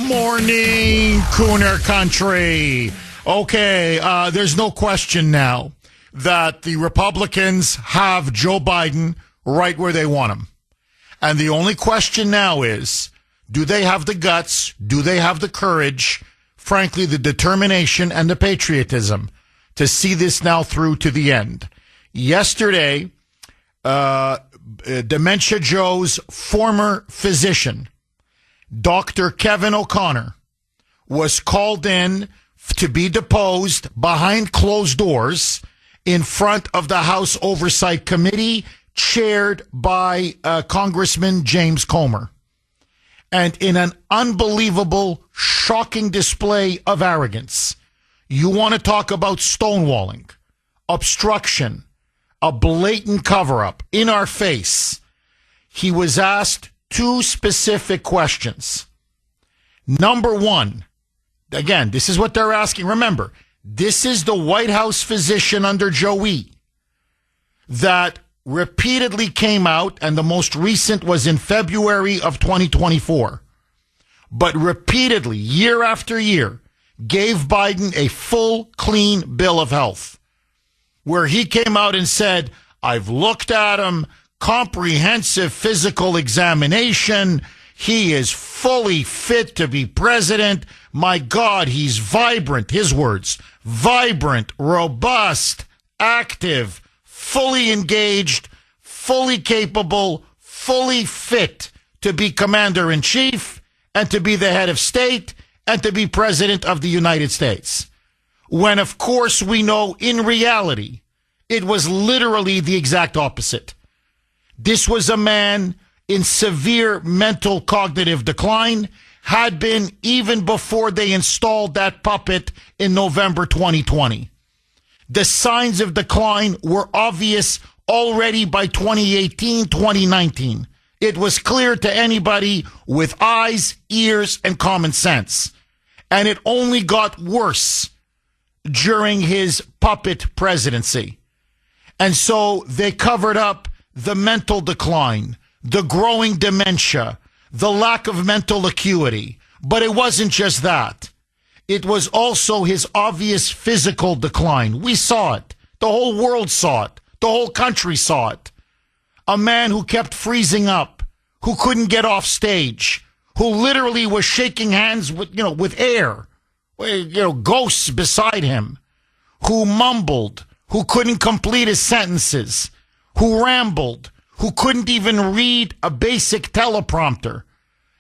morning, Kuhner country. Okay, there's no question now that the Republicans have Joe Biden right where they want him. And the only question now is, do they have the guts, do they have the courage, frankly, the determination and the patriotism to see this now through to the end? Yesterday, Dementia Joe's former physician, Dr. Kevin O'Connor, was called in to be deposed behind closed doors in front of the House Oversight Committee chaired by Congressman James Comer. And in an unbelievable, shocking display of arrogance, you want to talk about stonewalling, obstruction, a blatant cover-up in our face. He was asked two specific questions. Number one, again, this is what they're asking. Remember, this is the White House physician under Joey that repeatedly came out, and the most recent was in February of 2024, but repeatedly, year after year, gave Biden a full, clean bill of health, where he came out and said, I've looked at him, comprehensive physical examination. He is fully fit to be president. My God, he's vibrant. His words, vibrant, robust, active, fully engaged, fully capable, fully fit to be commander-in-chief and to be the head of state and to be president of the United States. When, of course, we know in reality, it was literally the exact opposite. This was a man in severe mental cognitive decline, had been even before they installed that puppet in November 2020. The signs of decline were obvious already by 2018, 2019. It was clear to anybody with eyes, ears, and common sense. And it only got worse during his puppet presidency. And so they covered up the mental decline, the growing dementia, the lack of mental acuity. But it wasn't just that. It was also his obvious physical decline. We saw it. The whole world saw it. The whole country saw it. A man who kept freezing up, who couldn't get off stage, who literally was shaking hands with air, ghosts beside him, who mumbled, who couldn't complete his sentences, who rambled, who couldn't even read a basic teleprompter.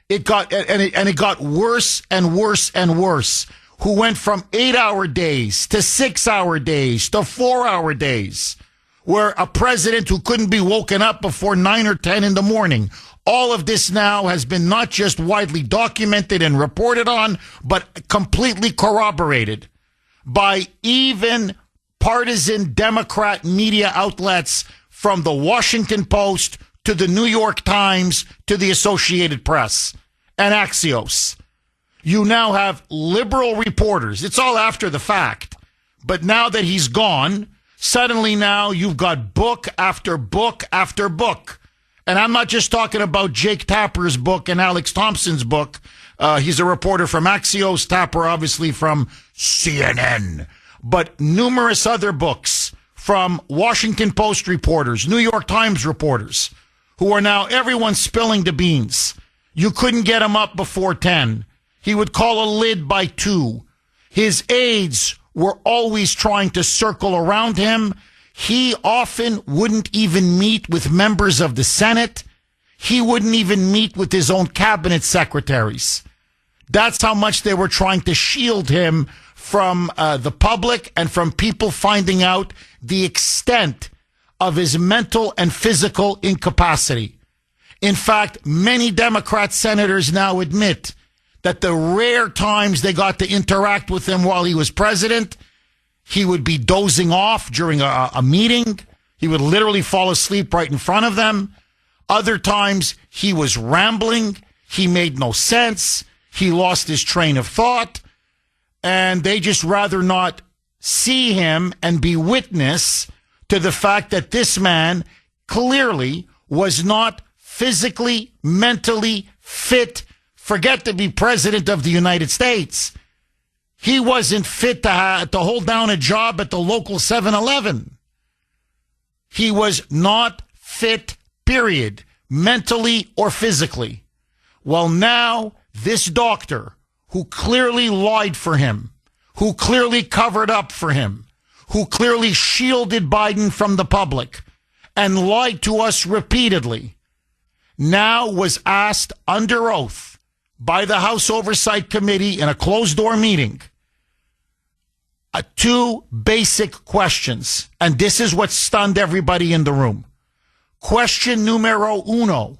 It got worse and worse and worse. Who went from 8-hour days to 6-hour days to 4-hour days, where a president who couldn't be woken up before 9 or 10 in the morning. All of this now has been not just widely documented and reported on, but completely corroborated by even partisan Democrat media outlets, from the Washington Post to the New York Times to the Associated Press and Axios. You now have liberal reporters. It's all after the fact. But now that he's gone, suddenly now you've got book after book after book. And I'm not just talking about Jake Tapper's book and Alex Thompson's book. He's a reporter from Axios, Tapper obviously from CNN. But numerous other books from Washington Post reporters, New York Times reporters, who are now everyone spilling the beans. You couldn't get him up before 10. He would call a lid by 2. His aides were always trying to circle around him. He often wouldn't even meet with members of the Senate. He wouldn't even meet with his own cabinet secretaries. That's how much they were trying to shield him from the public and from people finding out the extent of his mental and physical incapacity. In fact, many Democrat senators now admit that the rare times they got to interact with him while he was president, he would be dozing off during a meeting. He would literally fall asleep right in front of them. Other times he was rambling. He made no sense. He lost his train of thought. And they just rather not see him and be witness to the fact that this man clearly was not physically, mentally fit Forget to be president of the United States. He wasn't fit to hold down a job at the local 7-Eleven. He was not fit, period, mentally or physically. Well, now this doctor, who clearly lied for him, who clearly covered up for him, who clearly shielded Biden from the public and lied to us repeatedly, now was asked under oath by the House Oversight Committee in a closed-door meeting two basic questions. And this is what stunned everybody in the room. Question numero uno.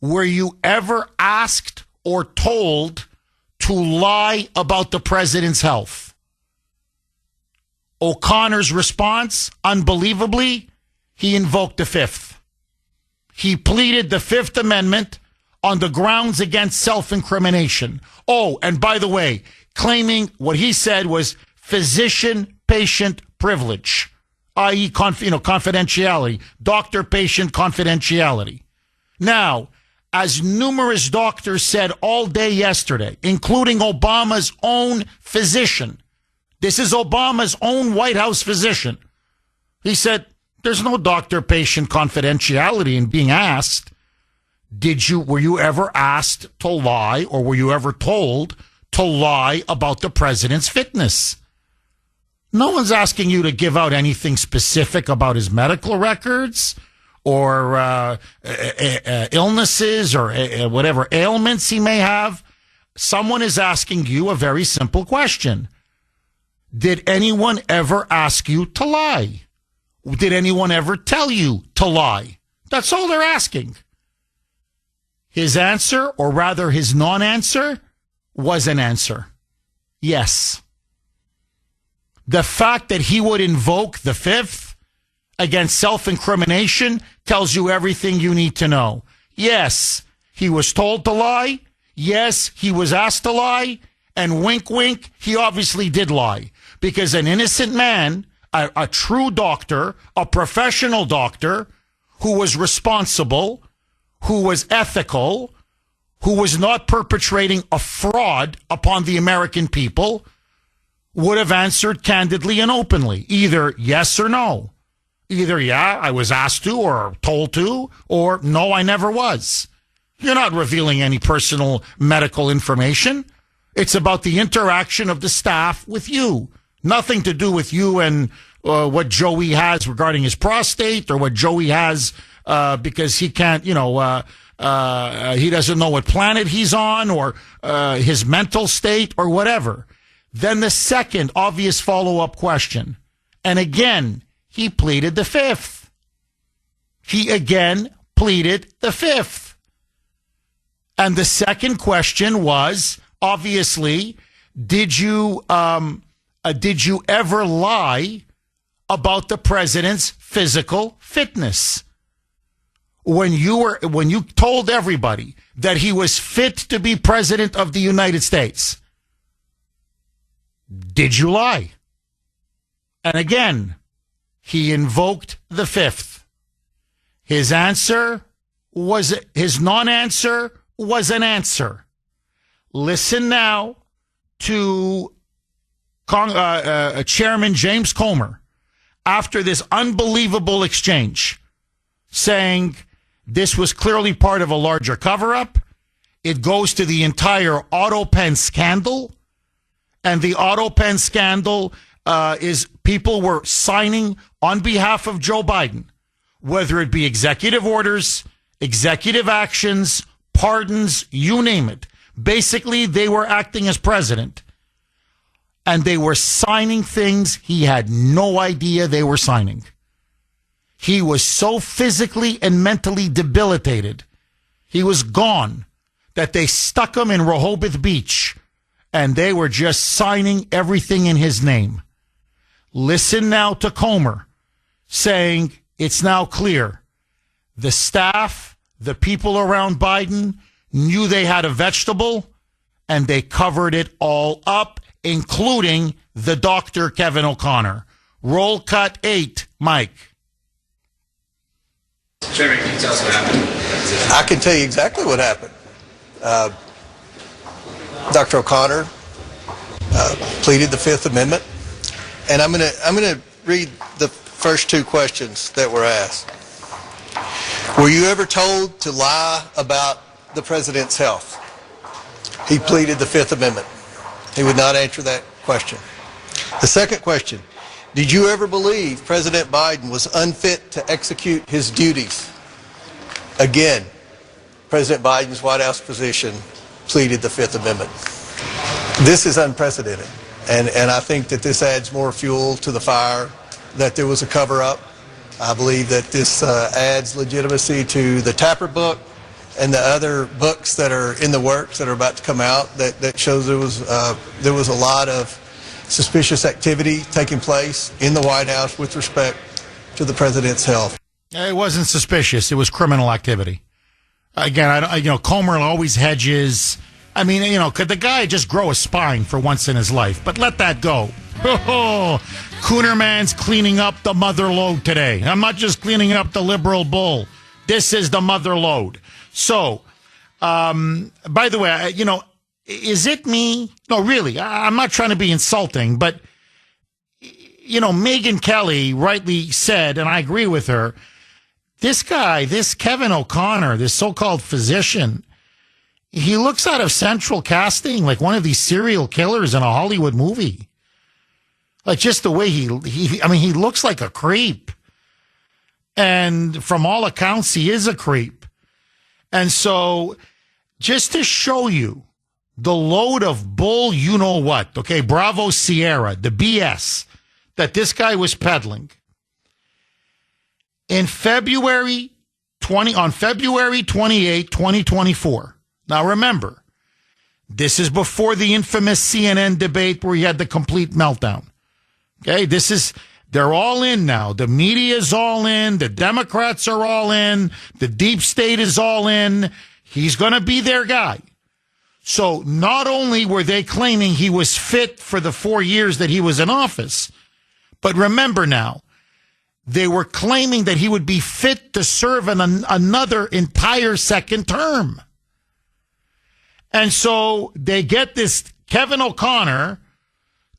Were you ever asked or told to lie about the president's health? O'Connor's response, unbelievably, he invoked the Fifth. He pleaded the Fifth Amendment on the grounds against self-incrimination. Oh, and by the way, claiming what he said was physician-patient privilege, i.e., confidentiality, doctor-patient confidentiality. Now, as numerous doctors said all day yesterday, including Obama's own physician, this is Obama's own White House physician, he said, there's no doctor-patient confidentiality in being asked. Were you ever asked to lie, or were you ever told to lie about the president's fitness? No one's asking you to give out anything specific about his medical records or illnesses or whatever ailments he may have. Someone is asking you a very simple question. Did anyone ever ask you to lie? Did anyone ever tell you to lie? That's all they're asking. His answer, or rather his non-answer, was an answer. Yes. The fact that he would invoke the Fifth against self-incrimination tells you everything you need to know. Yes, he was told to lie. Yes, he was asked to lie. And wink, wink, he obviously did lie. Because an innocent man, a true doctor, a professional doctor, who was responsible, who was ethical, who was not perpetrating a fraud upon the American people, would have answered candidly and openly, either yes or no. Either, yeah, I was asked to or told to, or no, I never was. You're not revealing any personal medical information. It's about the interaction of the staff with you. Nothing to do with you and what Joey has regarding his prostate, or what Joey has because he can't, he doesn't know what planet he's on, or his mental state, or whatever. Then the second obvious follow-up question. And again, he pleaded the Fifth. He again pleaded the Fifth. And the second question was, obviously, did you ever lie about the president's physical fitness? When you told everybody that he was fit to be president of the United States, did you lie? And again, he invoked the Fifth. His non-answer was an answer. Listen now to Chairman James Comer after this unbelievable exchange, saying this was clearly part of a larger cover-up. It goes to the entire autopen scandal. And the autopen scandal is people were signing on behalf of Joe Biden, whether it be executive orders, executive actions, pardons, you name it. Basically, they were acting as president. And they were signing things he had no idea they were signing. He was so physically and mentally debilitated, he was gone, that they stuck him in Rehoboth Beach, and they were just signing everything in his name. Listen now to Comer saying it's now clear. The staff, the people around Biden knew they had a vegetable, and they covered it all up, including the Dr. Kevin O'Connor. Roll cut 8, Mike. Chairman, can you tell us what happened? I can tell you exactly what happened. Dr. O'Connor pleaded the Fifth Amendment, and I'm gonna read the first two questions that were asked. Were you ever told to lie about the president's health? He pleaded the Fifth Amendment. He would not answer that question. The second question, did you ever believe President Biden was unfit to execute his duties? Again, President Biden's White House position pleaded the Fifth Amendment. This is unprecedented, and I think that this adds more fuel to the fire that there was a cover-up. I believe that this adds legitimacy to the Tapper book and the other books that are in the works that are about to come out that shows there was a lot of suspicious activity taking place in the White House with respect to the president's health. It wasn't suspicious. It was criminal activity. Again, Comer always hedges. I mean, could the guy just grow a spine for once in his life? But let that go. Oh, Kuhner man's cleaning up the mother lode today. I'm not just cleaning up the liberal bull. This is the mother lode. So, by the way, is it me? No, really, I'm not trying to be insulting, but, Megyn Kelly rightly said, and I agree with her, this guy, this Kevin O'Connor, this so-called physician, he looks out of central casting like one of these serial killers in a Hollywood movie. Like just the way he looks like a creep. And from all accounts, he is a creep. And so just to show you the load of bull, you-know-what, okay, Bravo Sierra, the BS that this guy was peddling. On February 28, 2024. Now remember, this is before the infamous CNN debate where he had the complete meltdown. Okay, they're all in now. The media is all in. The Democrats are all in. The deep state is all in. He's going to be their guy. So not only were they claiming he was fit for the 4 years that he was in office, but remember now, they were claiming that he would be fit to serve in another entire second term. And so they get this Kevin O'Connor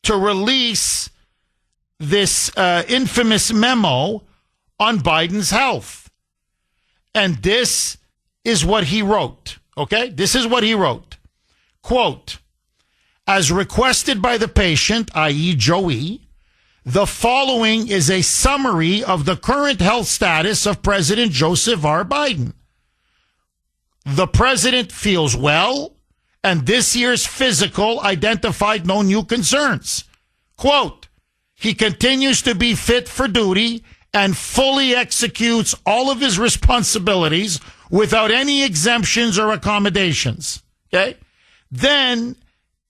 to release this infamous memo on Biden's health. And this is what he wrote, okay? This is what he wrote. Quote, as requested by the patient, i.e. Joey, the following is a summary of the current health status of President Joseph R. Biden. The president feels well, and this year's physical identified no new concerns. Quote, he continues to be fit for duty and fully executes all of his responsibilities without any exemptions or accommodations. Okay? Then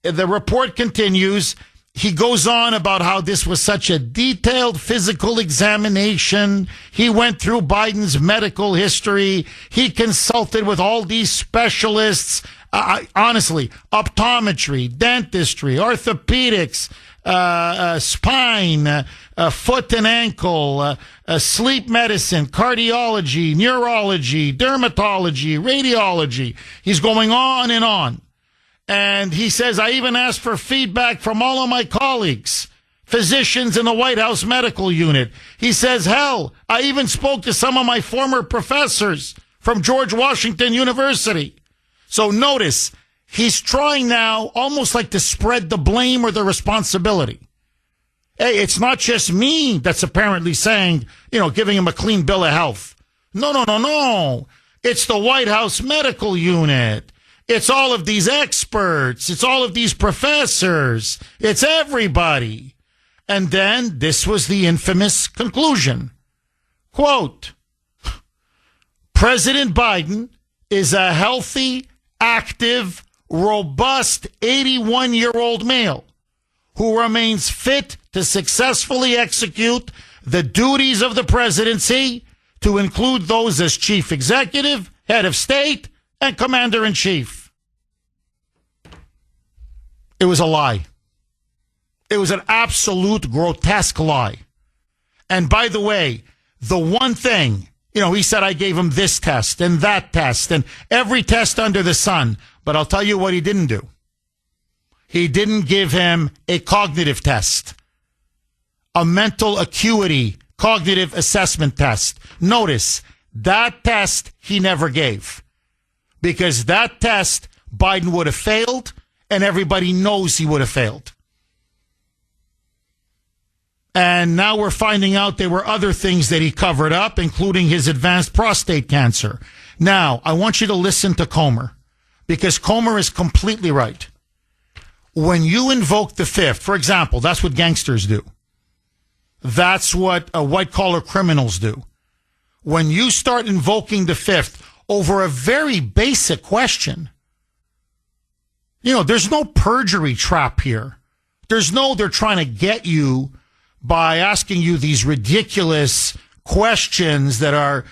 the report continues. He goes on about how this was such a detailed physical examination. He went through Biden's medical history. He consulted with all these specialists. Honestly, optometry, dentistry, orthopedics, spine, foot and ankle, sleep medicine, cardiology, neurology, dermatology, radiology. He's going on and on. And he says, I even asked for feedback from all of my colleagues, physicians in the White House medical unit. He says, hell, I even spoke to some of my former professors from George Washington University. So notice, he's trying now almost like to spread the blame or the responsibility. Hey, it's not just me that's apparently saying, giving him a clean bill of health. No. It's the White House medical unit. It's all of these experts. It's all of these professors. It's everybody. And then this was the infamous conclusion. Quote, President Biden is a healthy, active, robust 81-year-old male who remains fit to successfully execute the duties of the presidency, to include those as chief executive, head of state, and commander-in-chief. It was a lie. It was an absolute grotesque lie. And by the way, the one thing He said, I gave him this test and that test and every test under the sun. But I'll tell you what he didn't do. He didn't give him a cognitive test, a mental acuity cognitive assessment test. Notice, that test he never gave, because that test Biden would have failed, and everybody knows he would have failed. And now we're finding out there were other things that he covered up, including his advanced prostate cancer. Now, I want you to listen to Comer, because Comer is completely right. When you invoke the fifth, for example, that's what gangsters do. That's what white-collar criminals do. When you start invoking the fifth over a very basic question, there's no perjury trap here. They're trying to get you by asking you these ridiculous questions that are,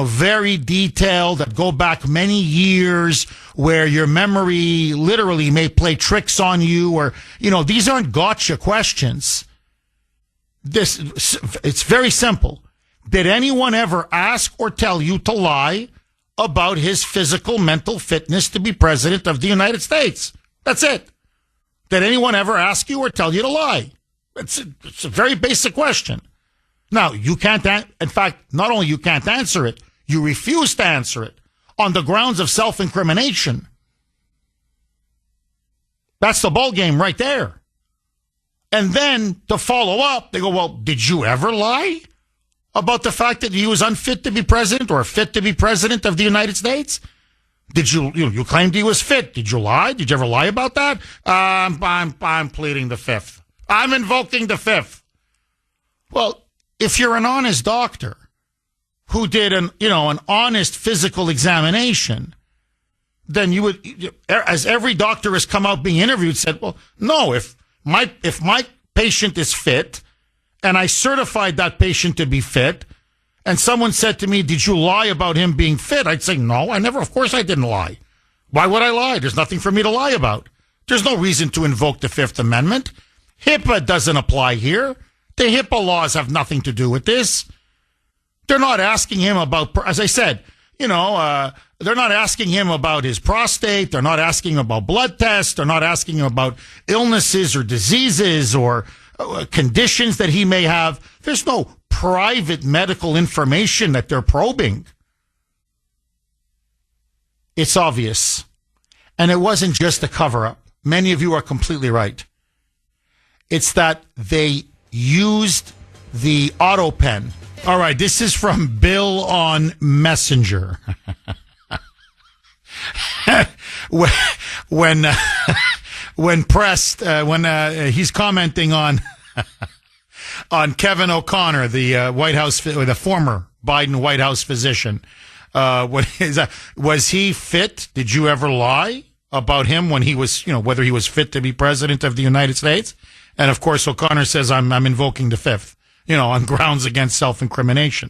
very detailed, that go back many years, where your memory literally may play tricks on you, or, these aren't gotcha questions. It's very simple. Did anyone ever ask or tell you to lie about his physical, mental fitness to be president of the United States? That's it. Did anyone ever ask you or tell you to lie? It's a very basic question. Now, you can't, in fact, not only you can't answer it, you refuse to answer it on the grounds of self-incrimination. That's the ball game right there. And then to follow up, they go, well, did you ever lie about the fact that he was unfit to be president or fit to be president of the United States? Did you claimed he was fit? Did you lie? Did you ever lie about that? I'm pleading the fifth. I'm invoking the fifth. Well, if you're an honest doctor who did an honest physical examination, then you would, as every doctor has come out being interviewed, said, well, no, if my patient is fit and I certified that patient to be fit, and someone said to me, did you lie about him being fit? I'd say, no, of course I didn't lie. Why would I lie? There's nothing for me to lie about. There's no reason to invoke the Fifth Amendment. HIPAA doesn't apply here. The HIPAA laws have nothing to do with this. They're not asking him about, as I said, they're not asking him about his prostate. They're not asking him about blood tests. They're not asking him about illnesses or diseases or conditions that he may have. There's no private medical information that they're probing. It's obvious. And it wasn't just a cover-up. Many of you are completely right. It's that they used the autopen. All right, this is from Bill on Messenger. when pressed, he's commenting on Kevin O'Connor, the White House, the former Biden White House physician. Was he fit? Did you ever lie about him when he was, whether he was fit to be president of the United States? And of course, O'Connor says, I'm invoking the fifth, on grounds against self-incrimination.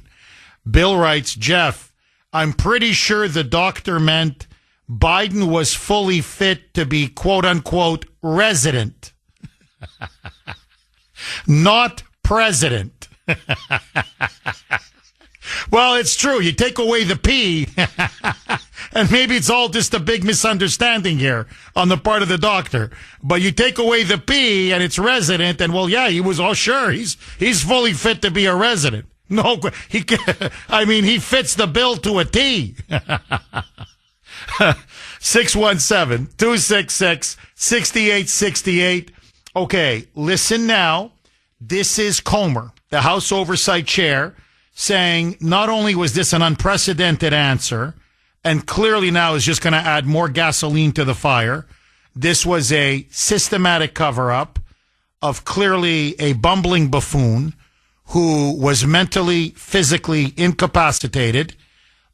Bill writes, Jeff, I'm pretty sure the doctor meant Biden was fully fit to be, quote unquote, resident, not president. Well, it's true. You take away the P, and maybe it's all just a big misunderstanding here on the part of the doctor. But you take away the P, and it's resident, and well, yeah, he was. Oh, sure, he's fully fit to be a resident. No, he fits the bill to a T. 617-266-6868. Okay, listen now. This is Comer, the House Oversight Chair, saying not only was this an unprecedented answer, and clearly now is just going to add more gasoline to the fire, this was a systematic cover-up of clearly a bumbling buffoon who was mentally, physically incapacitated.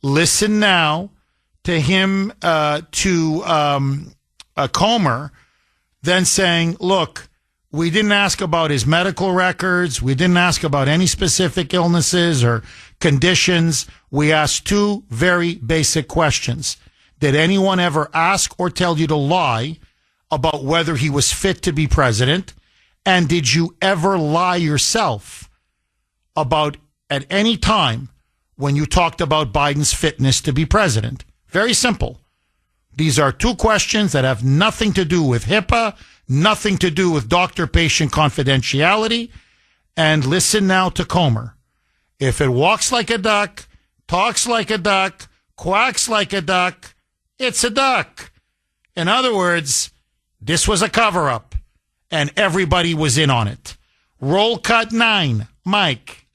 Listen now to him, Comer, then saying, look, we didn't ask about his medical records. We didn't ask about any specific illnesses or conditions. We asked two very basic questions. Did anyone ever ask or tell you to lie about whether he was fit to be president? And did you ever lie yourself about at any time when you talked about Biden's fitness to be president. Very simple. These are two questions that have nothing to do with HIPAA, nothing to do with doctor-patient confidentiality. And listen now to Comer. If it walks like a duck, talks like a duck, quacks like a duck, it's a duck. In other words, this was a cover-up, and everybody was in on it. Roll cut 9. Mike.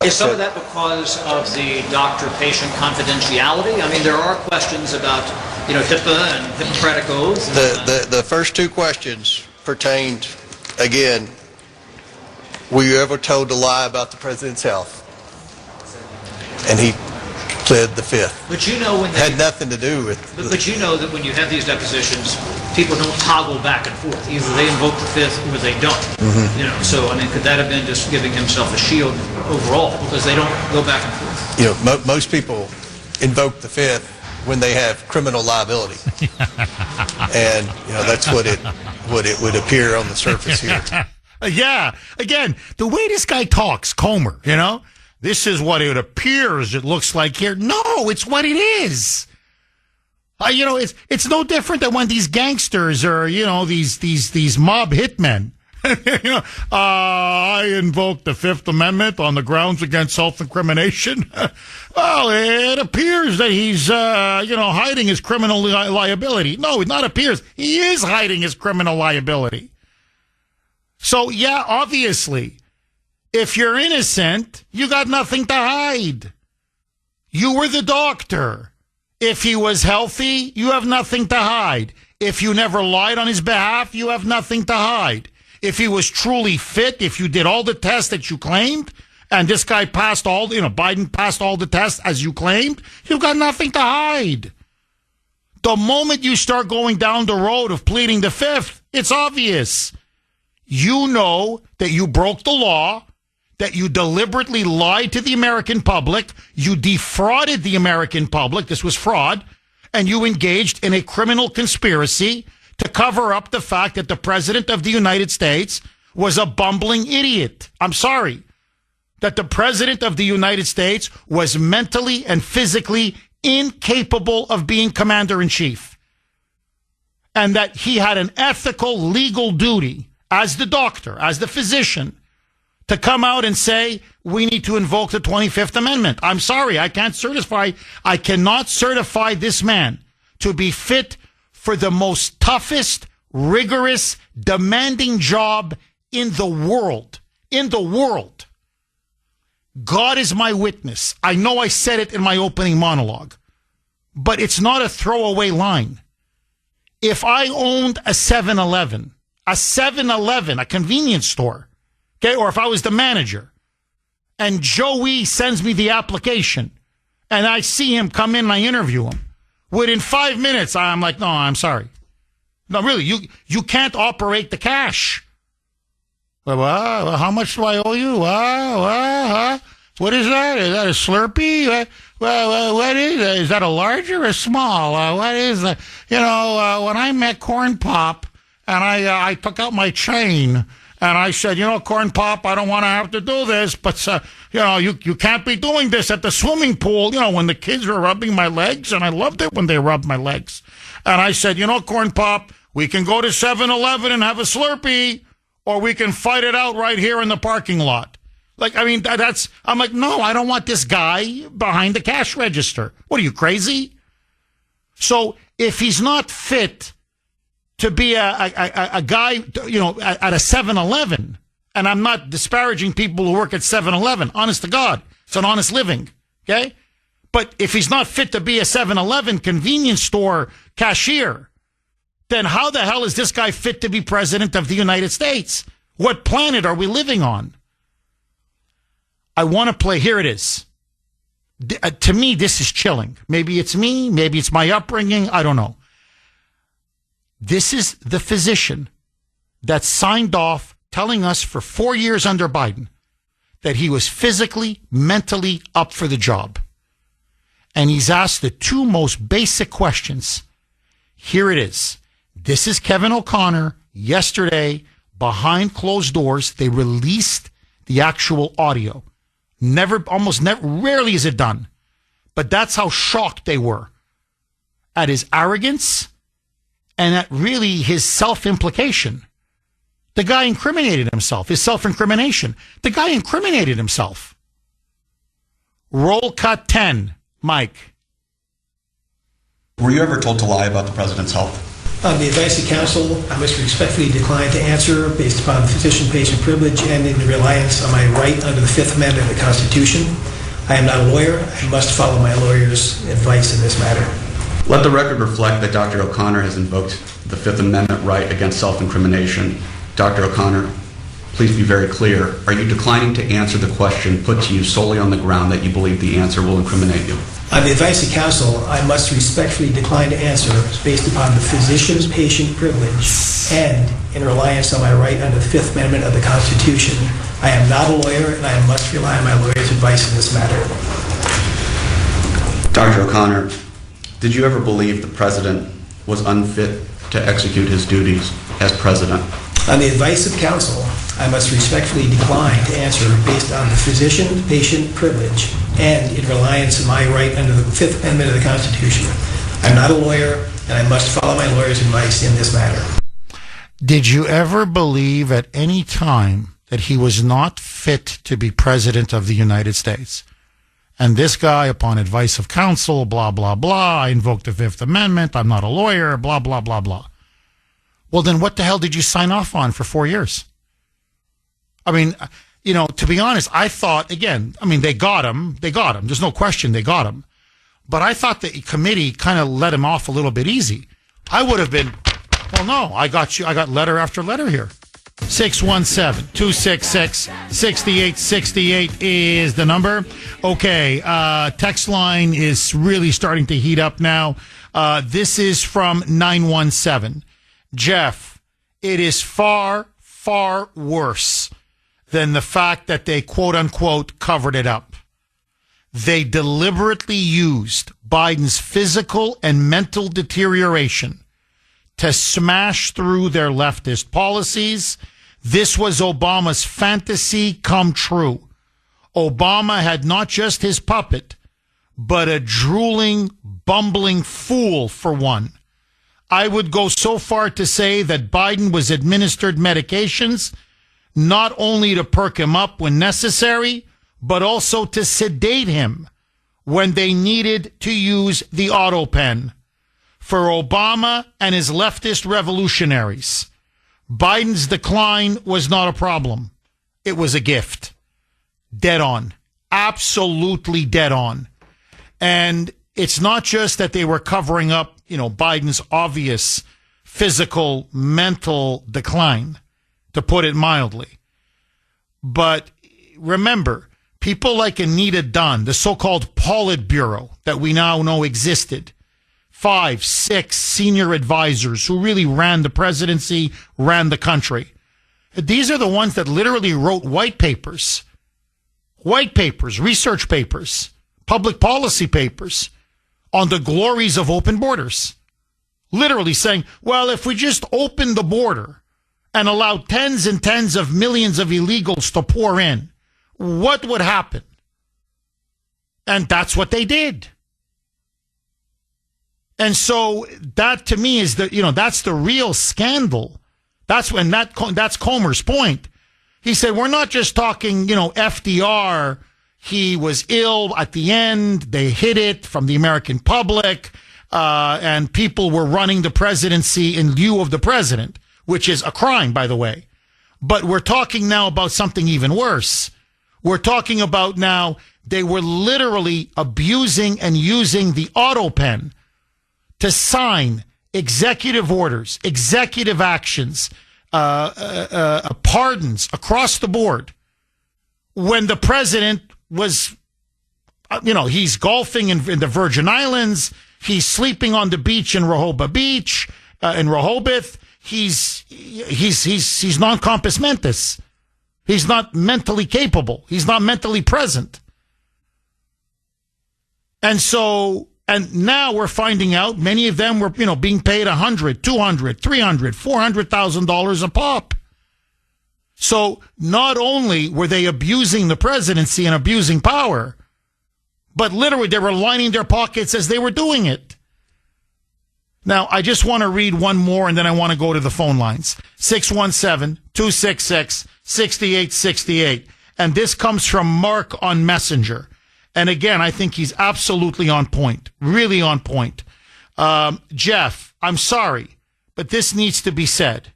Is some of that because of the doctor-patient confidentiality? I mean, there are questions about, HIPAA and Hippocratic oath. The first two questions pertained, again, were you ever told to lie about the president's health? And he pled the fifth. But you know when had nothing to do with. But you know that when you have these depositions, people don't toggle back and forth. Either they invoke the fifth or they don't. Mm-hmm. So I mean, could that have been just giving himself a shield overall because they don't go back and forth? Most people invoke the fifth when they have criminal liability, and that's what it would appear on the surface here. Yeah. Again, the way this guy talks, Comer, this is what it appears it looks like here. No, it's what it is. It's no different than when these gangsters or, these mob hitmen. I invoke the Fifth Amendment on the grounds against self-incrimination. Well, it appears that he's, hiding his criminal liability. No, it not appears. He is hiding his criminal liability. So, yeah, obviously, if you're innocent, you got nothing to hide. You were the doctor. If he was healthy, you have nothing to hide. If you never lied on his behalf, you have nothing to hide. If he was truly fit, if you did all the tests that you claimed, and this guy passed Biden passed all the tests as you claimed, you've got nothing to hide. The moment you start going down the road of pleading the fifth, it's obvious. You know that you broke the law, that you deliberately lied to the American public, you defrauded the American public, this was fraud, and you engaged in a criminal conspiracy to cover up the fact that the President of the United States was a bumbling idiot. I'm sorry. That the President of the United States was mentally and physically incapable of being commander-in-chief. And that he had an ethical, legal duty as the doctor, as the physician, to come out and say, we need to invoke the 25th Amendment. I'm sorry, I cannot certify this man to be fit for the most toughest, rigorous, demanding job in the world. In the world. God is my witness. I know I said it in my opening monologue, but it's not a throwaway line. If I owned a 7-Eleven, a convenience store, okay, or if I was the manager, and Joey sends me the application, and I see him come in and I interview him, within 5 minutes, I'm like, no, I'm sorry. No, really, you can't operate the cash. Well, how much do I owe you? What is that? Is that a Slurpee? What is that? Is that a large or a small? What is that? When I met Corn Pop and I took out my chain and I said, Corn Pop, I don't want to have to do this, but, you can't be doing this at the swimming pool, when the kids were rubbing my legs, and I loved it when they rubbed my legs. And I said, Corn Pop, we can go to 7-Eleven and have a Slurpee, or we can fight it out right here in the parking lot. I'm like, no, I don't want this guy behind the cash register. What are you, crazy? So if he's not fit to be a guy, at a 7-Eleven, and I'm not disparaging people who work at 7-Eleven, honest to God, it's an honest living, okay? But if he's not fit to be a 7-Eleven convenience store cashier, then how the hell is this guy fit to be president of the United States? What planet are we living on? I want to play, here it is. To me, this is chilling. Maybe it's me, maybe it's my upbringing, I don't know. This is the physician that signed off telling us for 4 years under Biden that he was physically, mentally up for the job. And he's asked the two most basic questions. Here it is. This is Kevin O'Connor. Yesterday, behind closed doors, they released the actual audio. Rarely is it done. But that's how shocked they were at his arrogance and at really his self-implication. The guy incriminated himself, his self-incrimination. The guy incriminated himself. Roll cut 10, Mike. Were you ever told to lie about the president's health? On the advice of counsel, I must respectfully decline to answer based upon physician-patient privilege and in reliance on my right under the Fifth Amendment of the Constitution. I am not a lawyer. I must follow my lawyer's advice in this matter. Let the record reflect that Dr. O'Connor has invoked the Fifth Amendment right against self-incrimination. Dr. O'Connor, please be very clear. Are you declining to answer the question put to you solely on the ground that you believe the answer will incriminate you? On the advice of counsel, I must respectfully decline to answer based upon the physician-patient privilege and in reliance on my right under the Fifth Amendment of the Constitution. I am not a lawyer, and I must rely on my lawyer's advice in this matter. Dr. O'Connor, did you ever believe the president was unfit to execute his duties as president? On the advice of counsel, I must respectfully decline to answer based on the physician-patient privilege and in reliance on my right under the Fifth Amendment of the Constitution. I'm not a lawyer, and I must follow my lawyer's advice in this matter. Did you ever believe at any time that he was not fit to be president of the United States? And this guy, upon advice of counsel, blah, blah, blah, I invoked the Fifth Amendment, I'm not a lawyer, blah, blah, blah, blah. Well, then what the hell did you sign off on for 4 years? I mean, you know, to be honest, I thought, again, I mean, they got him. There's no question they got him. But I thought the committee kind of let him off a little bit easy. I would have been, well, no, I got letter after letter here. 617-266-6868 is the number. Okay, text line is really starting to heat up now. This is from 917. Jeff, it is far, far worse than the fact that they, quote unquote, covered it up. They deliberately used Biden's physical and mental deterioration to smash through their leftist policies. This was Obama's fantasy come true. Obama had not just his puppet, but a drooling, bumbling fool for one. I would go so far to say that Biden was administered medications not only to perk him up when necessary, but also to sedate him when they needed to use the autopen. For Obama and his leftist revolutionaries, Biden's decline was not a problem. It was a gift. Dead on. Absolutely dead on. And it's not just that they were covering up, you know, Biden's obvious physical, mental decline, to put it mildly. But remember, people like Anita Dunn, the so-called Politburo that we now know existed, 5, 6 senior advisors who really ran the presidency, ran the country. These are the ones that literally wrote white papers, research papers, public policy papers on the glories of open borders. Literally saying, well, if we just open the border and allow tens and tens of millions of illegals to pour in, what would happen? And that's what they did. And so that to me is that's the real scandal. That's Comer's point. He said, we're not just talking, FDR. He was ill at the end. They hid it from the American public. And people were running the presidency in lieu of the president, which is a crime, by the way. But we're talking now about something even worse. We're talking about now they were literally abusing and using the autopen to sign executive orders, executive actions, pardons across the board when the president was, he's golfing in the Virgin Islands. He's sleeping on the beach in Rehoboth Beach, in Rehoboth. He's non-compos mentis. He's not mentally capable. He's not mentally present. And now we're finding out many of them were, being paid $100,000, $200,000, $300,000, $400,000 a pop. So not only were they abusing the presidency and abusing power, but literally they were lining their pockets as they were doing it. Now, I just want to read one more, and then I want to go to the phone lines. 617-266-6868. And this comes from Mark on Messenger. And again, I think he's absolutely on point, really on point. Jeff, I'm sorry, but this needs to be said.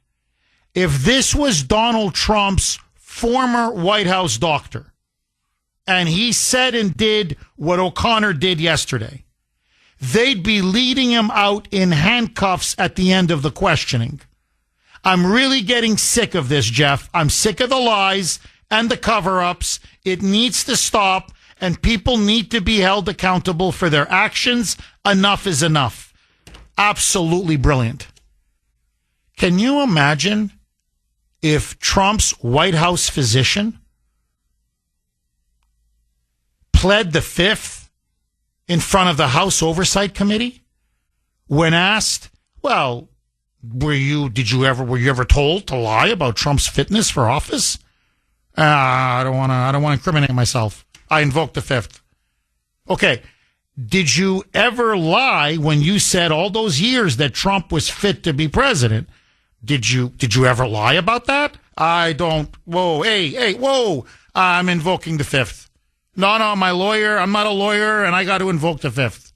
If this was Donald Trump's former White House doctor, and he said and did what O'Connor did yesterday, they'd be leading him out in handcuffs at the end of the questioning. I'm really getting sick of this, Jeff. I'm sick of the lies and the cover-ups. It needs to stop, and people need to be held accountable for their actions. Enough is enough. Absolutely brilliant. Can you imagine if Trump's White House physician pled the Fifth in front of the House Oversight Committee when asked, well, were you ever told to lie about Trump's fitness for office? I don't want to incriminate myself. I invoke the Fifth. Okay. Did you ever lie when you said all those years that Trump was fit to be president? Did you ever lie about that? I don't. Whoa, whoa. I'm invoking the Fifth. No, I'm a lawyer. I'm not a lawyer, and I got to invoke the Fifth.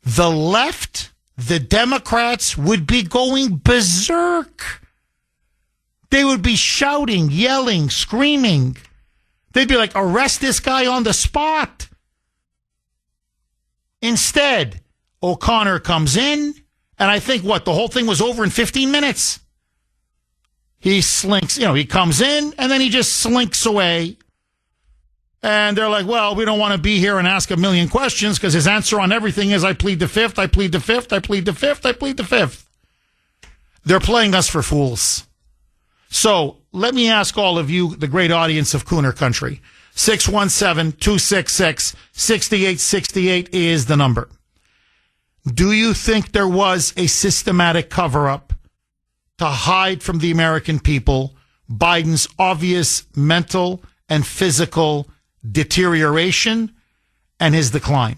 The left, the Democrats would be going berserk. They would be shouting, yelling, screaming. They'd be like, arrest this guy on the spot. Instead, O'Connor comes in, and I think the whole thing was over in 15 minutes. He slinks, he comes in and then he just slinks away. And they're like, well, we don't want to be here and ask a million questions because his answer on everything is, I plead the Fifth, I plead the Fifth, I plead the Fifth, I plead the Fifth. They're playing us for fools. So let me ask all of you, the great audience of Kuhner Country. 617-266-6868 is the number. Do you think there was a systematic cover-up to hide from the American people Biden's obvious mental and physical deterioration and his decline?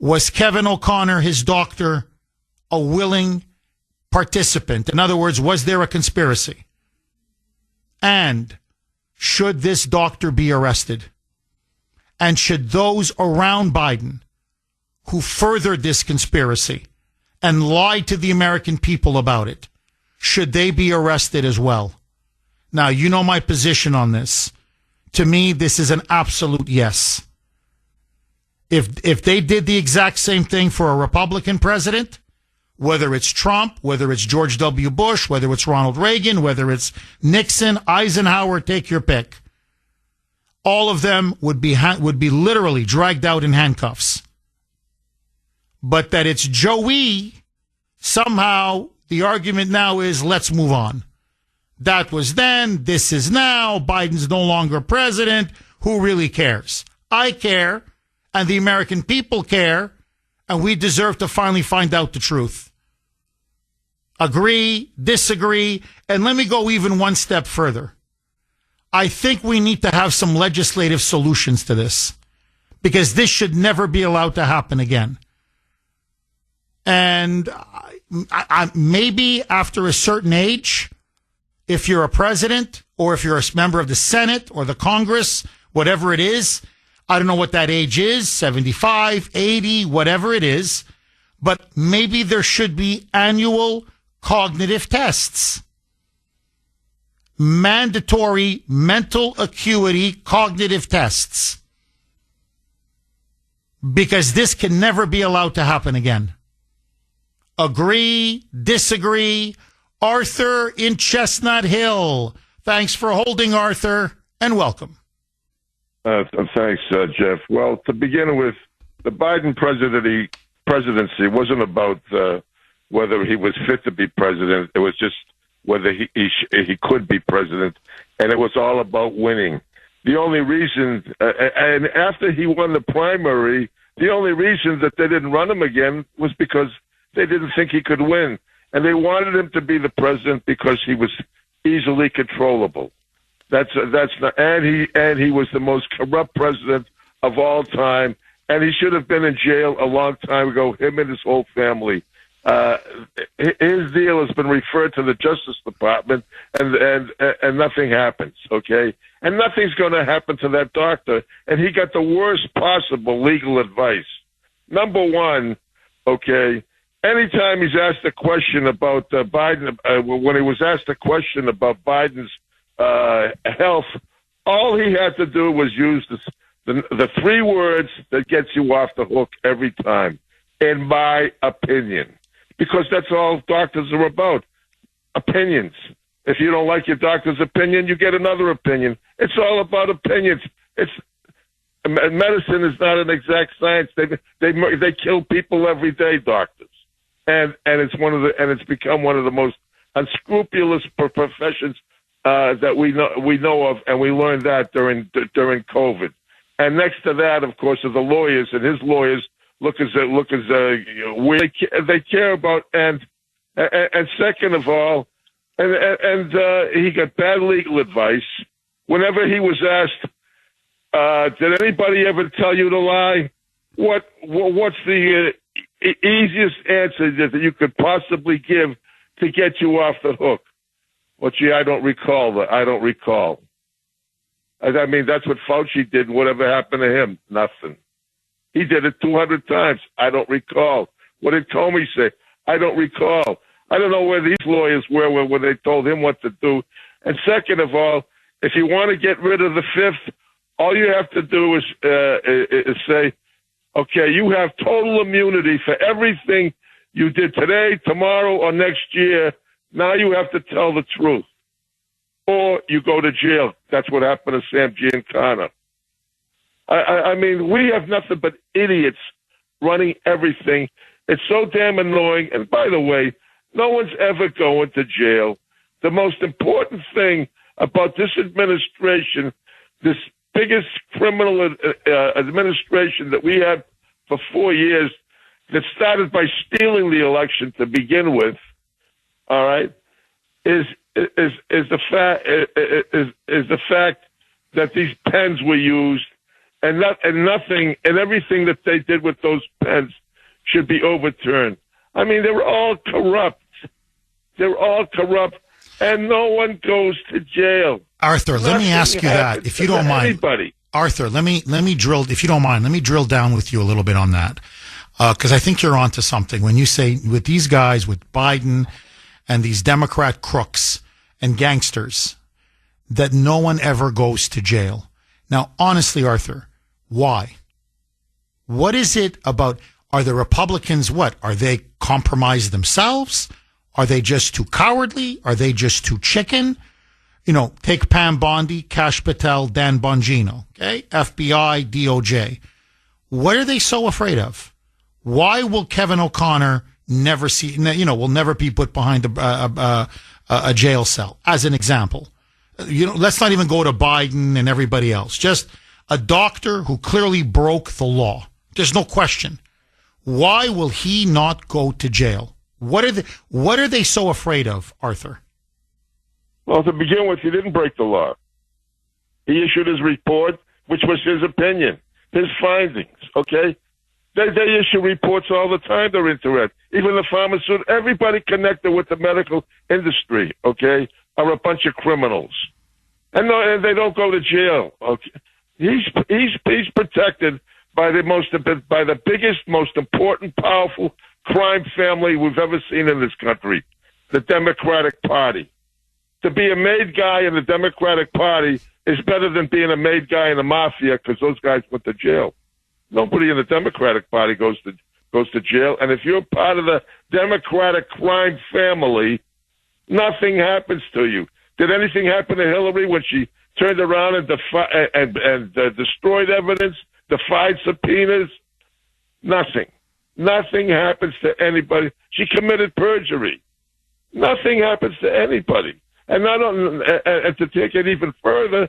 Was Kevin O'Connor, his doctor, a willing participant? In other words, was there a conspiracy? And should this doctor be arrested? And should those around Biden who furthered this conspiracy and lied to the American people about it, should they be arrested as well? Now, you know my position on this. To me, this is an absolute yes. If they did the exact same thing for a Republican president, whether it's Trump, whether it's George W. Bush, whether it's Ronald Reagan, whether it's Nixon, Eisenhower, take your pick, all of them would be literally dragged out in handcuffs. But that it's Joey, somehow the argument now is let's move on. That was then, this is now, Biden's no longer president. Who really cares? I care, and the American people care, and we deserve to finally find out the truth. Agree, disagree, and let me go even one step further. I think we need to have some legislative solutions to this, because this should never be allowed to happen again. And maybe after a certain age, if you're a president or if you're a member of the Senate or the Congress, whatever it is, I don't know what that age is, 75, 80, whatever it is, but maybe there should be annual cognitive tests. Mandatory mental acuity cognitive tests. Because this can never be allowed to happen again. Agree, disagree. Arthur in Chestnut Hill. Thanks for holding, Arthur, and welcome. Thanks, Jeff. Well, to begin with, the Biden presidency wasn't about whether he was fit to be president. It was just whether he could be president, and it was all about winning. The only reason, and after he won the primary, the only reason that they didn't run him again was because they didn't think he could win. and they wanted him to be the president because he was easily controllable. That's not, and he was the most corrupt president of all time, and he should have been in jail a long time ago. Him and his whole family. His deal has been referred to the Justice Department, and nothing happens. Okay, and nothing's going to happen to that doctor. And he got the worst possible legal advice. Number one, okay. Anytime he's asked a question about Biden, when he was asked a question about Biden's health, all he had to do was use the three words that gets you off the hook every time, in my opinion. Because that's all doctors are about, opinions. If you don't like your doctor's opinion, you get another opinion. It's all about opinions. Medicine is not an exact science. They kill people every day, doctors, and it's become one of the most unscrupulous professions that we know of, and we learned that during COVID. And next to that, of course, are the lawyers, and his lawyers look as where they care about, and second of all, and he got bad legal advice. Whenever he was asked, did anybody ever tell you to lie? What's the easiest answer that you could possibly give to get you off the hook? Well, gee, I don't recall. I mean, that's what Fauci did. Whatever happened to him? Nothing. He did it 200 times. I don't recall. What did Comey say? I don't recall. I don't know where these lawyers were when they told him what to do. And second of all, if you want to get rid of the fifth, all you have to do is say, okay, you have total immunity for everything you did today, tomorrow, or next year. Now you have to tell the truth, or you go to jail. That's what happened to Sam Giancana. I mean, we have nothing but idiots running everything. It's so damn annoying. And by the way, no one's ever going to jail. The most important thing about this administration, this biggest criminal administration that we had for 4 years, that started by stealing the election to begin with, all right, is the fact that these pens were used. And everything that they did with those pens should be overturned. I mean, they're all corrupt. And no one goes to jail. Arthur, let me ask you that, if you don't mind. Anybody. Arthur, let me drill, if you don't mind, let me drill down with you a little bit on that. Because I think you're onto something. When you say with these guys, with Biden and these Democrat crooks and gangsters, that no one ever goes to jail. Now, honestly, Arthur, why? What is it about? Are the Republicans what? Are they compromised themselves? Are they just too cowardly? Are they just too chicken? You know, take Pam Bondi, Kash Patel, Dan Bongino, okay? FBI, DOJ. What are they so afraid of? Why will Kevin O'Connor never will never be put behind a jail cell, as an example? Let's not even go to Biden and everybody else. Just a doctor who clearly broke the law. There's no question. Why will he not go to jail? What are they so afraid of, Arthur? Well, to begin with, he didn't break the law. He issued his report, which was his opinion, his findings, okay? They issue reports all the time. They're into it. Even the pharmaceutical, everybody connected with the medical industry, okay, are a bunch of criminals. And they don't go to jail, okay? He's protected by the biggest, most important, powerful crime family we've ever seen in this country, the Democratic Party. To be a made guy in the Democratic Party is better than being a made guy in the mafia, because those guys went to jail. Nobody in the Democratic Party goes to jail. And if you're part of the Democratic crime family, nothing happens to you. Did anything happen to Hillary when she turned around and destroyed evidence, defied subpoenas? Nothing. Nothing happens to anybody. She committed perjury. Nothing happens to anybody. And and to take it even further,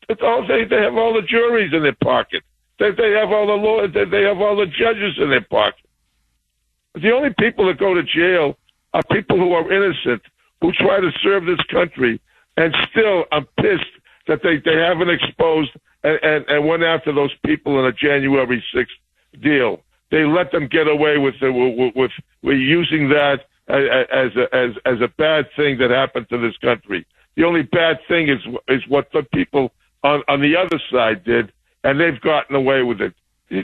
they have all the juries in their pocket. They have all the lawyers. They have all the judges in their pocket. The only people that go to jail are people who are innocent, who try to serve this country, and still I'm pissed that they haven't exposed and went after those people in a January 6th deal. They let them get away with using that as a bad thing that happened to this country. The only bad thing is what the people on the other side did, and they've gotten away with it. They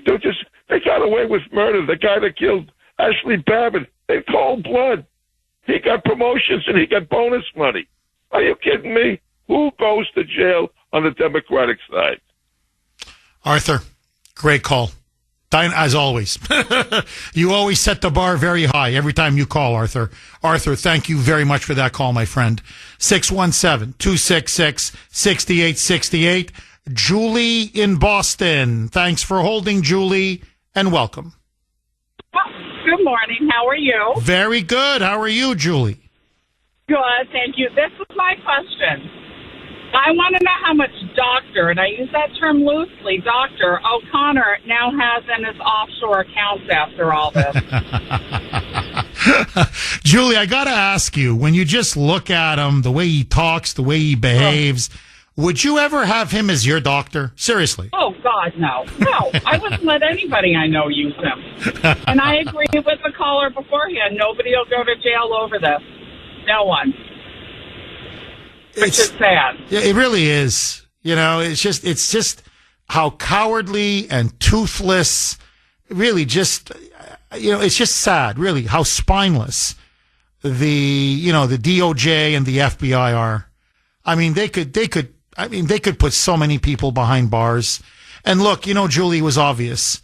got away with murder. The guy that killed Ashley Babbitt in cold blood. He got promotions and he got bonus money. Are you kidding me? Who goes to jail on the Democratic side? Arthur, great call. As always. You always set the bar very high every time you call, Arthur. Arthur, thank you very much for that call, my friend. 617-266-6868. Julie in Boston. Thanks for holding, Julie, and welcome. Good morning. How are you? Very good. How are you, Julie? Good, thank you. This is my question. I want to know how much doctor, and I use that term loosely, Dr. O'Connor now has in his offshore accounts after all this. Julie, I got to ask you, when you just look at him, the way he talks, the way he behaves, would you ever have him as your doctor? Seriously? Oh, God, no. No, I wouldn't let anybody I know use him. And I agree with the caller beforehand. Nobody will go to jail over this. No one. Which is sad. Yeah, it really is. You know, it's just how cowardly and toothless, really just, it's just sad, really, how spineless the DOJ and the FBI are. I mean, they could put so many people behind bars. And look, Julie, was obvious.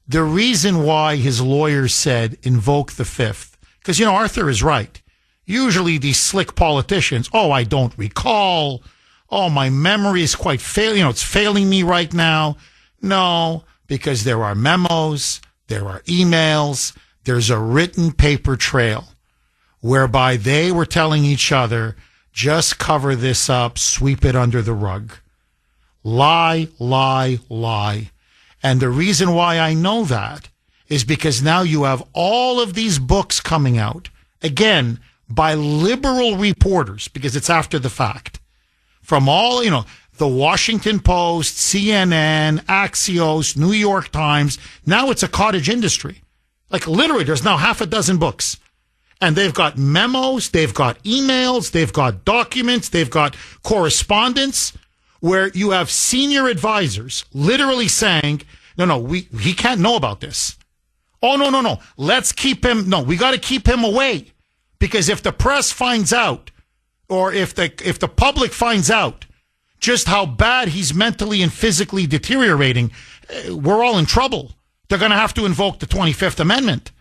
The reason why his lawyers said invoke the Fifth, because, Arthur is right. Usually these slick politicians, I don't recall. My memory is quite it's failing me right now. No, because there are memos, there are emails, there's a written paper trail whereby they were telling each other, just cover this up, sweep it under the rug. Lie, lie, lie. And the reason why I know that is because now you have all of these books coming out, again, by liberal reporters, because it's after the fact. From all, the Washington Post, CNN, Axios, New York Times. Now it's a cottage industry. Like literally, there's now half a dozen books. And they've got memos, they've got emails, they've got documents, they've got correspondence where you have senior advisors literally saying, he can't know about this. Oh, no. Let's keep him. No, we got to keep him away. Because if the press finds out, or if the public finds out just how bad he's mentally and physically deteriorating, we're all in trouble. They're going to have to invoke the 25th Amendment.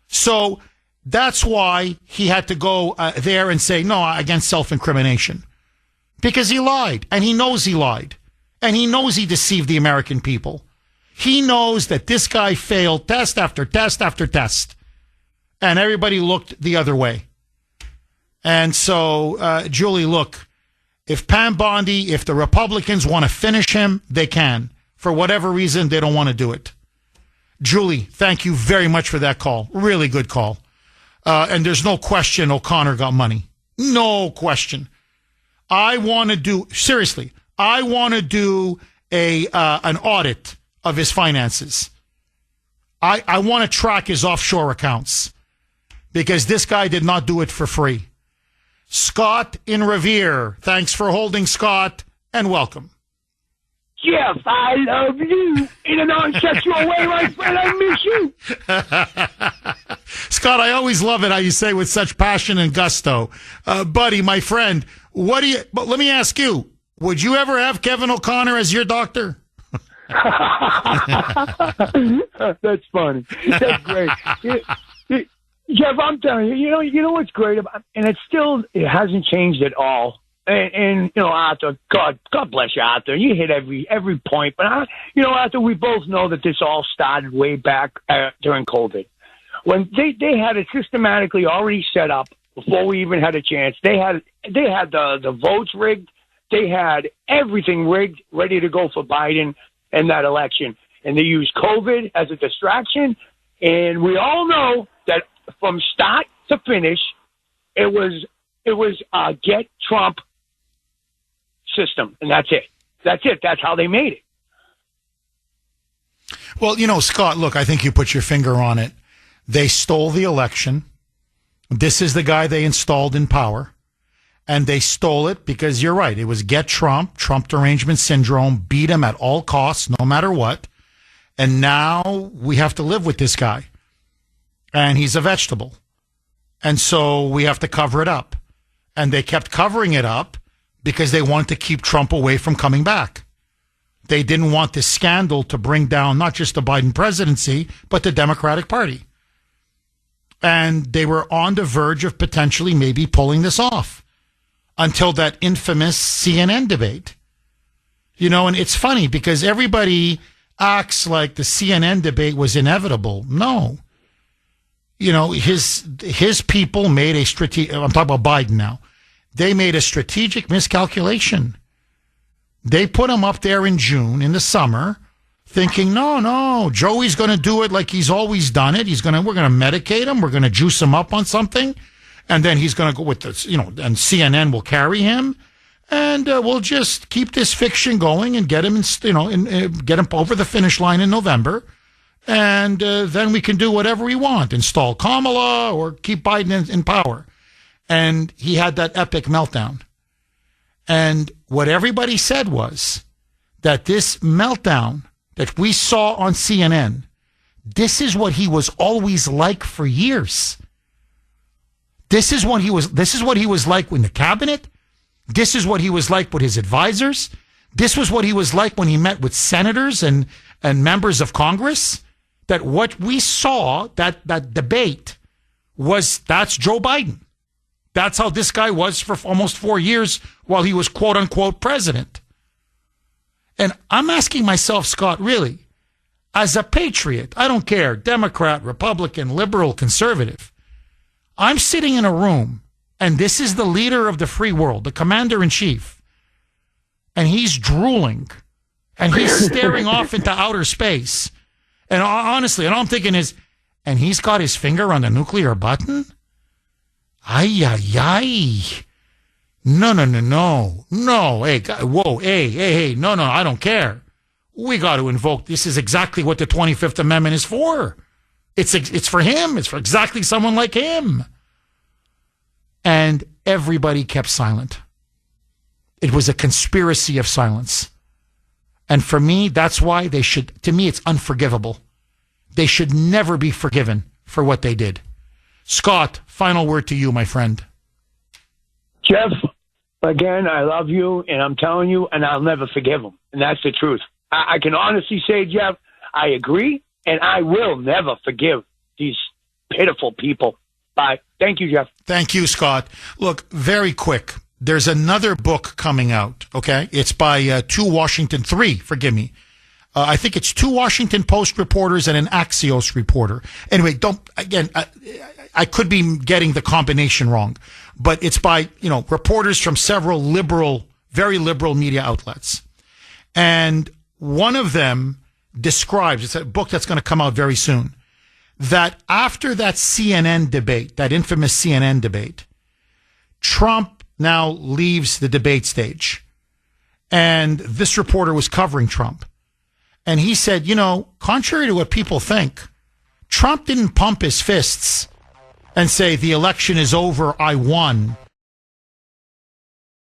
So that's why he had to go there and say, no, against self-incrimination. Because he lied, and he knows he lied. And he knows he deceived the American people. He knows that this guy failed test after test after test. And everybody looked the other way. And so, Julie, look, if Pam Bondi, if the Republicans want to finish him, they can. For whatever reason, they don't want to do it. Julie, thank you very much for that call. Really good call. And there's no question O'Connor got money. No question. I want to do an audit of his finances. I want to track his offshore accounts. Because this guy did not do it for free. Scott in Revere. Thanks for holding, Scott, and welcome. Jeff, I love you in a non-sexual way, my friend. I miss you. Scott, I always love it how you say with such passion and gusto. Buddy, my friend, but let me ask you, would you ever have Kevin O'Connor as your doctor? That's funny. That's great. Jeff, I'm telling you, you know what's great about, and it hasn't changed at all. And Arthur, God bless you, Arthur. You hit every point. But Arthur, we both know that this all started way back during COVID, when they had it systematically already set up before we even had a chance. They had the votes rigged. They had everything rigged, ready to go for Biden and that election. And they used COVID as a distraction. And we all know that from start to finish. It was a get Trump system, and that's it. That's it. That's how they made it. Well, Scott, look, I think you put your finger on it. They stole the election. This is the guy they installed in power. And they stole it because you're right. It was get Trump derangement syndrome, beat him at all costs, no matter what. And now we have to live with this guy. And he's a vegetable. And so we have to cover it up. And they kept covering it up because they wanted to keep Trump away from coming back. They didn't want this scandal to bring down not just the Biden presidency, but the Democratic Party. And they were on the verge of potentially maybe pulling this off until that infamous CNN debate. And it's funny because everybody acts like the CNN debate was inevitable. No. His people made a strategic, I'm talking about Biden now. They made a strategic miscalculation. They put him up there in June, in the summer, thinking, no, Joey's going to do it like he's always done it. We're going to medicate him. We're going to juice him up on something. And then he's going to go with this, and CNN will carry him. And we'll just keep this fiction going and get him, get him over the finish line in November. And then we can do whatever we want, install Kamala or keep Biden in power. And he had that epic meltdown. And what everybody said was that this meltdown that we saw on CNN, this is what he was always like for years. This is what he was like in the cabinet. This is what he was like with his advisors. This was what he was like when he met with senators and members of Congress. That what we saw, that debate, that's Joe Biden. That's how this guy was for almost 4 years while he was quote unquote president. And I'm asking myself, Scott, really, as a patriot, I don't care, Democrat, Republican, liberal, conservative, I'm sitting in a room and this is the leader of the free world, the commander in chief, and he's drooling and he's staring off into outer space. And honestly, and all I'm thinking is, and he's got his finger on the nuclear button? Ay, ay, ay. No. Hey, whoa, hey. No, I don't care. We got to invoke. This is exactly what the 25th Amendment is for. It's for him. It's for exactly someone like him. And everybody kept silent. It was a conspiracy of silence. And for me, that's why to me, it's unforgivable. They should never be forgiven for what they did. Scott, final word to you, my friend. Jeff, again, I love you, and I'm telling you, and I'll never forgive him. And that's the truth. I can honestly say, Jeff, I agree, and I will never forgive these pitiful people. Bye. Thank you, Jeff. Thank you, Scott. Look, very quick. There's another book coming out, okay? It's by three, forgive me. I think it's 2 Washington Post reporters and an Axios reporter. Anyway, I could be getting the combination wrong, but it's by, reporters from several very liberal media outlets. And one of them describes, it's a book that's going to come out very soon, that after that CNN debate, that infamous CNN debate, Trump now leaves the debate stage. And this reporter was covering Trump. And he said, contrary to what people think, Trump didn't pump his fists and say, the election is over, I won.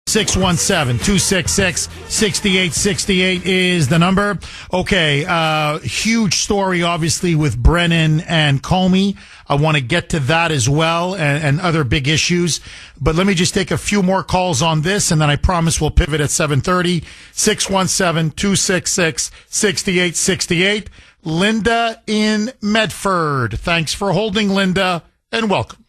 617-266-6868 is the number. Okay, huge story, obviously, with Brennan and Comey. I want to get to that as well and other big issues. But let me just take a few more calls on this, and then I promise we'll pivot at 7:30. 617-266-6868. Linda in Medford. Thanks for holding, Linda, and welcome.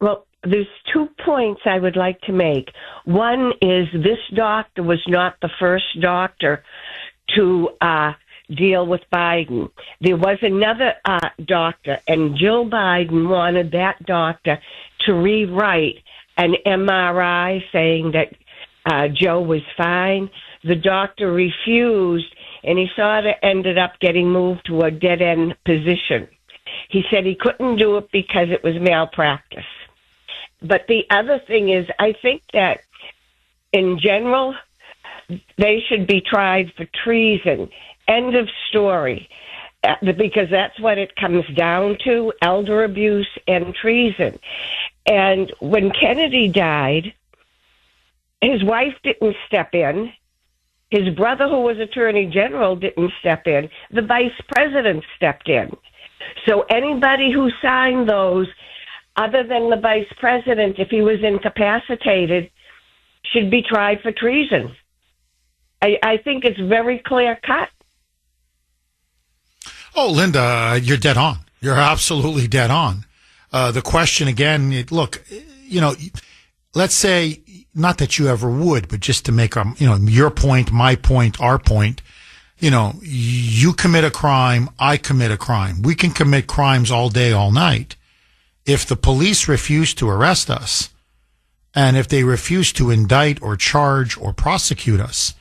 Well, there's 2 points I would like to make. One is this doctor was not the first doctor to deal with Biden. There was another doctor, and Jill Biden wanted that doctor to rewrite an MRI saying that Joe was fine. The doctor refused, and he sort of ended up getting moved to a dead-end position. He said he couldn't do it because it was malpractice. But the other thing is, I think that in general, they should be tried for treason. End of story. Because that's what it comes down to, elder abuse and treason. And when Kennedy died, his wife didn't step in. His brother, who was Attorney General, didn't step in. The Vice President stepped in. So anybody who signed those, other than the Vice President, if he was incapacitated, should be tried for treason. I think it's very clear cut. Oh, Linda, you're dead on. You're absolutely dead on. The question again, look, let's say, not that you ever would, but just to make, your point, my point, our point, you commit a crime, I commit a crime. We can commit crimes all day, all night. If the police refuse to arrest us, and if they refuse to indict or charge or prosecute us,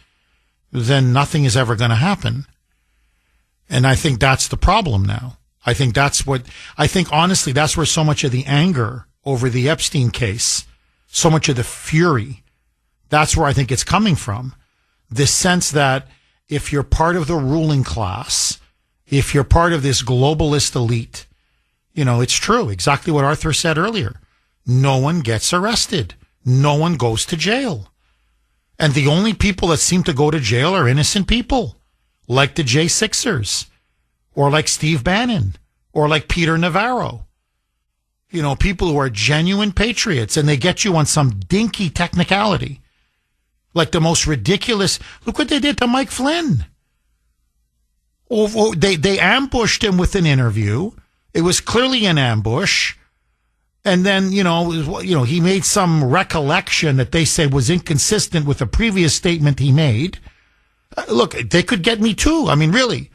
then nothing is ever going to happen. And I think that's the problem now. I think honestly, that's where so much of the anger over the Epstein case, so much of the fury, that's where I think it's coming from. This sense that if you're part of the ruling class, if you're part of this globalist elite, it's true. Exactly what Arthur said earlier. No one gets arrested. No one goes to jail. And the only people that seem to go to jail are innocent people. Like the J6ers, or like Steve Bannon, or like Peter Navarro. People who are genuine patriots, and they get you on some dinky technicality. Like the most ridiculous, look what they did to Mike Flynn. They ambushed him with an interview. It was clearly an ambush. And then, he made some recollection that they say was inconsistent with a previous statement he made. Look, they could get me too. I mean, really,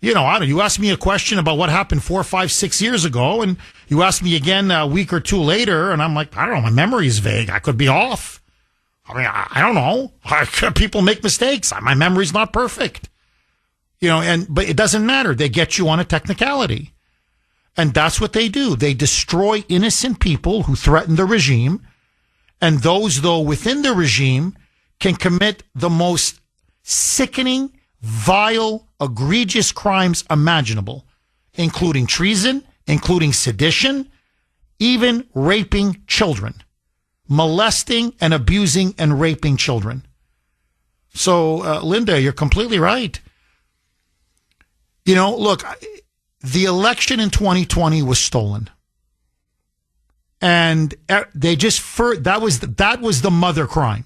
you asked me a question about what happened 4, 5, 6 years ago, and you asked me again a week or two later, and I'm like, I don't know, my memory is vague. I could be off. I mean, I don't know. People make mistakes. My memory's not perfect. But it doesn't matter. They get you on a technicality. And that's what they do. They destroy innocent people who threaten the regime, and those, though, within the regime can commit the most sickening, vile, egregious crimes imaginable, including treason, including sedition, even raping children, molesting and abusing and raping children. So, Linda, you're completely right. Look, the election in 2020 was stolen. And they that was the mother crime.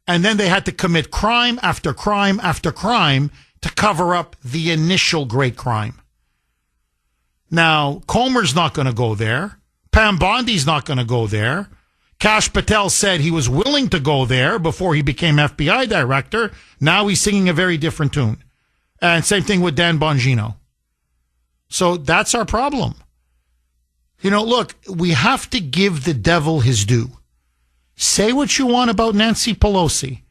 And then they had to commit crime after crime after crime to cover up the initial great crime. Now, Comer's not going to go there. Pam Bondi's not going to go there. Kash Patel said he was willing to go there before he became FBI director. Now he's singing a very different tune. And same thing with Dan Bongino. So that's our problem. Look, we have to give the devil his due. Say what you want about Nancy Pelosi.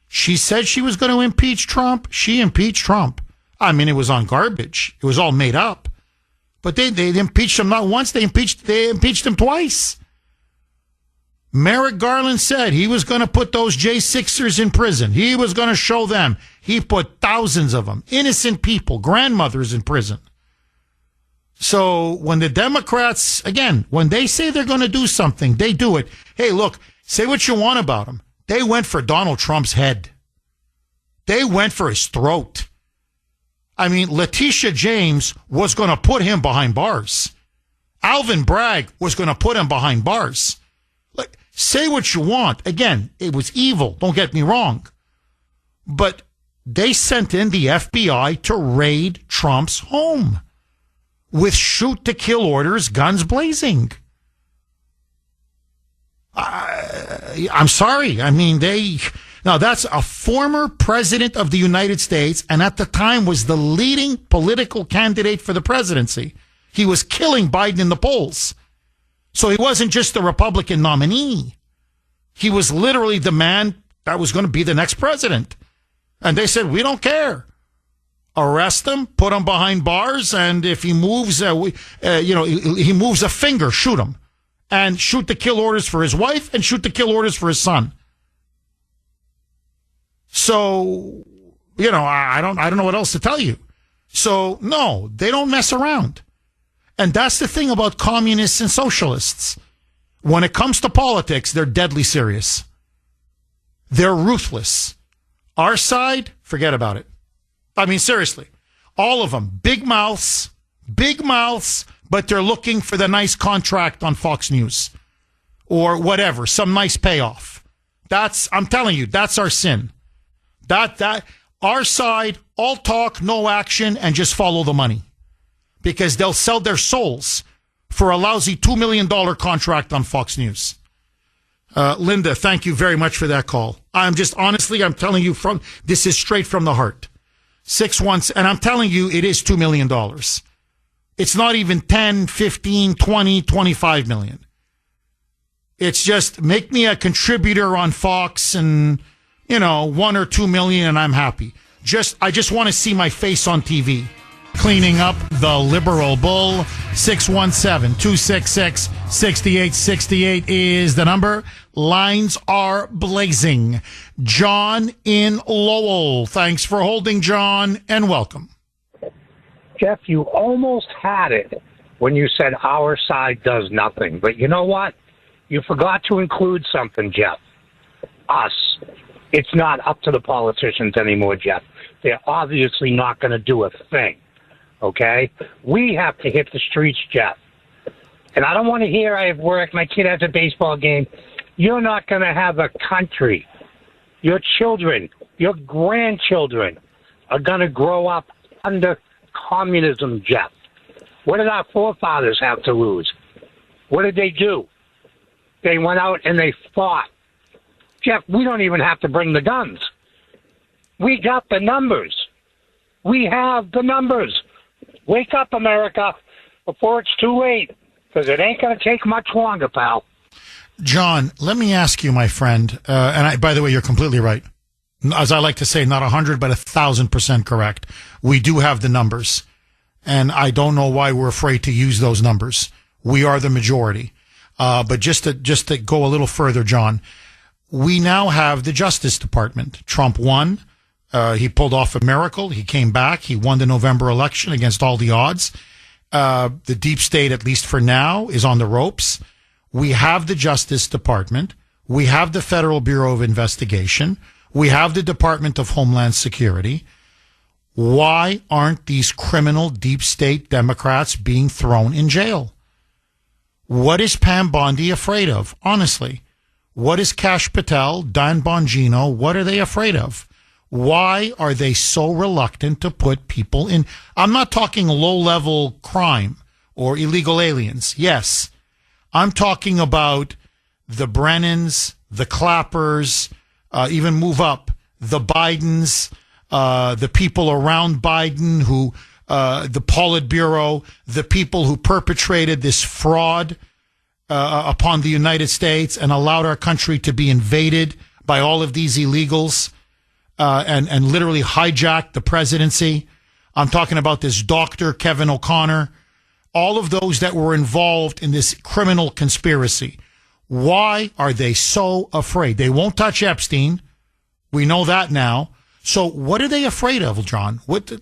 She said she was going to impeach Trump. She impeached Trump. I mean, it was on garbage. It was all made up. But they impeached him not once. They impeached him twice. Merrick Garland said he was going to put those J6ers in prison. He was going to show them. He put thousands of them, innocent people, grandmothers in prison. So when the Democrats, again, when they say they're going to do something, they do it. Hey, look, say what you want about them. They went for Donald Trump's head. They went for his throat. I mean, Letitia James was going to put him behind bars. Alvin Bragg was going to put him behind bars. Like, say what you want. Again, it was evil. Don't get me wrong. But they sent in the FBI to raid Trump's home with shoot-to-kill orders, guns blazing. I'm sorry. I mean, now that's a former president of the United States, and at the time was the leading political candidate for the presidency. He was killing Biden in the polls. So he wasn't just the Republican nominee. He was literally the man that was going to be the next president. And they said, we don't care. Arrest him, put him behind bars, and if he moves, he moves a finger, shoot him. And shoot the kill orders for his wife and shoot the kill orders for his son. So, I don't know what else to tell you. So, no, they don't mess around. And that's the thing about communists and socialists. When it comes to politics, they're deadly serious. They're ruthless. Our side, forget about it. I mean, seriously, all of them, big mouths, but they're looking for the nice contract on Fox News or whatever, some nice payoff. I'm telling you, that's our sin. That our side, all talk, no action, and just follow the money because they'll sell their souls for a lousy $2 million contract on Fox News. Linda, thank you very much for that call. I'm telling you this is straight from the heart. 6-1, and I'm telling you, it is $2 million. It's not even 10, 15, 20, 25 million. It's just make me a contributor on Fox and, 1 or 2 million and I'm happy. I just want to see my face on TV. Cleaning up the liberal bull. 617-266-6868 is the number. Lines are blazing. John in Lowell. Thanks for holding, John, and welcome. Jeff, you almost had it when you said our side does nothing. But you know what? You forgot to include something, Jeff. Us. It's not up to the politicians anymore, Jeff. They're obviously not going to do a thing. Okay? We have to hit the streets, Jeff. And I don't want to hear I have work, my kid has a baseball game. You're not going to have a country. Your children, your grandchildren are going to grow up under communism, Jeff. What did our forefathers have to lose? What did they do? They went out and they fought. Jeff, we don't even have to bring the guns. We got the numbers. We have the numbers. Wake up, America, before it's too late, because it ain't going to take much longer, pal. John, let me ask you, my friend, by the way, you're completely right. As I like to say, not 100, but 1,000% correct. We do have the numbers, and I don't know why we're afraid to use those numbers. We are the majority. But just to go a little further, John, we now have the Justice Department. Trump won. He pulled off a miracle. He came back. He won the November election against all the odds. The deep state, at least for now, is on the ropes. We have the Justice Department. We have the Federal Bureau of Investigation. We have the Department of Homeland Security. Why aren't these criminal deep state Democrats being thrown in jail? What is Pam Bondi afraid of? Honestly, what is Kash Patel, Dan Bongino? What are they afraid of? Why are they so reluctant to put people in? I'm not talking low-level crime or illegal aliens. Yes, I'm talking about the Brennans, the Clappers, even move up, the Bidens, the people around Biden who, the Politburo, the people who perpetrated this fraud upon the United States and allowed our country to be invaded by all of these illegals and literally hijacked the presidency. I'm talking about this Dr. Kevin O'Connor, all of those that were involved in this criminal conspiracy. Why are they so afraid? They won't touch Epstein. We know that now. So what are they afraid of, John? What are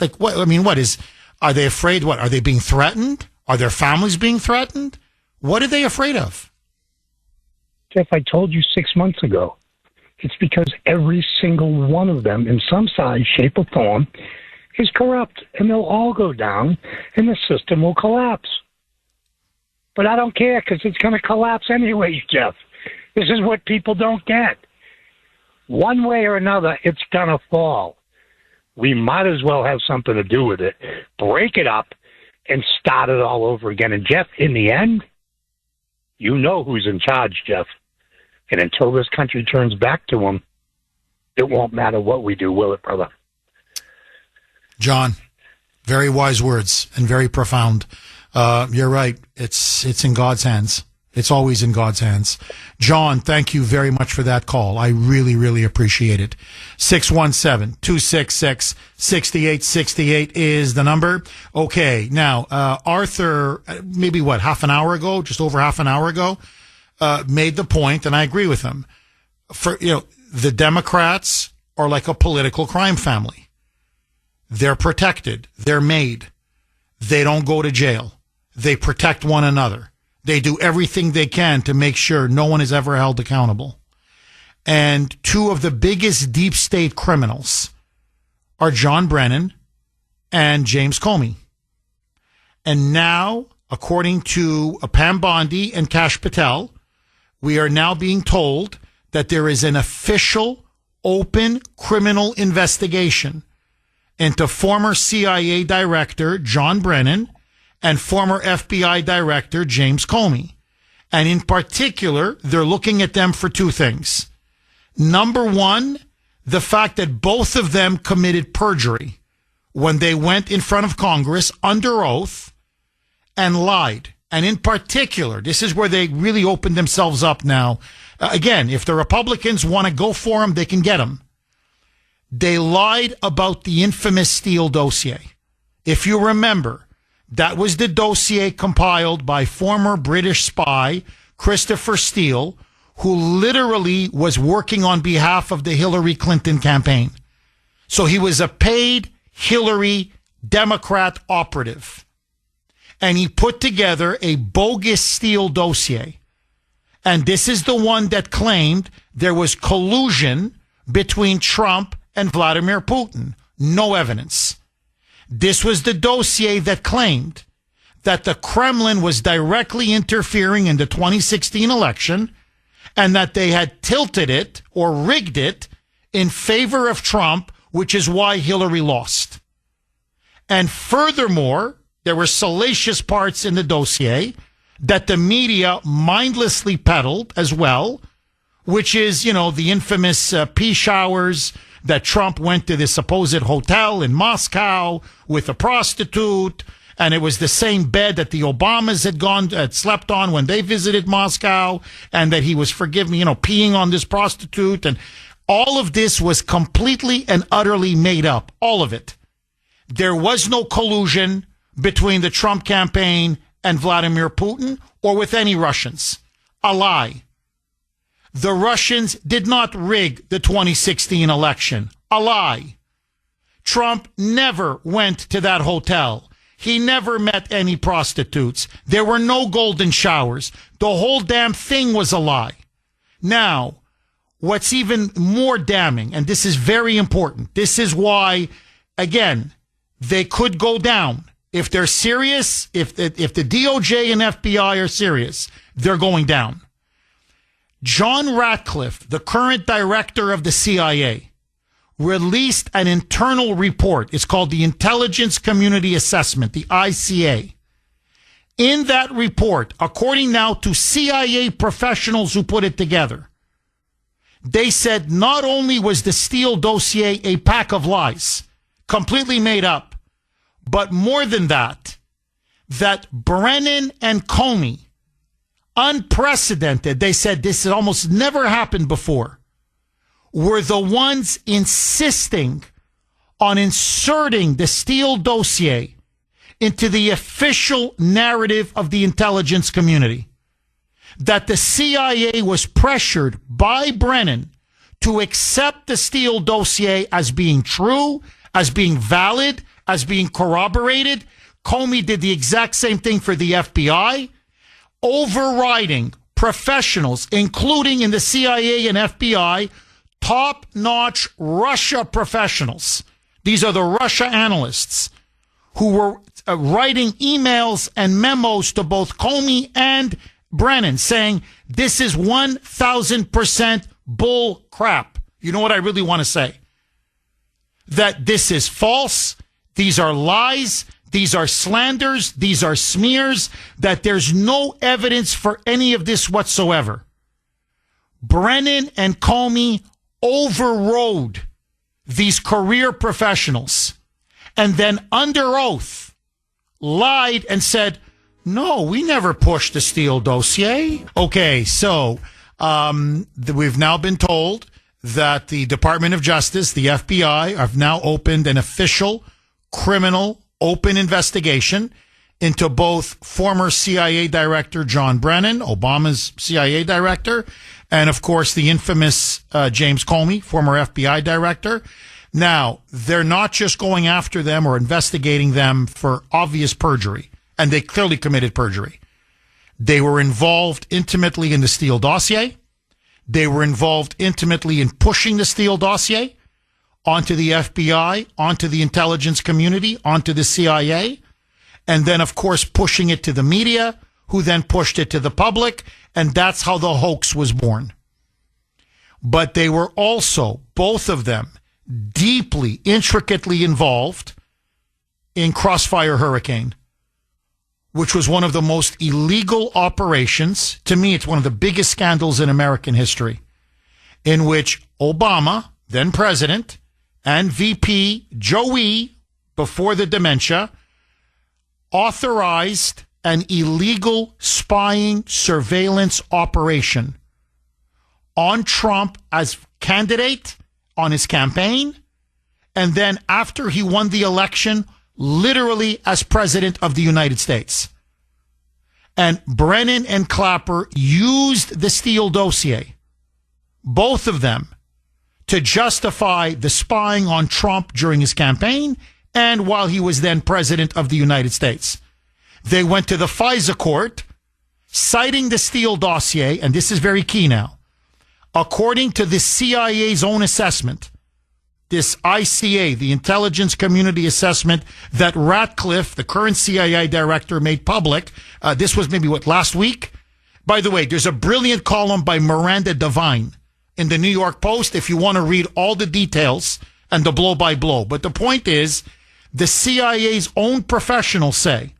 they afraid? What, are they being threatened? Are their families being threatened? What are they afraid of? Jeff, I told you 6 months ago. It's because every single one of them, in some size, shape, or form, is corrupt, and they'll all go down, and the system will collapse. But I don't care, because it's going to collapse anyway, Jeff. This is what people don't get. One way or another, it's going to fall. We might as well have something to do with it, break it up, and start it all over again. And, Jeff, in the end, you know who's in charge, Jeff. And until this country turns back to him, it won't matter what we do, will it, brother? John, very wise words and very profound. You're right. It's in God's hands. It's always in God's hands. John, thank you very much for that call. I really, really appreciate it. 617-266-6868 is the number. Okay. Now, Arthur, maybe half an hour ago, just over half an hour ago, made the point, and I agree with him. The Democrats are like a political crime family. They're protected. They're made. They don't go to jail. They protect one another. They do everything they can to make sure no one is ever held accountable. And two of the biggest deep state criminals are John Brennan and James Comey. And now, according to Pam Bondi and Kash Patel, we are now being told that there is an official open criminal investigation into former CIA Director John Brennan and former FBI Director James Comey. And in particular, they're looking at them for two things. Number one, the fact that both of them committed perjury when they went in front of Congress under oath and lied. And in particular, this is where they really opened themselves up now. Again, if the Republicans want to go for them, they can get them. They lied about the infamous Steele dossier. If you remember, that was the dossier compiled by former British spy Christopher Steele, who literally was working on behalf of the Hillary Clinton campaign. So he was a paid Hillary Democrat operative. And he put together a bogus Steele dossier. And this is the one that claimed there was collusion between Trump and Vladimir Putin. No evidence. This was the dossier that claimed that the Kremlin was directly interfering in the 2016 election and that they had tilted it or rigged it in favor of Trump, which is why Hillary lost. And furthermore, there were salacious parts in the dossier that the media mindlessly peddled as well, which is, the infamous pea showers that Trump went to this supposed hotel in Moscow with a prostitute, and it was the same bed that the Obamas had slept on when they visited Moscow, and that he was peeing on this prostitute, and all of this was completely and utterly made up. All of it. There was no collusion between the Trump campaign and Vladimir Putin or with any Russians. A lie. The Russians did not rig the 2016 election. A lie. Trump never went to that hotel. He never met any prostitutes. There were no golden showers. The whole damn thing was a lie. Now, what's even more damning, and this is very important, this is why, again, they could go down. If they're serious, if the DOJ and FBI are serious, they're going down. John Ratcliffe, the current director of the CIA, released an internal report. It's called the Intelligence Community Assessment, the ICA. In that report, according now to CIA professionals who put it together, they said not only was the Steele dossier a pack of lies, completely made up, but more than that, that Brennan and Comey, unprecedented, they said this had almost never happened before, were the ones insisting on inserting the Steele dossier into the official narrative of the intelligence community. That the CIA was pressured by Brennan to accept the Steele dossier as being true, as being valid, as being corroborated. Comey did the exact same thing for the FBI, overriding professionals, including in the CIA and FBI, top-notch Russia professionals. These are the Russia analysts who were writing emails and memos to both Comey and Brennan saying, this is 1,000% bull crap. You know what I really want to say? That this is false. These are lies. These are slanders. These are smears. That there's no evidence for any of this whatsoever. Brennan and Comey overrode these career professionals and then under oath lied and said, No, we never pushed the Steele dossier. Okay, so we've now been told that the Department of Justice, the FBI, have now opened an official criminal open investigation into both former CIA Director John Brennan, Obama's CIA Director, and, of course, the infamous James Comey, former FBI Director. Now, they're not just going after them or investigating them for obvious perjury, and they clearly committed perjury. They were involved intimately in the Steele dossier. They were involved intimately in pushing the Steele dossier onto the FBI, onto the intelligence community, onto the CIA, and then, of course, pushing it to the media, who then pushed it to the public, and that's how the hoax was born. But they were also, both of them, deeply, intricately involved in Crossfire Hurricane, which was one of the most illegal operations. To me, it's one of the biggest scandals in American history, in which Obama, then president, and VP Joey, before the dementia, authorized an illegal spying surveillance operation on Trump as candidate, on his campaign, and then after he won the election, literally as president of the United States. And Brennan and Clapper used the Steele dossier, both of them, to justify the spying on Trump during his campaign and while he was then president of the United States. They went to the FISA court, citing the Steele dossier, and this is very key now. According to the CIA's own assessment, this ICA, the Intelligence Community Assessment that Ratcliffe, the current CIA director, made public. This was maybe, last week? By the way, there's a brilliant column by Miranda Devine in the New York Post if you want to read all the details and the blow-by-blow. But the point is, the CIA's own professionals say,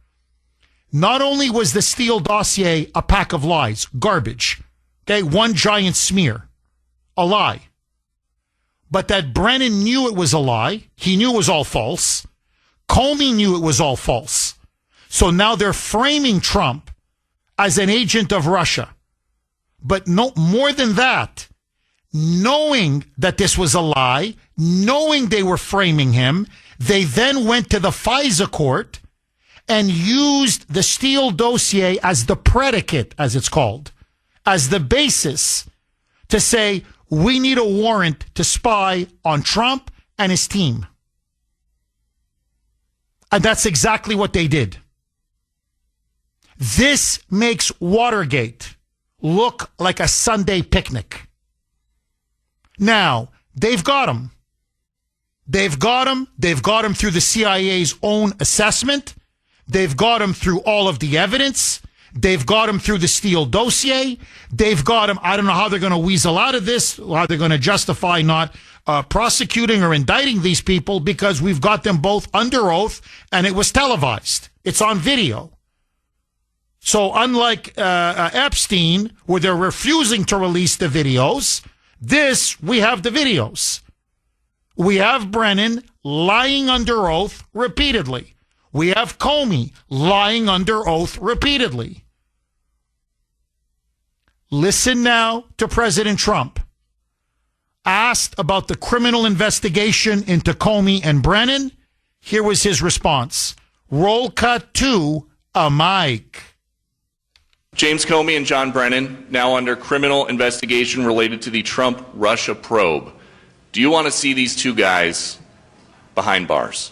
not only was the Steele dossier a pack of lies, garbage, okay, one giant smear, a lie, but that Brennan knew it was a lie. He knew it was all false. Comey knew it was all false. So now they're framing Trump as an agent of Russia. But no more than that, knowing that this was a lie, knowing they were framing him, they then went to the FISA court and used the Steele dossier as the predicate, as it's called, as the basis to say, we need a warrant to spy on Trump and his team. And that's exactly what they did. This makes Watergate look like a Sunday picnic. Now, they've got him. They've got him. They've got him through the CIA's own assessment. They've got him through all of the evidence. They've got him through the Steele dossier. They've got him. I don't know how they're going to weasel out of this, how they're going to justify not prosecuting or indicting these people, because we've got them both under oath and it was televised. It's on video. So unlike Epstein, where they're refusing to release the videos, we have the videos. We have Brennan lying under oath repeatedly. We have Comey lying under oath repeatedly. Listen now to President Trump. Asked about the criminal investigation into Comey and Brennan, here was his response. Roll cut to a mic. James Comey and John Brennan, now under criminal investigation related to the Trump-Russia probe. Do you want to see these two guys behind bars?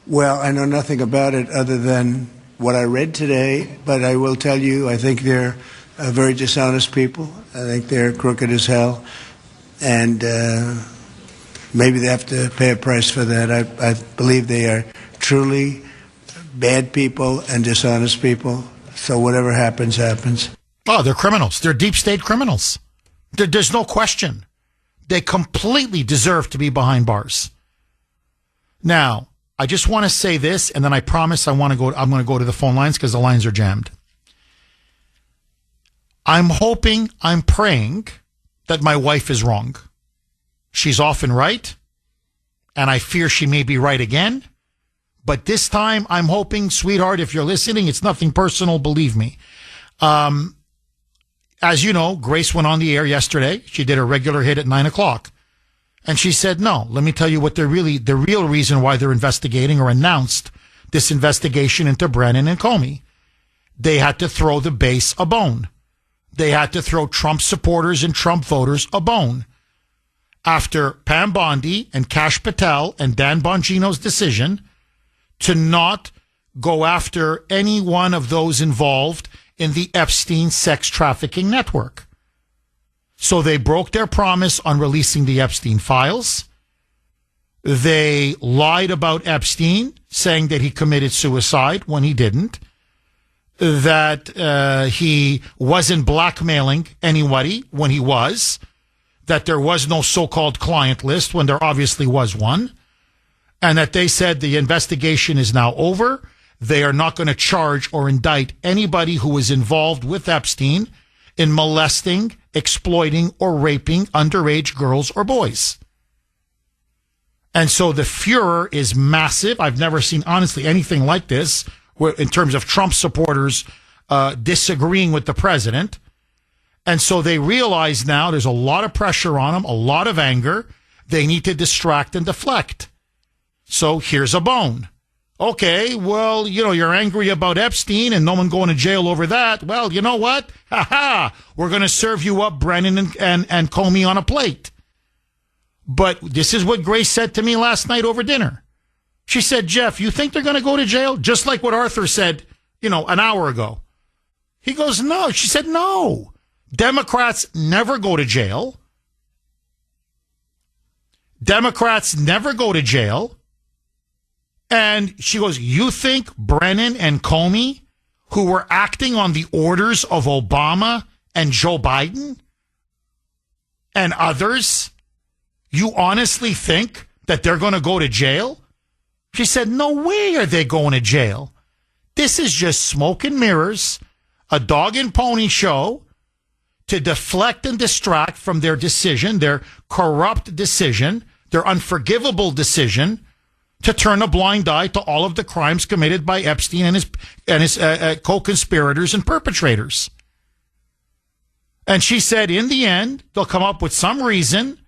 Well, I know nothing about it other than what I read today, but I will tell you, I think they're very dishonest people. I think they're crooked as hell, and maybe they have to pay a price for that. I believe they are truly bad people and dishonest people, so whatever happens, happens. Oh, they're criminals. They're deep state criminals. There's no question. They completely deserve to be behind bars. Now, I just want to say this, and then I promise I'm going to go to the phone lines because the lines are jammed. I'm hoping, I'm praying that my wife is wrong. She's often right, and I fear she may be right again, But this time, I'm hoping, sweetheart, if you're listening, it's nothing personal, believe me. As you know, Grace went on the air yesterday. She did a regular hit at 9 o'clock. And she said, no, let me tell you what the real reason why they're investigating or announced this investigation into Brennan and Comey. They had to throw the base a bone. They had to throw Trump supporters and Trump voters a bone. After Pam Bondi and Kash Patel and Dan Bongino's decision to not go after any one of those involved in the Epstein sex trafficking network. So they broke their promise on releasing the Epstein files. They lied about Epstein, saying that he committed suicide when he didn't, that he wasn't blackmailing anybody when he was, that there was no so-called client list when there obviously was one, and that they said the investigation is now over. They are not going to charge or indict anybody who was involved with Epstein in molesting, exploiting, or raping underage girls or boys. And so the furor is massive. I've never seen, honestly, anything like this in terms of Trump supporters disagreeing with the president. And so they realize now there's a lot of pressure on them, a lot of anger. They need to distract and deflect. So here's a bone. Okay, well, you're angry about Epstein and no one going to jail over that. Well, you know what? We're going to serve you up Brennan and Comey on a plate. But this is what Grace said to me last night over dinner. She said, Jeff, you think they're going to go to jail? Just like what Arthur said, an hour ago. He goes, no. She said, no. Democrats never go to jail. Democrats never go to jail. And she goes, you think Brennan and Comey, who were acting on the orders of Obama and Joe Biden and others, you honestly think that they're going to go to jail? She said, no way are they going to jail. This is just smoke and mirrors, a dog and pony show to deflect and distract from their decision, their corrupt decision, their unforgivable decision to turn a blind eye to all of the crimes committed by Epstein and his co-conspirators and perpetrators. And she said, in the end, they'll come up with some reason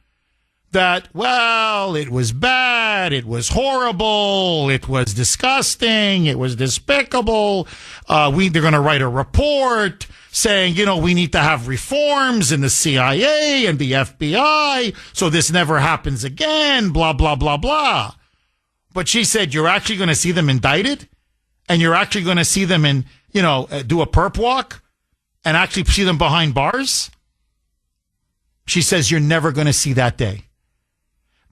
that, well, it was bad, it was horrible, it was disgusting, it was despicable. They're going to write a report saying, we need to have reforms in the CIA and the FBI so this never happens again, blah, blah, blah, blah. But she said, you're actually going to see them indicted and you're actually going to see them do a perp walk and actually see them behind bars. She says, you're never going to see that day.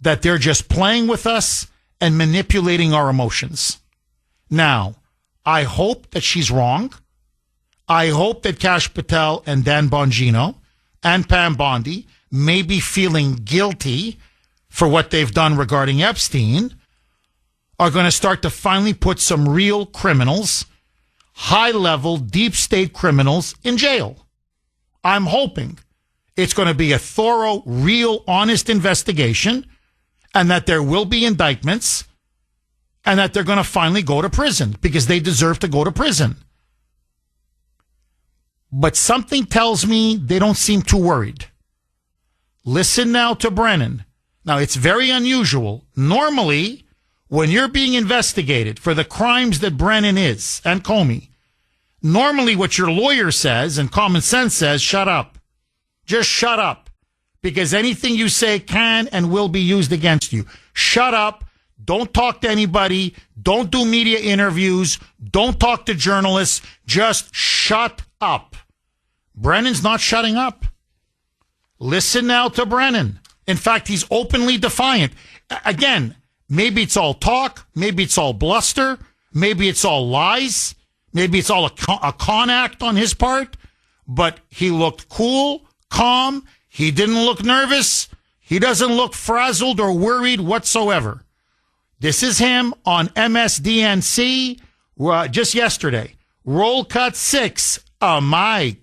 That they're just playing with us and manipulating our emotions. Now, I hope that she's wrong. I hope that Kash Patel and Dan Bongino and Pam Bondi may be feeling guilty for what they've done regarding Epstein, are going to start to finally put some real criminals, high-level, deep-state criminals in jail. I'm hoping it's going to be a thorough, real, honest investigation and that there will be indictments and that they're going to finally go to prison because they deserve to go to prison. But something tells me they don't seem too worried. Listen now to Brennan. Now, it's very unusual. Normally, when you're being investigated for the crimes that Brennan is and Comey, normally what your lawyer says and common sense says, shut up. Just shut up. Because anything you say can and will be used against you. Shut up. Don't talk to anybody. Don't do media interviews. Don't talk to journalists. Just shut up. Brennan's not shutting up. Listen now to Brennan. In fact, he's openly defiant. Again, maybe it's all talk. Maybe it's all bluster. Maybe it's all lies. Maybe it's all a con act on his part. But he looked cool, calm. He didn't look nervous. He doesn't look frazzled or worried whatsoever. This is him on MSDNC just yesterday. Roll cut 6, a mic.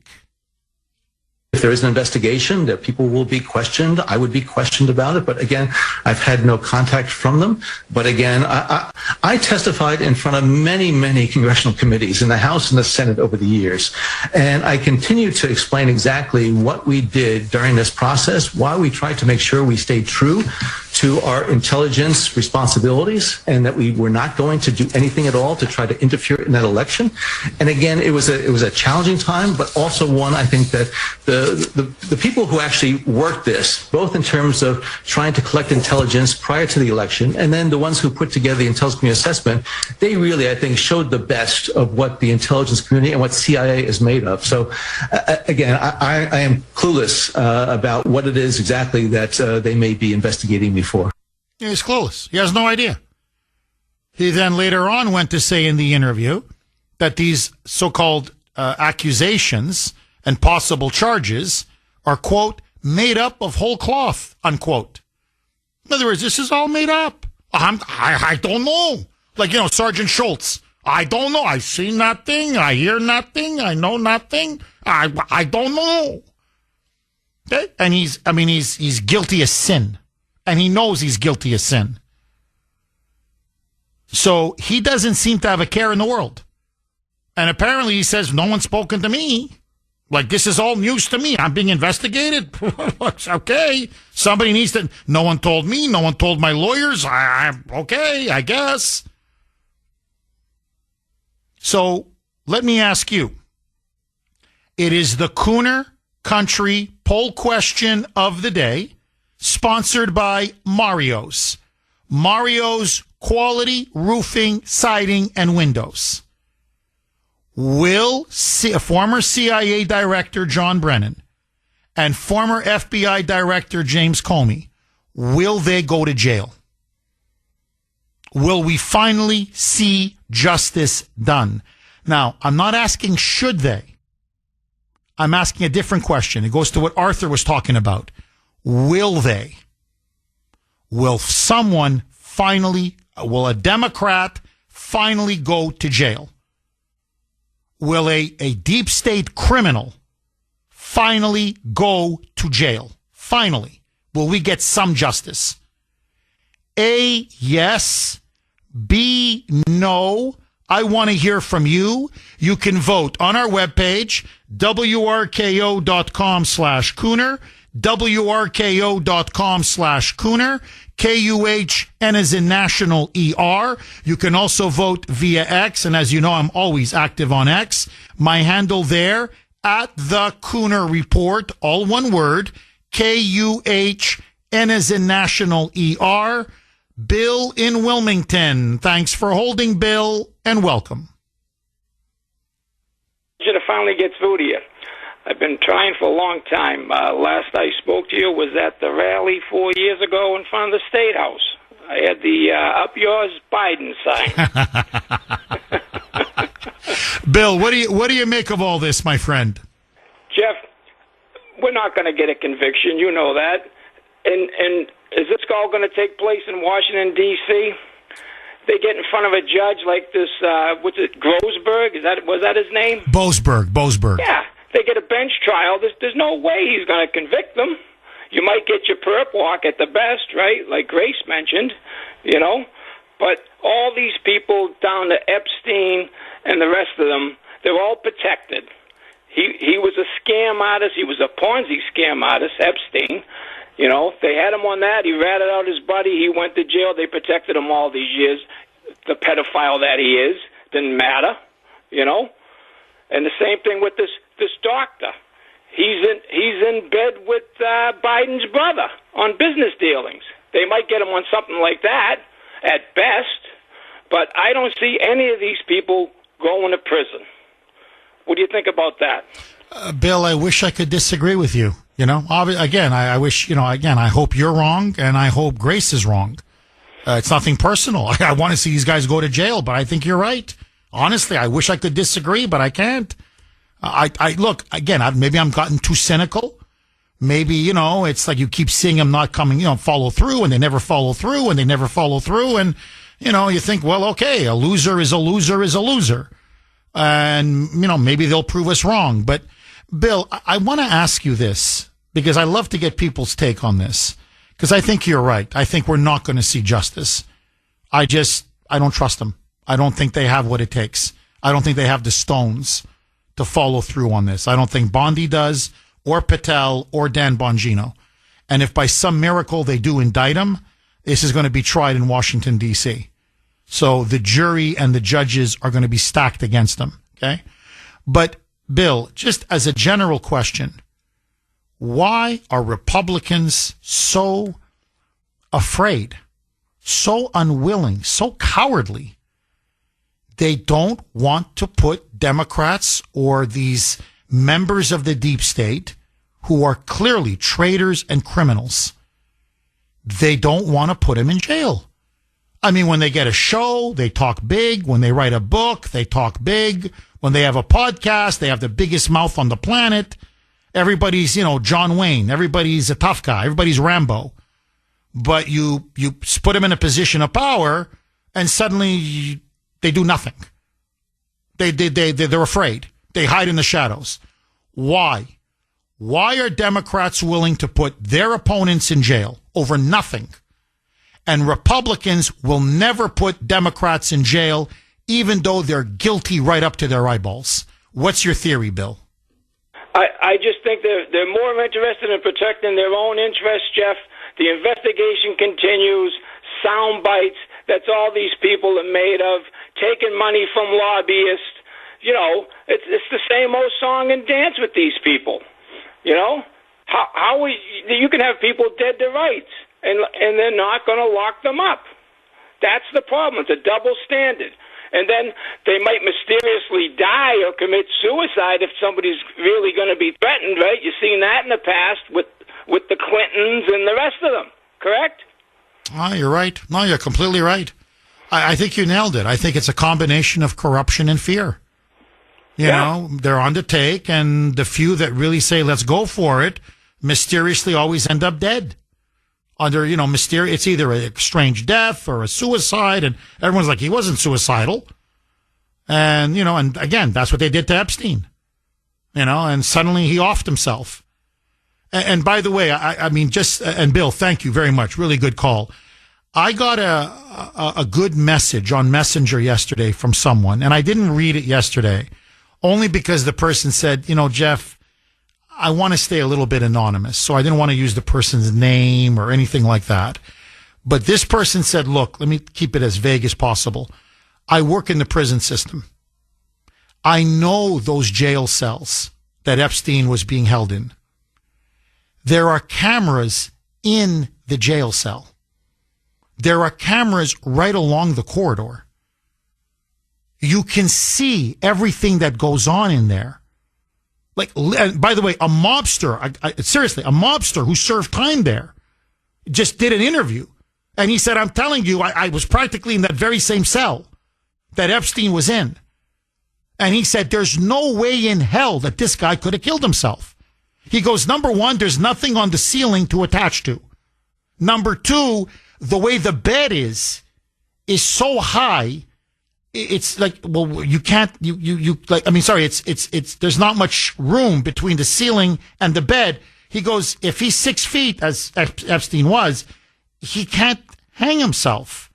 If there is an investigation, that people will be questioned. I would be questioned about it. But again, I've had no contact from them. But again, I testified in front of many, many congressional committees in the House and the Senate over the years. And I continue to explain exactly what we did during this process, why we tried to make sure we stayed true to our intelligence responsibilities, and that we were not going to do anything at all to try to interfere in that election. And again, it was a challenging time, but also one, I think, that the people who actually worked this, both in terms of trying to collect intelligence prior to the election, and then the ones who put together the intelligence community assessment, they really, I think, showed the best of what the intelligence community and what CIA is made of. So again, I am clueless about what it is exactly that they may be investigating me for. He's clueless. He has no idea. He then later on went to say in the interview that these so-called accusations and possible charges are, quote, made up of whole cloth, unquote. In other words, this is all made up. I don't know. Like, Sergeant Schultz. I don't know. I see nothing. I hear nothing. I know nothing. I don't know. Okay? And he's guilty of sin. And he knows he's guilty of sin. So he doesn't seem to have a care in the world. And apparently he says, no one's spoken to me. Like, this is all news to me. I'm being investigated. Okay. Somebody needs to. No one told me. No one told my lawyers. Okay, I guess. So let me ask you. It is the Kuhner Country poll question of the day, sponsored by Mario's. Mario's Quality Roofing, Siding, and Windows. Will former CIA Director John Brennan and former FBI Director James Comey, will they go to jail? Will we finally see justice done? Now, I'm not asking should they. I'm asking a different question. It goes to what Arthur was talking about. Will they? Will someone finally, will a Democrat finally go to jail? Will a deep state criminal finally go to jail? Finally. Will we get some justice? A, yes. B, no. I want to hear from you. You can vote on our webpage, wrko.com/Kuhner, wrko.com/Kuhner, Kuhn as in national ER. You can also vote via X, and as you know, I'm always active on X. My handle there, at the Kuhner Report, all one word, Kuhn as in national ER. Bill in Wilmington. Thanks for holding, Bill, and welcome. To finally get through to you. I've been trying for a long time. Last I spoke to you was at the rally 4 years ago in front of the State House. I had the Up Yours Biden sign. Bill, what do you make of all this, my friend? Jeff, we're not going to get a conviction. You know that. And is this all going to take place in Washington, D.C.? They get in front of a judge like this, what's it, Grosberg? Was that his name? Boasberg. Yeah. They get a bench trial. There's no way he's going to convict them. You might get your perp walk at the best, right? Like Grace mentioned, But all these people down to Epstein and the rest of them, they're all protected. He was a scam artist. He was a Ponzi scam artist, Epstein. They had him on that. He ratted out his buddy. He went to jail. They protected him all these years. The pedophile that he is didn't matter, And the same thing with this doctor. He's in bed with Biden's brother on business dealings. They might get him on something like that at best, but I don't see any of these people going to prison. What do you think about that? Bill, I wish I could disagree with you. Again, I wish, I hope you're wrong, and I hope Grace is wrong. It's nothing personal. I want to see these guys go to jail, but I think you're right. Honestly, I wish I could disagree, but I can't. I look, again, maybe I'm gotten too cynical. Maybe, it's like you keep seeing them not coming, follow through, and they never follow through, and they never follow through, and, you think, well, okay, a loser is a loser is a loser. And, maybe they'll prove us wrong. But Bill, I want to ask you this because I love to get people's take on this because I think you're right. I think we're not going to see justice. I don't trust them. I don't think they have what it takes. I don't think they have the stones to follow through on this. I don't think Bondi does, or Patel, or Dan Bongino. And if by some miracle they do indict him, this is going to be tried in Washington, D.C. So the jury and the judges are going to be stacked against them. Okay? But, Bill, just as a general question, why are Republicans so afraid, so unwilling, so cowardly? They don't want to put Democrats or these members of the deep state who are clearly traitors and criminals. They don't want to put them in jail. I mean, when they get a show, they talk big. When they write a book, they talk big. When they have a podcast, they have the biggest mouth on the planet. Everybody's, John Wayne. Everybody's a tough guy. Everybody's Rambo. But you put them in a position of power and suddenly they do nothing. They're afraid. They hide in the shadows. Why? Why are Democrats willing to put their opponents in jail over nothing? And Republicans will never put Democrats in jail, even though they're guilty right up to their eyeballs. What's your theory, Bill? I just think they're more interested in protecting their own interests, Jeff. The investigation continues, sound bites. That's all these people are made of, taking money from lobbyists. It's the same old song and dance with these people. You can have people dead to rights, and they're not going to lock them up. That's the problem. It's a double standard. And then they might mysteriously die or commit suicide if somebody's really going to be threatened, right? You've seen that in the past with the Clintons and the rest of them, correct? Oh, you're right. No, you're completely right. I think you nailed it. I think it's a combination of corruption and fear. They're on the take, and the few that really say, let's go for it, mysteriously always end up dead. Under, it's either a strange death or a suicide, and everyone's like, he wasn't suicidal. And, and again, that's what they did to Epstein. And suddenly he offed himself. And by the way, and Bill, thank you very much. Really good call. I got a good message on Messenger yesterday from someone, and I didn't read it yesterday, only because the person said, Jeff, I want to stay a little bit anonymous, so I didn't want to use the person's name or anything like that. But this person said, look, let me keep it as vague as possible. I work in the prison system. I know those jail cells that Epstein was being held in. There are cameras in the jail cell. There are cameras right along the corridor. You can see everything that goes on in there. Like, by the way, a mobster, seriously, a mobster who served time there just did an interview. And he said, I'm telling you, I was practically in that very same cell that Epstein was in. And he said, there's no way in hell that this guy could have killed himself. He goes, number one, there's nothing on the ceiling to attach to. Number two, the way the bed is so high, it's like, well, you can't, it's, there's not much room between the ceiling and the bed. He goes, if he's 6 feet, as Epstein was, he can't hang himself.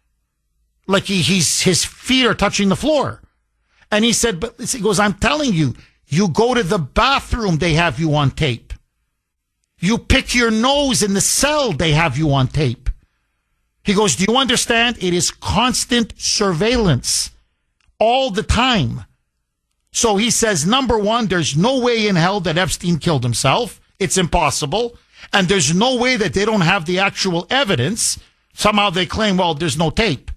Like his feet are touching the floor. And he said, but he goes, I'm telling you, you go to the bathroom, they have you on tape. You pick your nose in the cell, they have you on tape. He goes, do you understand? It is constant surveillance all the time. So he says, number one, there's no way in hell that Epstein killed himself. It's impossible. And there's no way that they don't have the actual evidence. Somehow they claim, well, there's no tape.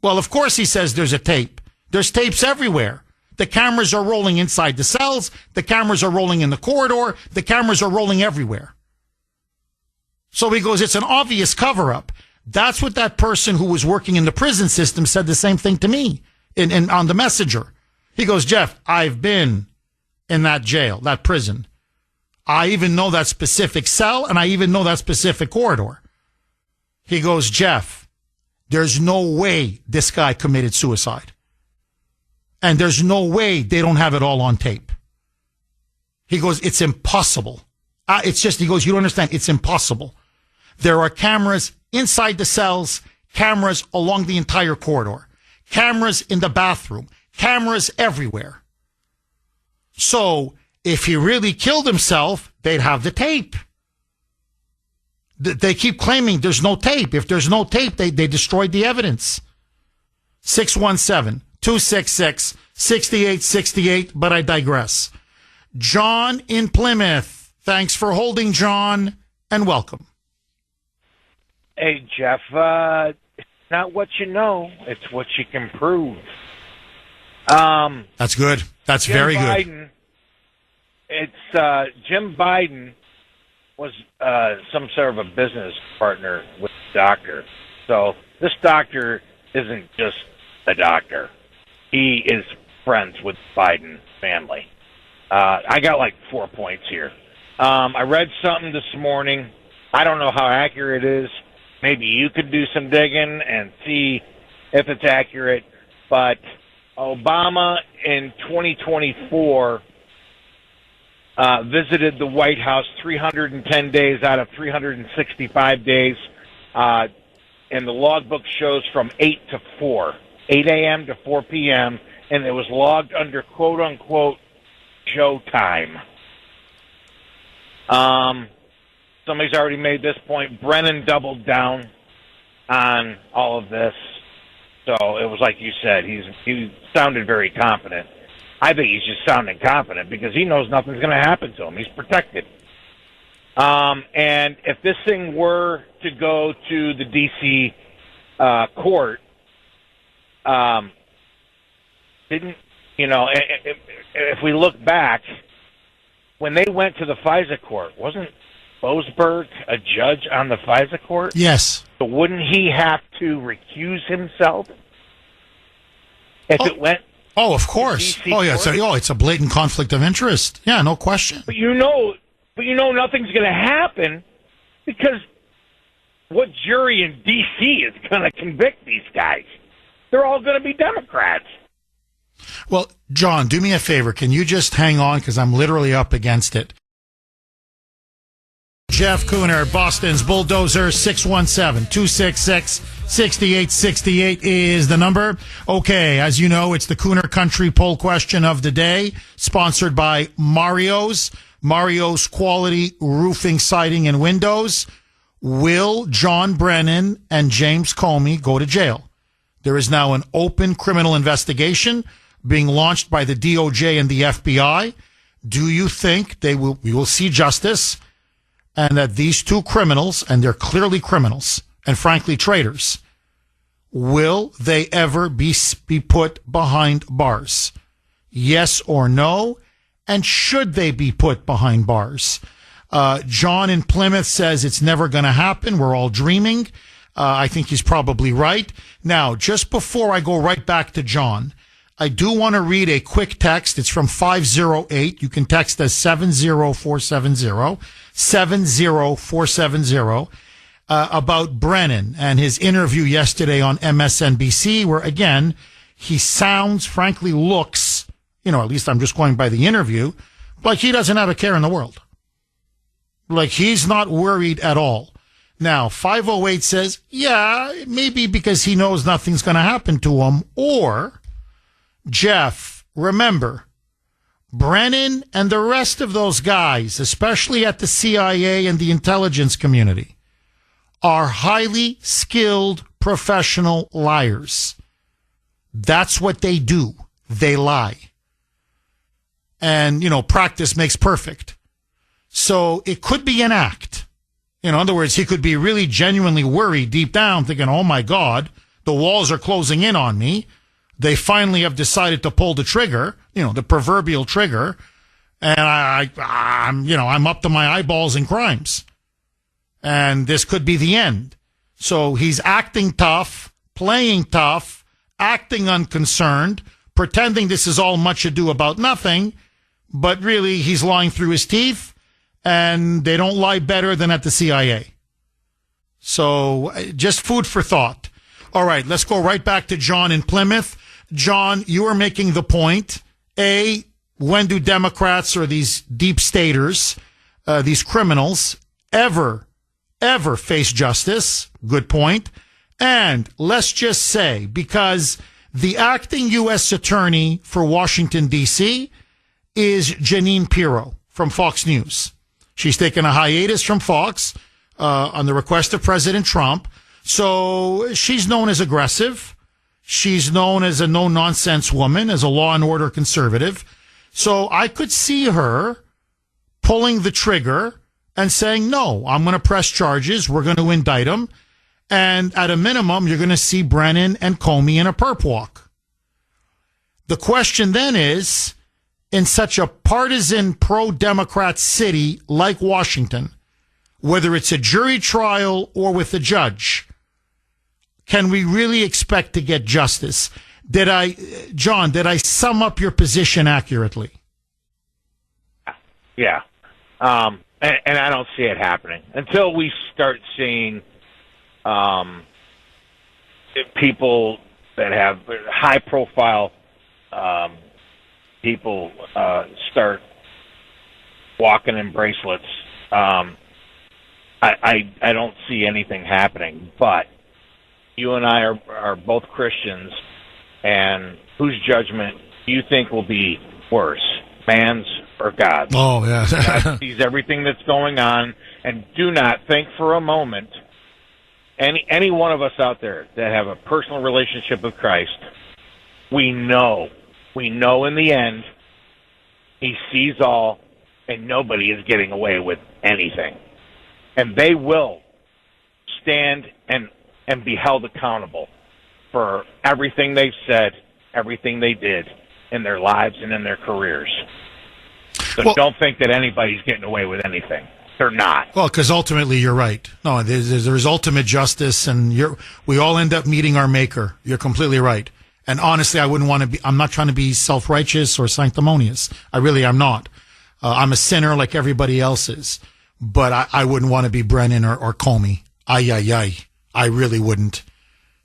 Well, of course he says there's a tape. There's tapes everywhere. The cameras are rolling inside the cells. The cameras are rolling in the corridor. The cameras are rolling everywhere. So he goes, it's an obvious cover-up. That's what that person who was working in the prison system said the same thing to me on the messenger. He goes, Jeff, I've been in that jail, that prison. I even know that specific cell, and I even know that specific corridor. He goes, Jeff, there's no way this guy committed suicide. And there's no way they don't have it all on tape. He goes, it's impossible. He goes, you don't understand. It's impossible. There are cameras inside the cells, cameras along the entire corridor, cameras in the bathroom, cameras everywhere. So if he really killed himself, they'd have the tape. They keep claiming there's no tape. If there's no tape, they destroyed the evidence. 617-266-6868, but I digress. John in Plymouth. Thanks for holding, John, and welcome. Hey, Jeff, it's not what you know, it's what you can prove. That's good. That's very good. Jim Biden was some sort of a business partner with the doctor. So this doctor isn't just a doctor. He is friends with the Biden family. I got like 4 points here. I read something this morning. I don't know how accurate it is. Maybe you could do some digging and see if it's accurate. But Obama in 2024 visited the White House 310 days out of 365 days. And the logbook shows from 8 a.m. to 4 p.m., and it was logged under quote-unquote Joe time. Somebody's already made this point. Brennan doubled down on all of this. So it was like you said, he sounded very confident. I think he's just sounding confident because he knows nothing's going to happen to him. He's protected. And if this thing were to go to the D.C. court, if we look back, when they went to the FISA court, wasn't Boasberg a judge on the FISA court? Yes. So wouldn't he have to recuse himself if it went? Oh, of course. Oh, yeah. It's a blatant conflict of interest. Yeah, no question. But you know nothing's going to happen because what jury in D.C. is going to convict these guys? They're all going to be Democrats. Well, John, do me a favor. Can you just hang on because I'm literally up against it. Jeff Kuhner, Boston's Bulldozer, 617-266-6868 is the number. Okay, as you know, it's the Kuhner Country poll question of the day, sponsored by Mario's Quality Roofing, Siding, and Windows. Will John Brennan and James Comey go to jail? There is now an open criminal investigation being launched by the DOJ and the FBI. Do you think we will see justice? And that these two criminals, and they're clearly criminals, and frankly traitors, will they ever be put behind bars? Yes or no? And should they be put behind bars? John in Plymouth says it's never going to happen. We're all dreaming. I think he's probably right. Now, just before I go right back to John, I do want to read a quick text. It's from 508. You can text us 70470, about Brennan and his interview yesterday on MSNBC, where, again, he sounds, frankly, looks, at least I'm just going by the interview, like he doesn't have a care in the world. Like he's not worried at all. Now, 508 says, yeah, maybe because he knows nothing's going to happen to him, or... Jeff, remember, Brennan and the rest of those guys, especially at the CIA and the intelligence community, are highly skilled professional liars. That's what they do. They lie. And, practice makes perfect. So it could be an act. In other words, he could be really genuinely worried deep down, thinking, oh my God, the walls are closing in on me. They finally have decided to pull the trigger, the proverbial trigger, and I'm up to my eyeballs in crimes. And this could be the end. So he's acting tough, playing tough, acting unconcerned, pretending this is all much ado about nothing, but really he's lying through his teeth, and they don't lie better than at the CIA. So just food for thought. All right, let's go right back to John in Plymouth. John, you are making the point. A, when do Democrats or these deep staters, these criminals, ever face justice? Good point. And let's just say, because the acting U.S. attorney for Washington, D.C. is Jeanine Pirro from Fox News. She's taken a hiatus from Fox on the request of President Trump. So she's known as aggressive. She's known as a no-nonsense woman, as a law and order conservative. So I could see her pulling the trigger and saying, no, I'm going to press charges. We're going to indict him. And at a minimum, you're going to see Brennan and Comey in a perp walk. The question then is, in such a partisan pro-Democrat city like Washington, whether it's a jury trial or with a judge, can we really expect to get justice? John, did I sum up your position accurately? Yeah. And I don't see it happening until we start seeing people that have high-profile people start walking in bracelets. I don't see anything happening, but you and I are both Christians, and whose judgment do you think will be worse, man's or God's? Oh, yeah. God sees everything that's going on, and do not think for a moment, any one of us out there that have a personal relationship with Christ, we know in the end, he sees all, and nobody is getting away with anything. And they will stand and be held accountable for everything they've said, everything they did in their lives and in their careers. So don't think that anybody's getting away with anything. They're not. Well, because ultimately you're right. No, there's ultimate justice, and we all end up meeting our maker. You're completely right. And honestly, I wouldn't want to be, I'm not trying to be self-righteous or sanctimonious. I really am not. I'm a sinner like everybody else is. But I wouldn't want to be Brennan or Comey. I really wouldn't.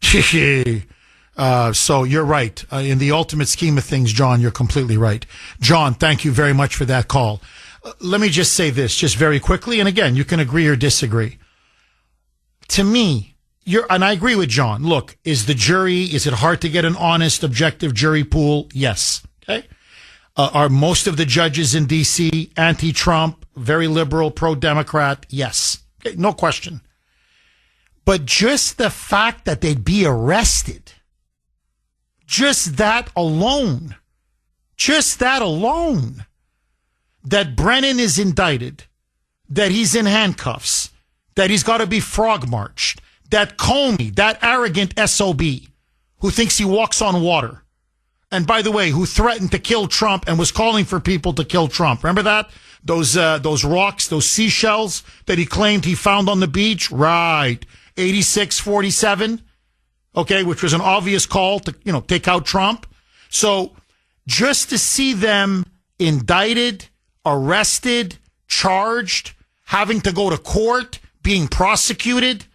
So you're right. In the ultimate scheme of things, John, you're completely right. John, thank you very much for that call. Let me just say this just very quickly. And again, you can agree or disagree. To me, and I agree with John. Look, is it hard to get an honest, objective jury pool? Yes. Okay. Are most of the judges in D.C. anti-Trump, very liberal, pro-Democrat? Yes. Okay, no question. But just the fact that they'd be arrested, just that alone, that Brennan is indicted, that he's in handcuffs, that he's got to be frog-marched, that Comey, that arrogant SOB, who thinks he walks on water, and by the way, who threatened to kill Trump and was calling for people to kill Trump. Remember that? Those rocks, those seashells that he claimed he found on the beach? Right. 86-47. Okay, which was an obvious call to, take out Trump. So just to see them indicted, arrested, charged, having to go to court, being prosecuted,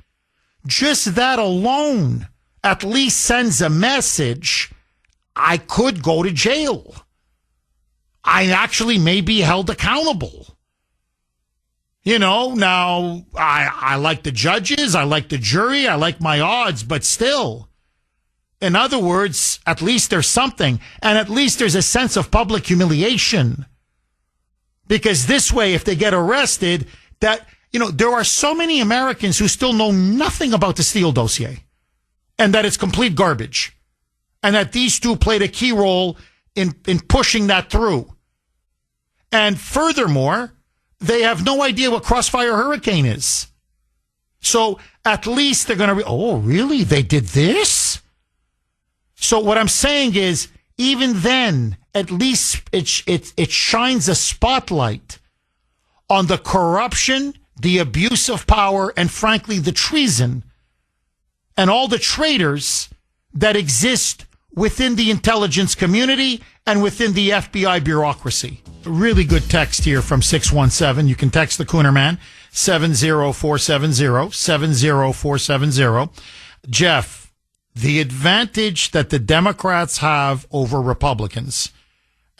just that alone at least sends a message. I could go to jail. I actually may be held accountable. Now I like the judges, I like the jury, I like my odds, but still, in other words, at least there's something, and at least there's a sense of public humiliation. Because this way, if they get arrested, there are so many Americans who still know nothing about the Steele dossier, and that it's complete garbage. And that these two played a key role in pushing that through. And furthermore, they have no idea what Crossfire Hurricane is. So at least they're going to, oh, really? They did this? So what I'm saying is, even then, at least it shines a spotlight on the corruption, the abuse of power, and frankly, the treason, and all the traitors that exist within the intelligence community and within the FBI bureaucracy. A really good text here from 617. You can text the Kuhner Man, 70470, 70470. Jeff, the advantage that the Democrats have over Republicans,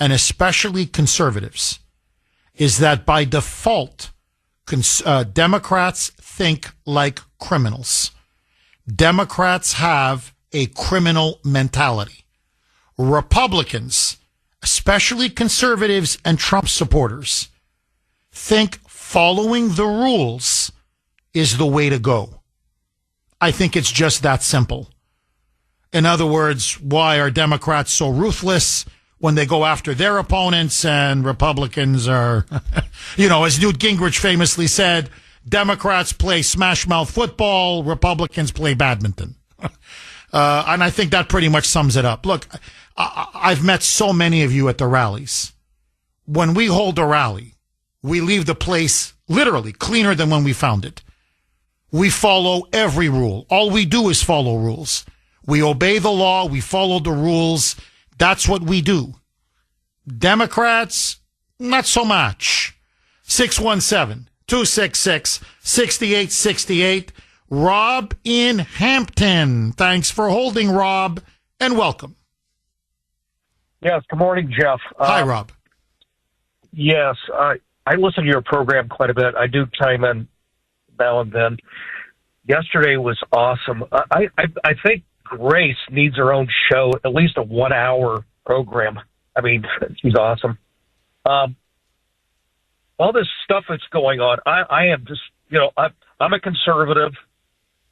and especially conservatives, is that by default, Democrats think like criminals. Democrats have a criminal mentality. Republicans, especially conservatives and Trump supporters, think following the rules is the way to go. I think it's just that simple. In other words, why are Democrats so ruthless when they go after their opponents, and Republicans are, as Newt Gingrich famously said, Democrats play smash mouth football, Republicans play badminton. And I think that pretty much sums it up. Look, I've met so many of you at the rallies. When we hold a rally, we leave the place literally cleaner than when we found it. We follow every rule. All we do is follow rules. We obey the law. We follow the rules. That's what we do. Democrats, not so much. 617-266-6868. Rob in Hampton. Thanks for holding, Rob, and welcome. Yes, good morning, Jeff. Hi, Rob. Yes, I listen to your program quite a bit. I do chime in now and then. Yesterday was awesome. I think Grace needs her own show, at least a 1 hour program. I mean, she's awesome. All this stuff that's going on, I am just, I'm a conservative.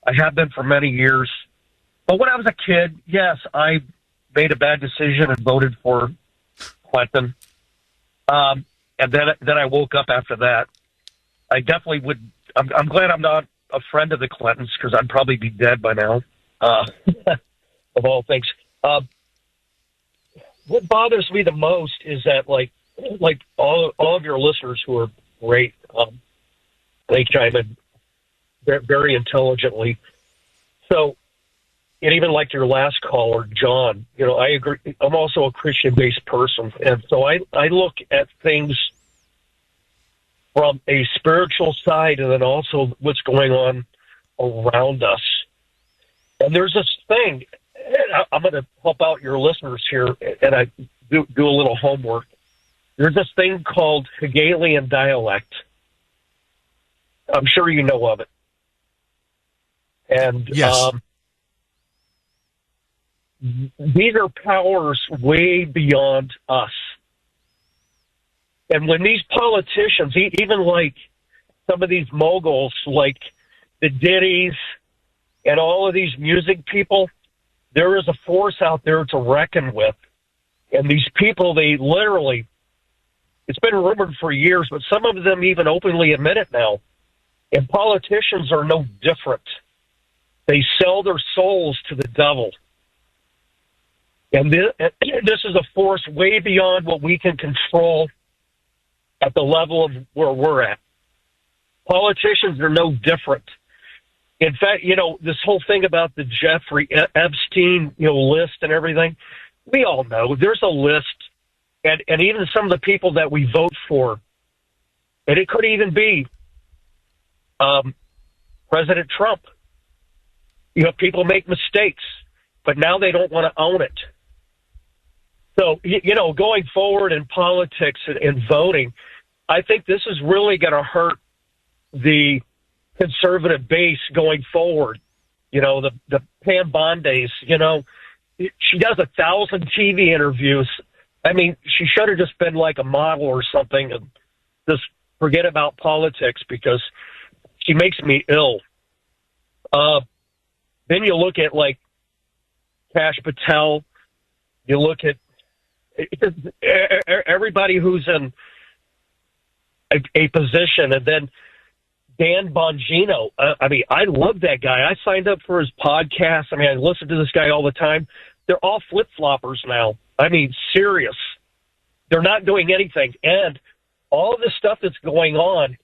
I have been for many years. But when I was a kid, yes, I made a bad decision and voted for Clinton. And then I woke up after that. I definitely would. I'm glad I'm not a friend of the Clintons, because I'd probably be dead by now. Of all things, what bothers me the most is that like all of your listeners who are great, they chime in very intelligently. So, and even like your last caller, John, I agree. I'm also a Christian-based person, and so I look at things from a spiritual side, and then also what's going on around us. And there's this thing, I'm going to help out your listeners here, and I do a little homework. There's this thing called Hegelian dialect. I'm sure you know of it. And yes. These are powers way beyond us. And when these politicians, even like some of these moguls, like the Ditties and all of these music people, there is a force out there to reckon with. And these people, they literally, it's been rumored for years, but some of them even openly admit it now. And politicians are no different. They sell their souls to the devil. And this is a force way beyond what we can control at the level of where we're at. Politicians are no different. In fact, this whole thing about the Jeffrey Epstein, list and everything, we all know there's a list, and even some of the people that we vote for, and it could even be President Trump. People make mistakes, but now they don't want to own it. So, going forward in politics and voting, I think this is really going to hurt the conservative base going forward. The Pam Bondays, she does 1,000 TV interviews. I mean, she should have just been like a model or something and just forget about politics, because she makes me ill. Then you look at like Kash Patel, you look at everybody who's in a position, and then Dan Bongino. I love that guy. I signed up for his podcast. I listen to this guy all the time. They're all flip-floppers now. Serious. They're not doing anything. And all of this stuff that's going on,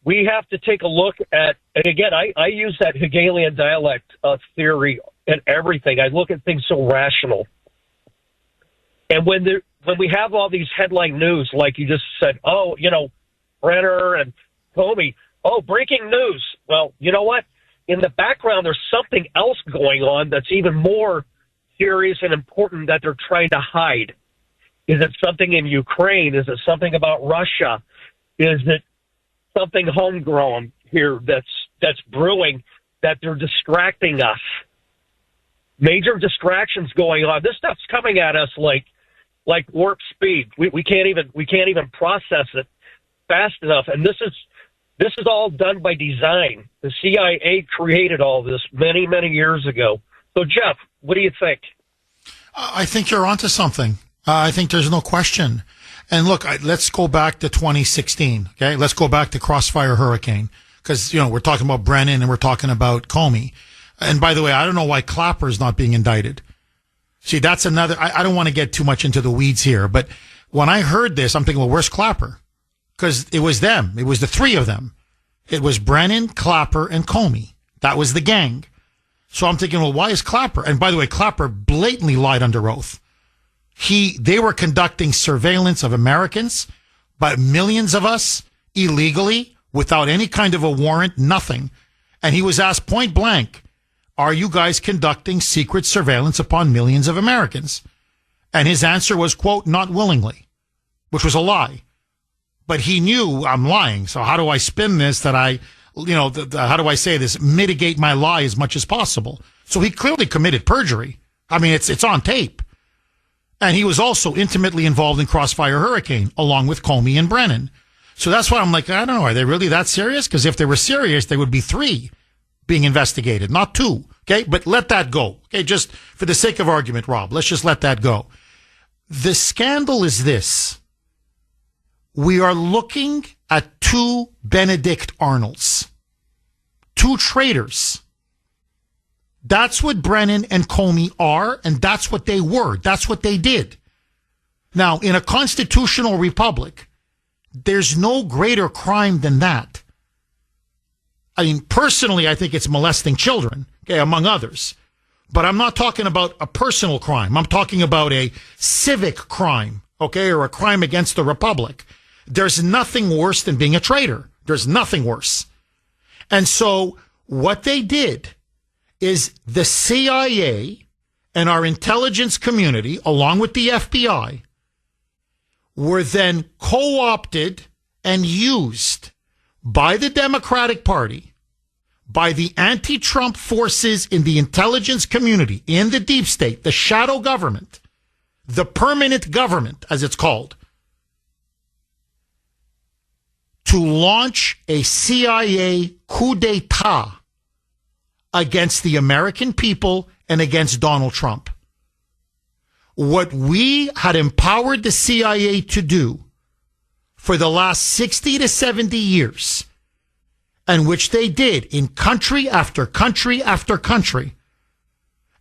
we have to take a look at, and again, I use that Hegelian dialect theory and everything. I look at things so rational. And when we have all these headline news, like you just said, Brennan and Comey, breaking news. Well, you know what? In the background, there's something else going on that's even more serious and important that they're trying to hide. Is it something in Ukraine? Is it something about Russia? Is it something homegrown here that's brewing that they're distracting us? Major distractions going on. This stuff's coming at us like warp speed. We can't even process it fast enough. And this is all done by design. The CIA created all this many, many years ago. So, Jeff, what do you think? I think you're onto something. I think there's no question. And look, let's go back to 2016. Okay, let's go back to Crossfire Hurricane, because we're talking about Brennan and we're talking about Comey. And by the way, I don't know why Clapper is not being indicted. See, that's another. I don't want to get too much into the weeds here, but when I heard this, I'm thinking, well, where's Clapper? Because it was them. It was the three of them. It was Brennan, Clapper, and Comey. That was the gang. So I'm thinking, well, why is Clapper? And by the way, Clapper blatantly lied under oath. They were conducting surveillance of Americans, but millions of us illegally, without any kind of a warrant, nothing. And he was asked point blank, are you guys conducting secret surveillance upon millions of Americans? And his answer was, quote, not willingly, which was a lie. But he knew I'm lying. So how do I spin this that how do I say this? Mitigate my lie as much as possible. So he clearly committed perjury. I mean, it's on tape. And he was also intimately involved in Crossfire Hurricane, along with Comey and Brennan. So that's why I'm like, I don't know, are they really that serious? Because if they were serious, there would be 3 being investigated, not 2. Okay, but let that go. Okay, just for the sake of argument, Rob, let's just let that go. The scandal is this. We are looking at 2 Benedict Arnolds, 2 traitors. That's what Brennan and Comey are, and that's what they were. That's what they did. Now, in a constitutional republic, there's no greater crime than that. I mean, personally, I think it's molesting children, okay, among others. But I'm not talking about a personal crime. I'm talking about a civic crime, okay, or a crime against the republic. There's nothing worse than being a traitor. There's nothing worse. And so what they did is the CIA and our intelligence community, along with the FBI, were then co-opted and used by the Democratic Party, by the anti-Trump forces in the intelligence community, in the deep state, the shadow government, the permanent government, as it's called, to launch a CIA coup d'etat against the American people and against Donald Trump. What we had empowered the CIA to do for the last 60 to 70 years, and which they did in country after country after country,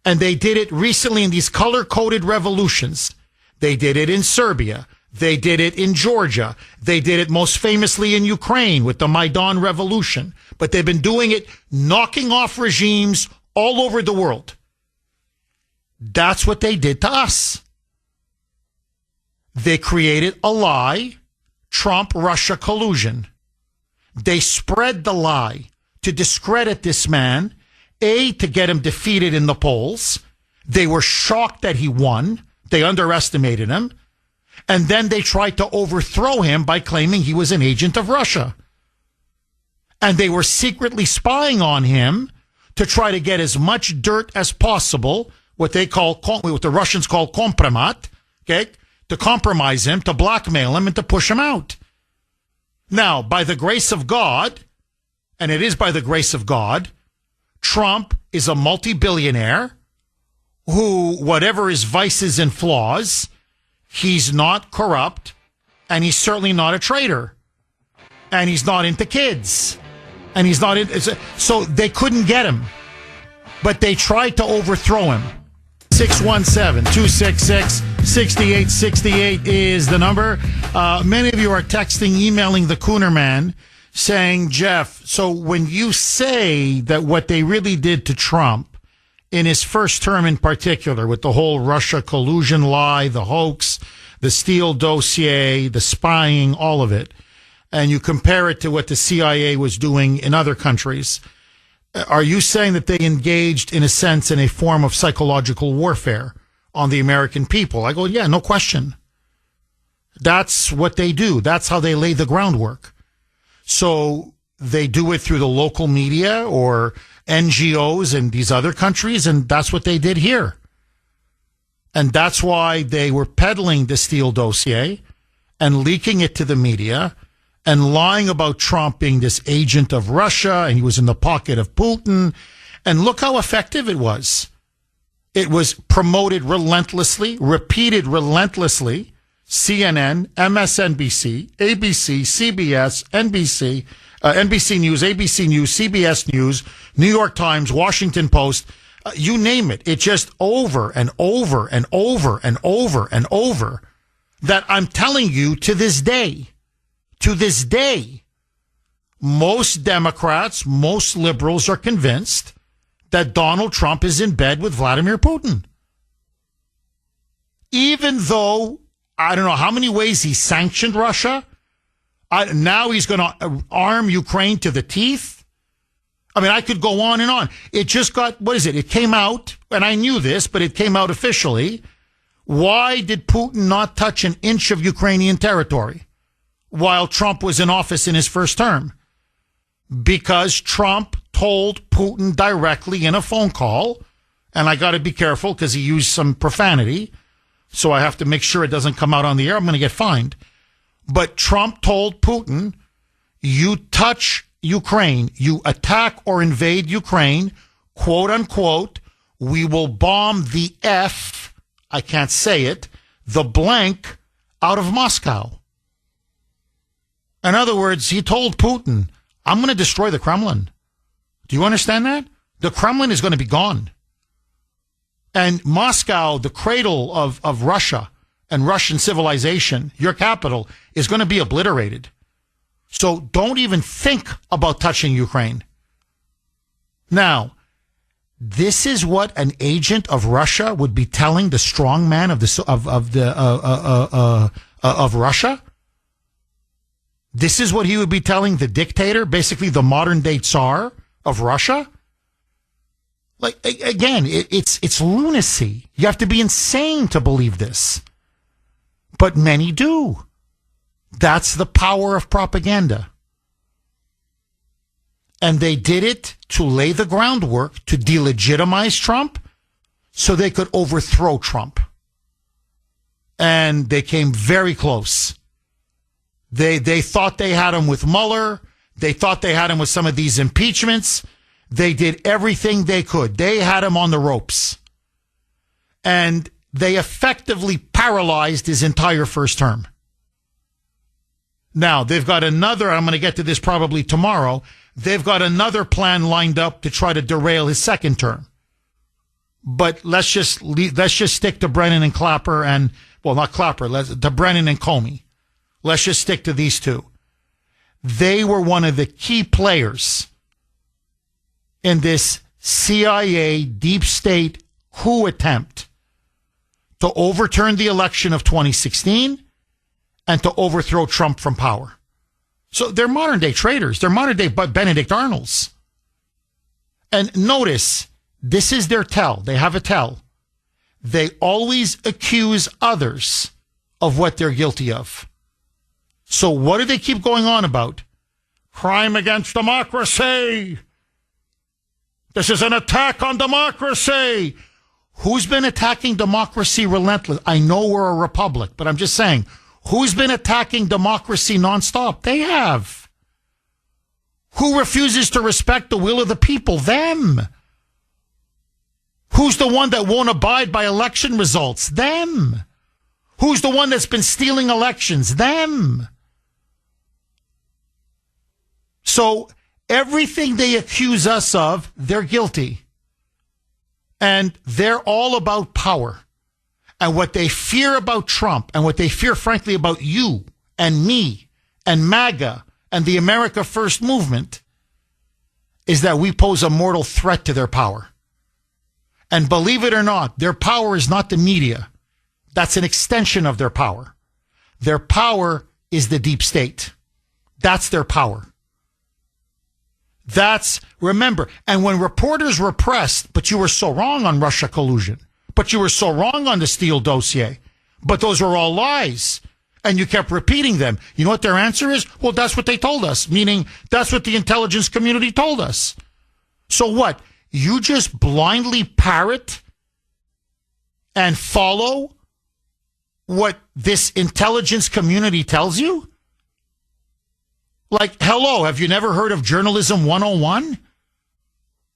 and they did it recently in these color-coded revolutions. They did it in Serbia. They did it in Georgia. They did it most famously in Ukraine with the Maidan Revolution. But they've been doing it, knocking off regimes all over the world. That's what they did to us. They created a lie, Trump-Russia collusion. They spread the lie to discredit this man, to get him defeated in the polls. They were shocked that he won. They underestimated him. And then they tried to overthrow him by claiming he was an agent of Russia. And they were secretly spying on him to try to get as much dirt as possible, what the Russians call kompromat, okay, to compromise him, to blackmail him, and to push him out. Now, by the grace of God, and it is by the grace of God, Trump is a multi-billionaire who, whatever his vices and flaws, he's not corrupt, and he's certainly not a traitor, and he's not into kids, and he's not into, so they couldn't get him, but they tried to overthrow him. 617-266-6868 is the number. Many of you are texting, emailing the Kuhner man, saying, Jeff, so when you say that what they really did to Trump in his first term in particular, with the whole Russia collusion lie, the hoax, the Steele dossier, the spying, all of it, and you compare it to what the CIA was doing in other countries, are you saying that they engaged, in a sense, in a form of psychological warfare on the American people? I go, yeah, no question. That's what they do. That's how they lay the groundwork. So they do it through the local media or NGOs in these other countries, and that's what they did here. And that's why they were peddling the Steele dossier and leaking it to the media and lying about Trump being this agent of Russia and he was in the pocket of Putin. And look how effective it was. It was promoted relentlessly, repeated relentlessly. CNN, MSNBC, ABC, CBS, NBC, NBC News, ABC News, CBS News, New York Times, Washington Post, you name it. It just over and over and over and over and over that I'm telling you to this day, most Democrats, most liberals are convinced that Donald Trump is in bed with Vladimir Putin. Even though, I don't know how many ways he sanctioned Russia, now he's going to arm Ukraine to the teeth. I mean, I could go on and on. It just got, what is it? It came out, and I knew this, but it came out officially. Why did Putin not touch an inch of Ukrainian territory while Trump was in office in his first term? Because Trump told Putin directly in a phone call, and I got to be careful because he used some profanity, so I have to make sure it doesn't come out on the air. I'm going to get fined. But Trump told Putin, you touch Ukraine, you attack or invade Ukraine, quote unquote, we will bomb the F, I can't say it, the blank out of Moscow. In other words, he told Putin, I'm going to destroy the Kremlin. Do you understand that? The Kremlin is going to be gone. And Moscow, the cradle of Russia and Russian civilization, your capital, is going to be obliterated. So don't even think about touching Ukraine. Now, this is what an agent of Russia would be telling the strong man of Russia. This is what he would be telling the dictator, basically the modern day Tsar of Russia. Like, again, it's lunacy. You have to be insane to believe this. But many do. That's the power of propaganda. And they did it to lay the groundwork to delegitimize Trump so they could overthrow Trump. And they came very close. They thought they had him with Mueller. They thought they had him with some of these impeachments. They did everything they could. They had him on the ropes. And they effectively paralyzed his entire first term. Now, they've got another, I'm going to get to this probably tomorrow, they've got another plan lined up to try to derail his second term. But let's just stick to Brennan and Clapper and, well, not Clapper, to Brennan and Comey. Let's just stick to these two. They were one of the key players in this CIA deep state coup attempt to overturn the election of 2016 and to overthrow Trump from power. So they're modern day traitors. They're modern day Benedict Arnolds. And notice, this is their tell. They have a tell. They always accuse others of what they're guilty of. So what do they keep going on about? Crime against democracy. This is an attack on democracy. Who's been attacking democracy relentlessly? I know we're a republic, but I'm just saying, who's been attacking democracy nonstop? They have. Who refuses to respect the will of the people? Them. Who's the one that won't abide by election results? Them. Who's the one that's been stealing elections? Them. So everything they accuse us of, they're guilty. And they're all about power. And what they fear about Trump and what they fear, frankly, about you and me and MAGA and the America First movement is that we pose a mortal threat to their power. And believe it or not, their power is not the media. That's an extension of their power. Their power is the deep state. That's their power. Remember, and when reporters were pressed, but you were so wrong on Russia collusion, but you were so wrong on the Steele dossier, but those were all lies. And you kept repeating them. You know what their answer is? Well, that's what they told us, meaning that's what the intelligence community told us. So what? You just blindly parrot and follow what this intelligence community tells you? Like, hello, have you never heard of Journalism 101?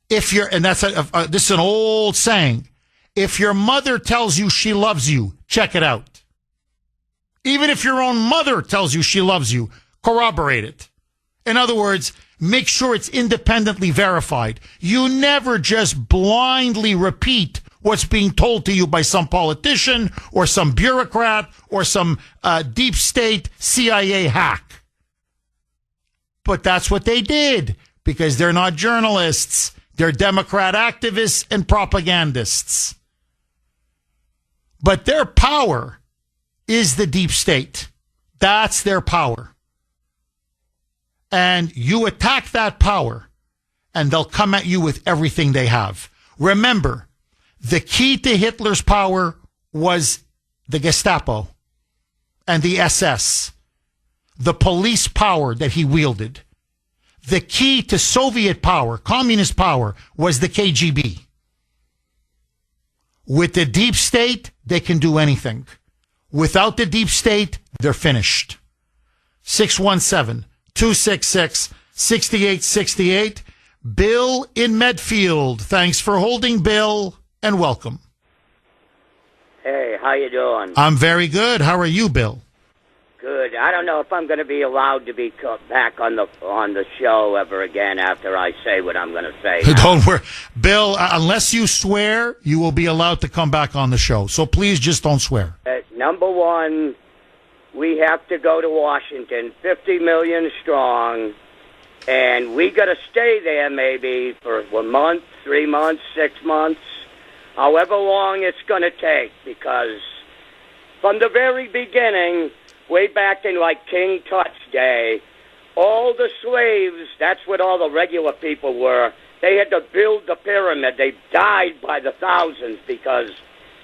This is an old saying. If your mother tells you she loves you, check it out. Even if your own mother tells you she loves you, corroborate it. In other words, make sure it's independently verified. You never just blindly repeat what's being told to you by some politician or some bureaucrat or some deep state CIA hack. But that's what they did because they're not journalists. They're Democrat activists and propagandists. But their power is the deep state. That's their power. And you attack that power, and they'll come at you with everything they have. Remember, the key to Hitler's power was the Gestapo and the SS, the police power that he wielded. The key to Soviet power, communist power, was the KGB. With the deep state, they can do anything. Without the deep state, they're finished. 617-266-6868. Bill in Medfield. Thanks for holding, Bill, and welcome. Hey, how you doing? I'm very good. How are you, Bill? Good. I don't know if I'm going to be allowed to be back on the show ever again after I say what I'm going to say. Don't worry. Bill, unless you swear, you will be allowed to come back on the show. So please just don't swear. Number one, we have to go to Washington, 50 million strong, and we got to stay there maybe for 1 month, 3 months, 6 months, however long it's going to take, because from the very beginning, way back in like King Tut's day, all the slaves, that's what all the regular people were, they had to build the pyramid. They died by the thousands because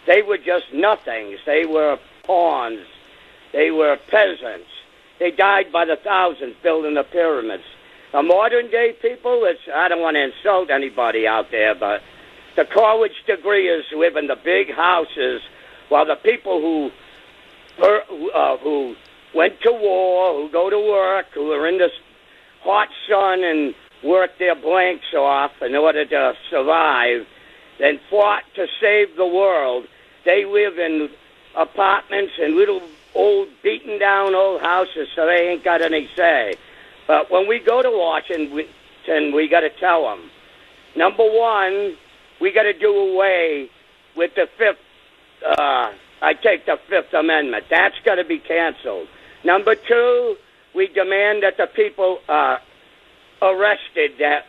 they were just nothings. They were pawns. They were peasants. They died by the thousands building the pyramids. The modern day people, I don't want to insult anybody out there, but the college degrees live in the big houses, while the people who went to war, who go to work, who are in the hot sun and work their blanks off in order to survive, then fought to save the world, they live in apartments and little old beaten down old houses, so they ain't got any say. But when we go to Washington, we got to tell them, number one, we got to do away with the Fifth Amendment. That's got to be canceled. Number two, we demand that the people arrested that,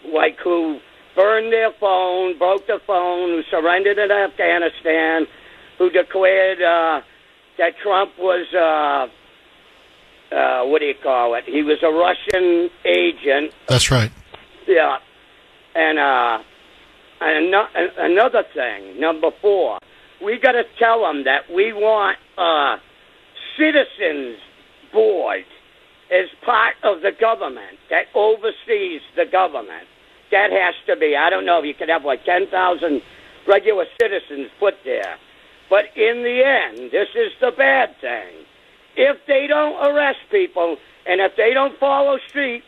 like, who burned their phone, broke the phone, who surrendered in Afghanistan, who declared that Trump was, he was a Russian agent. That's right. Yeah. And another thing, number four, we got to tell them that we want citizens board as part of the government that oversees the government. That has to be. I don't know if you could have like 10,000 regular citizens put there. But in the end, this is the bad thing. If they don't arrest people, and if they don't follow suit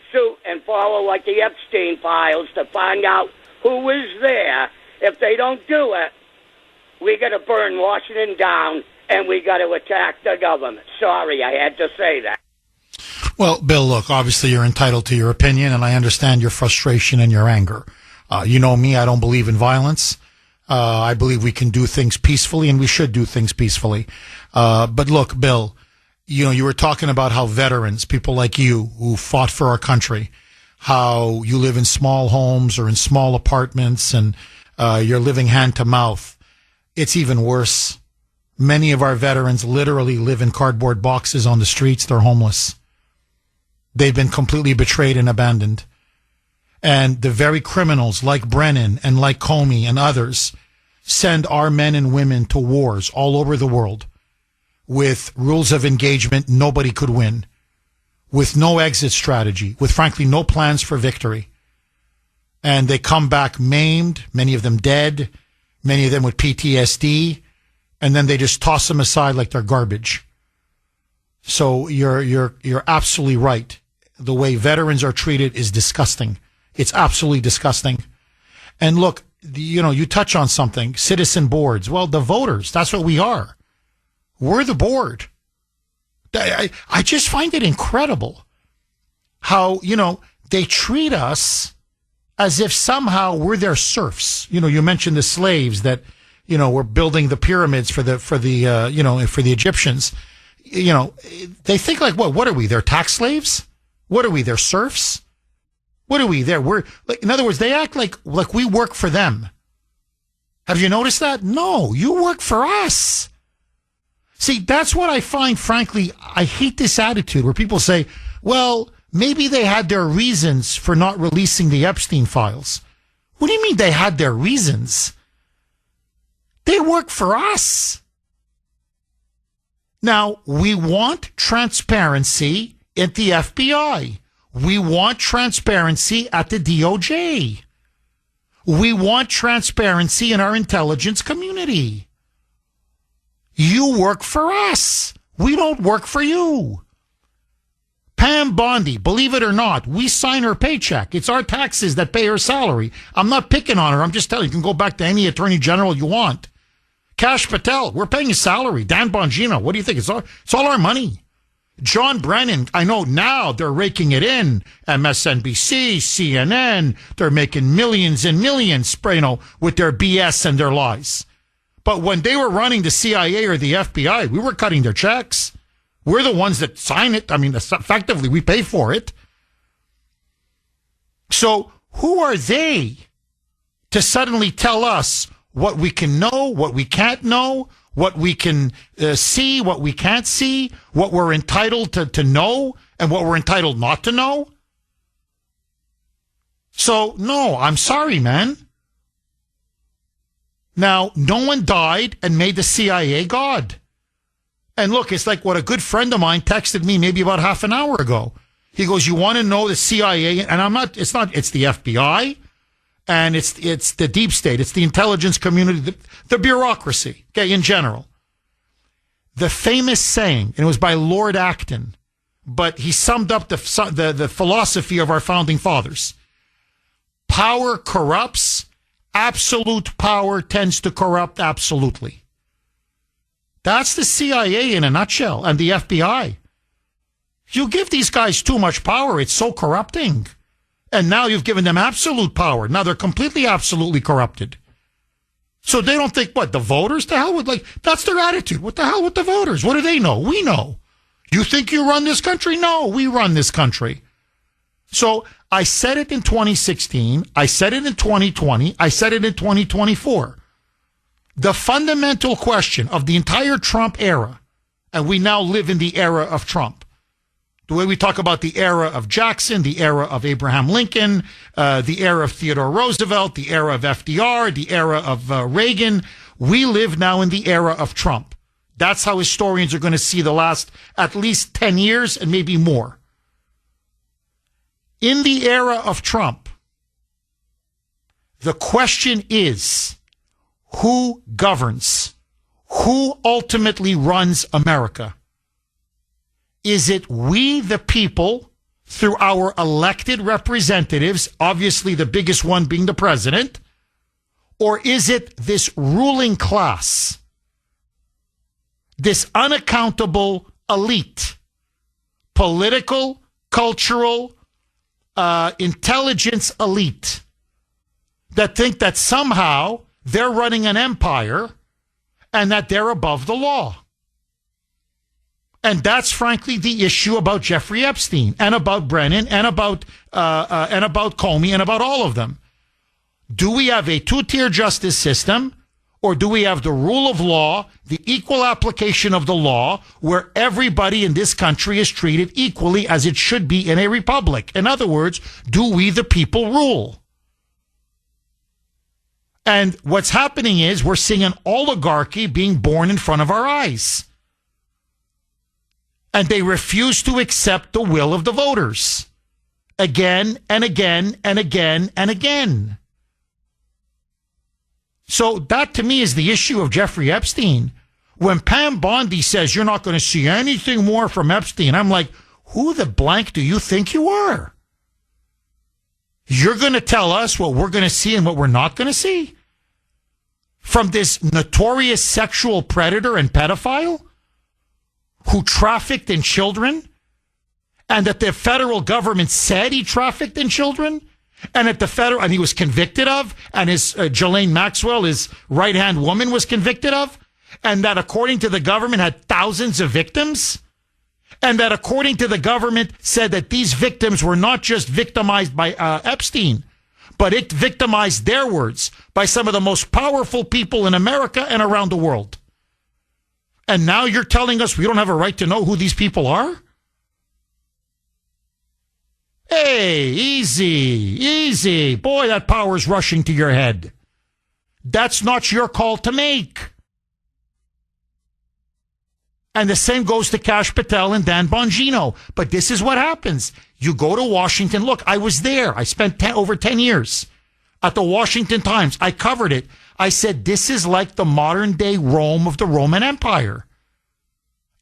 and follow like the Epstein files to find out who is there, if they don't do it, we got to burn Washington down, and we got to attack the government. Sorry, I had to say that. Well, Bill, look, obviously you're entitled to your opinion, and I understand your frustration and your anger. You know me, I don't believe in violence. I believe we can do things peacefully, and we should do things peacefully. But look, Bill, you know, you were talking about how veterans, people like you who fought for our country, how you live in small homes or in small apartments, and you're living hand to mouth. It's even worse. Many of our veterans literally live in cardboard boxes on the streets. They're homeless. They've been completely betrayed and abandoned. And the very criminals like Brennan and like Comey and others send our men and women to wars all over the world with rules of engagement nobody could win, with no exit strategy, with frankly no plans for victory. And they come back maimed, many of them dead, many of them with PTSD, and then they just toss them aside like they're garbage. So you're absolutely right. The way veterans are treated is disgusting. It's absolutely disgusting. And look, you touch on something, citizen boards. Well, the voters, that's what we are. We're the board. I just find it incredible how, they treat us as if somehow we're their serfs. You mentioned the slaves that, were building the pyramids for the Egyptians. They think like, what are we? They're tax slaves? What are we? They're serfs? What are we? We're like, in other words, they act like we work for them. Have you noticed that? No, you work for us. See, that's what I find, frankly, I hate this attitude where people say, well, maybe they had their reasons for not releasing the Epstein files. What do you mean they had their reasons? They work for us. Now, we want transparency at the FBI. We want transparency at the DOJ. We want transparency in our intelligence community. You work for us. We don't work for you. Pam Bondi, believe it or not, we sign her paycheck. It's our taxes that pay her salary. I'm not picking on her. I'm just telling you, you can go back to any attorney general you want. Kash Patel, we're paying his salary. Dan Bongino, what do you think? It's all our money. John Brennan, I know now they're raking it in. MSNBC, CNN, they're making millions and millions, with their BS and their lies. But when they were running the CIA or the FBI, we were cutting their checks. We're the ones that sign it. I mean, effectively, we pay for it. So who are they to suddenly tell us what we can know, what we can't know, what we can see, what we can't see, what we're entitled to know, and what we're entitled not to know? So, no, I'm sorry, man. Now, no one died and made the CIA God. And look, it's like what a good friend of mine texted me maybe about half an hour ago. He goes, you want to know the CIA? And it's the FBI and it's the deep state. It's the intelligence community, the bureaucracy, okay, in general. The famous saying, and it was by Lord Acton, but he summed up the philosophy of our founding fathers. Power corrupts. Absolute power tends to corrupt absolutely. That's the CIA in a nutshell, and the FBI. You give these guys too much power, it's so corrupting. And now you've given them absolute power. Now they're completely, absolutely corrupted. So they don't think, the voters? The hell with, that's their attitude. What the hell with the voters? What do they know? We know. You think you run this country? No, we run this country. So I said it in 2016. I said it in 2020. I said it in 2024. The fundamental question of the entire Trump era, and we now live in the era of Trump. The way we talk about the era of Jackson, the era of Abraham Lincoln, the era of Theodore Roosevelt, the era of FDR, the era of Reagan, we live now in the era of Trump. That's how historians are going to see the last at least 10 years and maybe more. In the era of Trump, the question is, who governs? Who ultimately runs America? Is it we, the people, through our elected representatives, obviously the biggest one being the president, or is it this ruling class, this unaccountable elite, political, cultural, intelligence elite that think that somehow they're running an empire and that they're above the law? And that's frankly the issue about Jeffrey Epstein and about Brennan and about Comey and about all of them. Do we have a two-tier justice system, or do we have the rule of law, the equal application of the law, where everybody in this country is treated equally as it should be in a republic? In other words, do we the people rule? And what's happening is we're seeing an oligarchy being born in front of our eyes. And they refuse to accept the will of the voters. Again and again and again and again. So that to me is the issue of Jeffrey Epstein. When Pam Bondi says you're not going to see anything more from Epstein, I'm like, who the blank do you think you are? You're going to tell us what we're going to see and what we're not going to see? From this notorious sexual predator and pedophile who trafficked in children, and that the federal government said he trafficked in children, and that and he was convicted of, and his Ghislaine Maxwell, his right-hand woman, was convicted of, and that according to the government had thousands of victims, and that according to the government said that these victims were not just victimized by Epstein, but it victimized, their words, by some of the most powerful people in America and around the world. And now you're telling us we don't have a right to know who these people are? Hey, easy. Boy, that power's rushing to your head. That's not your call to make. And the same goes to Kash Patel and Dan Bongino. But this is what happens. You go to Washington. Look, I was there. I spent over 10 years at the Washington Times. I covered it. I said, this is like the modern day Rome of the Roman Empire.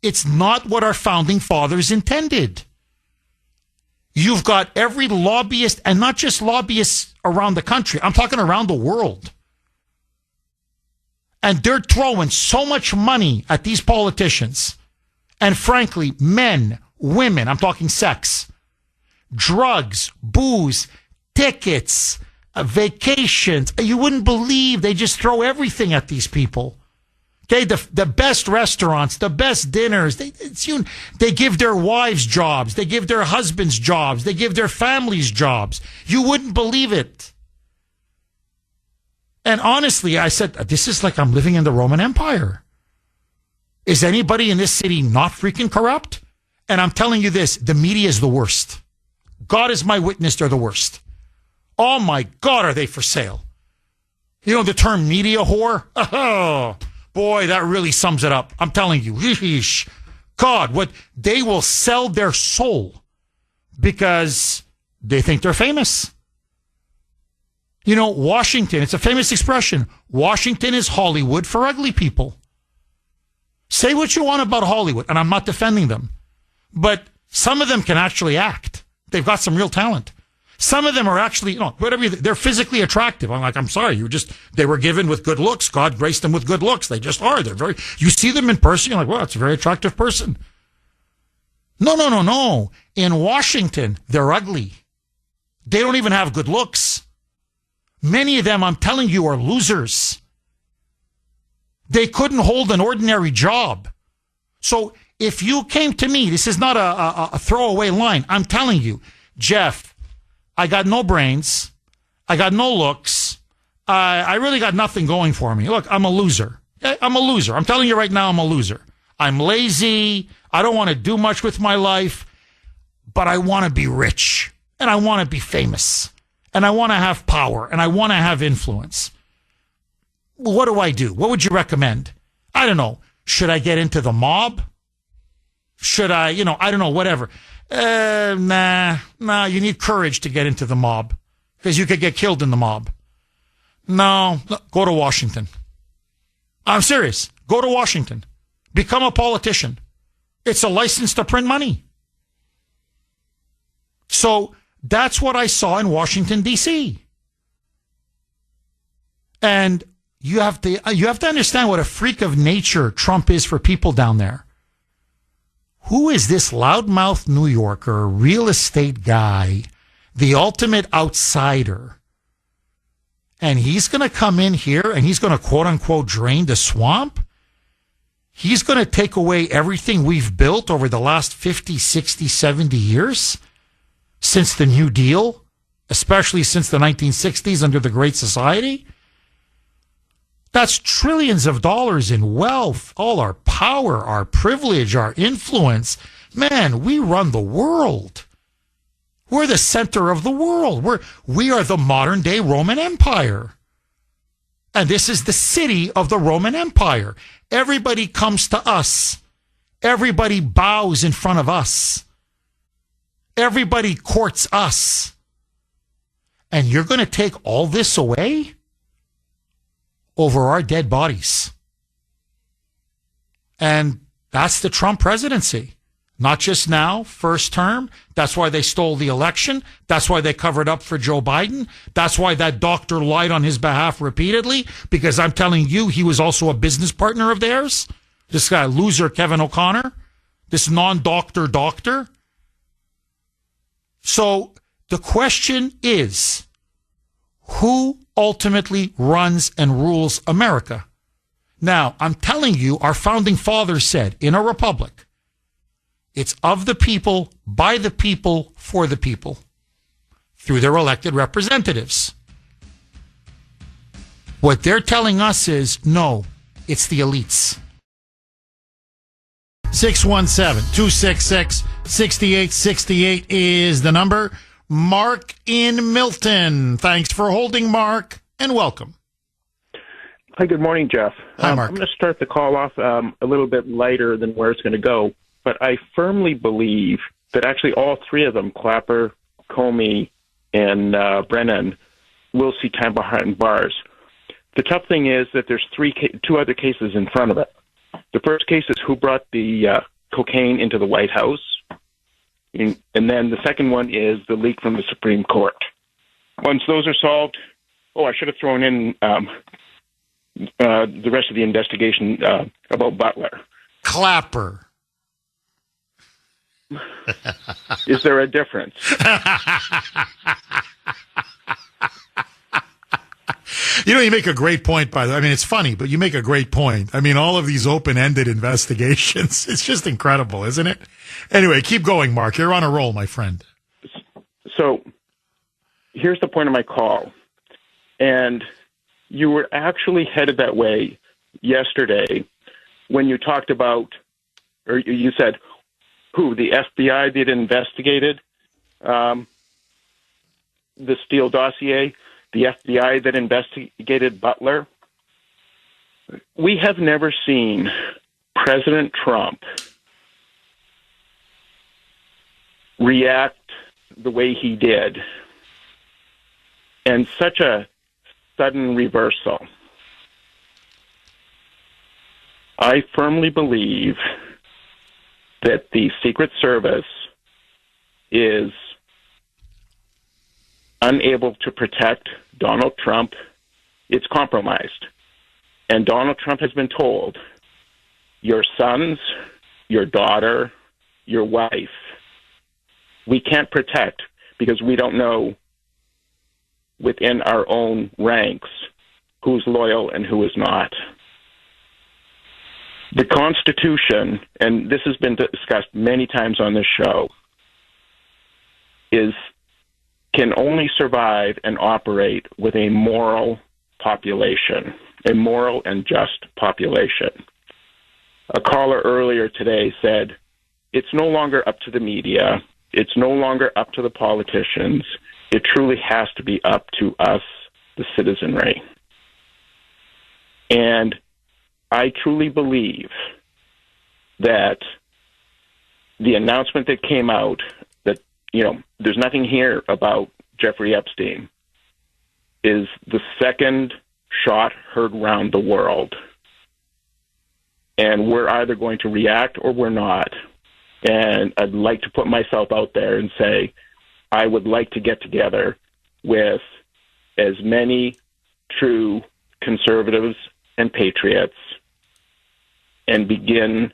It's not what our founding fathers intended. You've got every lobbyist, and not just lobbyists around the country. I'm talking around the world. And they're throwing so much money at these politicians. And frankly, men, women, I'm talking sex, drugs, booze, tickets, vacations. You wouldn't believe they just throw everything at these people. Okay, the best restaurants, the best dinners. They give their wives jobs. They give their husbands jobs. They give their families jobs. You wouldn't believe it. And honestly, I said, this is like I'm living in the Roman Empire. Is anybody in this city not freaking corrupt? And I'm telling you this, the media is the worst. God is my witness, they're the worst. Oh my God, are they for sale? You know the term media whore? Oh, boy, that really sums it up. I'm telling you, God, what they will sell their soul because they think they're famous. You know, Washington, it's a famous expression. Washington is Hollywood for ugly people. Say what you want about Hollywood, and I'm not defending them, but some of them can actually act. They've got some real talent. Some of them are actually, they're physically attractive. I'm like, I'm sorry, they were given with good looks. God graced them with good looks. They just are. You see them in person, you're like, well, it's a very attractive person. No. In Washington, they're ugly. They don't even have good looks. Many of them, I'm telling you, are losers. They couldn't hold an ordinary job. So if you came to me, this is not a throwaway line. I'm telling you, Jeff, I got no brains. I got no looks. I really got nothing going for me. Look, I'm a loser. I'm a loser. I'm telling you right now, I'm a loser. I'm lazy. I don't want to do much with my life, but I want to be rich and I want to be famous. And I want to have power, and I want to have influence. What do I do? What would you recommend? I don't know. Should I get into the mob? Should I, I don't know, whatever. Nah, you need courage to get into the mob because you could get killed in the mob. No, go to Washington. I'm serious. Go to Washington. Become a politician. It's a license to print money. So, that's what I saw in Washington, D.C. And you have to understand what a freak of nature Trump is for people down there. Who is this loudmouth New Yorker, real estate guy, the ultimate outsider? And he's going to come in here and he's going to quote unquote drain the swamp? He's going to take away everything we've built over the last 50, 60, 70 years? Since the New Deal, especially since the 1960s under the Great Society? That's trillions of dollars in wealth, all our power, our privilege, our influence. Man, we run the world. We're the center of the world. We are the modern day Roman Empire. And this is the city of the Roman Empire. Everybody comes to us. Everybody bows in front of us. Everybody courts us. And you're going to take all this away over our dead bodies. And that's the Trump presidency. Not just now, first term. That's why they stole the election. That's why they covered up for Joe Biden. That's why that doctor lied on his behalf repeatedly, because I'm telling you, he was also a business partner of theirs. This guy, loser Kevin O'Connor, this non-doctor doctor. So the question is, who ultimately runs and rules America? Now, I'm telling you, our founding fathers said, in a republic, it's of the people, by the people, for the people, through their elected representatives. What they're telling us is, no, it's the elites. 617-266-6868 is the number. Mark in Milton. Thanks for holding, Mark, and welcome. Hi, good morning, Jeff. Hi, Mark. I'm going to start the call off a little bit lighter than where it's going to go, but I firmly believe that actually all three of them, Clapper, Comey, and Brennan, will see time behind bars. The tough thing is that there's two other cases in front of it. The first case is who brought the cocaine into the White House. And then the second one is the leak from the Supreme Court. Once those are solved, I should have thrown in the rest of the investigation about Butler. Clapper. Is there a difference? You make a great point, by the way. I mean, it's funny, but you make a great point. I mean, all of these open-ended investigations, it's just incredible, isn't it? Anyway, keep going, Mark. You're on a roll, my friend. So here's the point of my call. And you were actually headed that way yesterday when you talked about, or you said, who, the FBI that investigated the Steele dossier, the FBI that investigated Butler. We have never seen President Trump react the way he did, and such a sudden reversal. I firmly believe that the Secret Service is unable to protect Donald Trump. It's compromised. And Donald Trump has been told, your sons, your daughter, your wife, we can't protect because we don't know within our own ranks who's loyal and who is not. The Constitution, and this has been discussed many times on this show, can only survive and operate with a moral population, a moral and just population. A caller earlier today said, it's no longer up to the media. It's no longer up to the politicians. It truly has to be up to us, the citizenry. And I truly believe that the announcement that came out that, there's nothing here about Jeffrey Epstein is the second shot heard around the world. And we're either going to react or we're not. And I'd like to put myself out there and say, I would like to get together with as many true conservatives and patriots and begin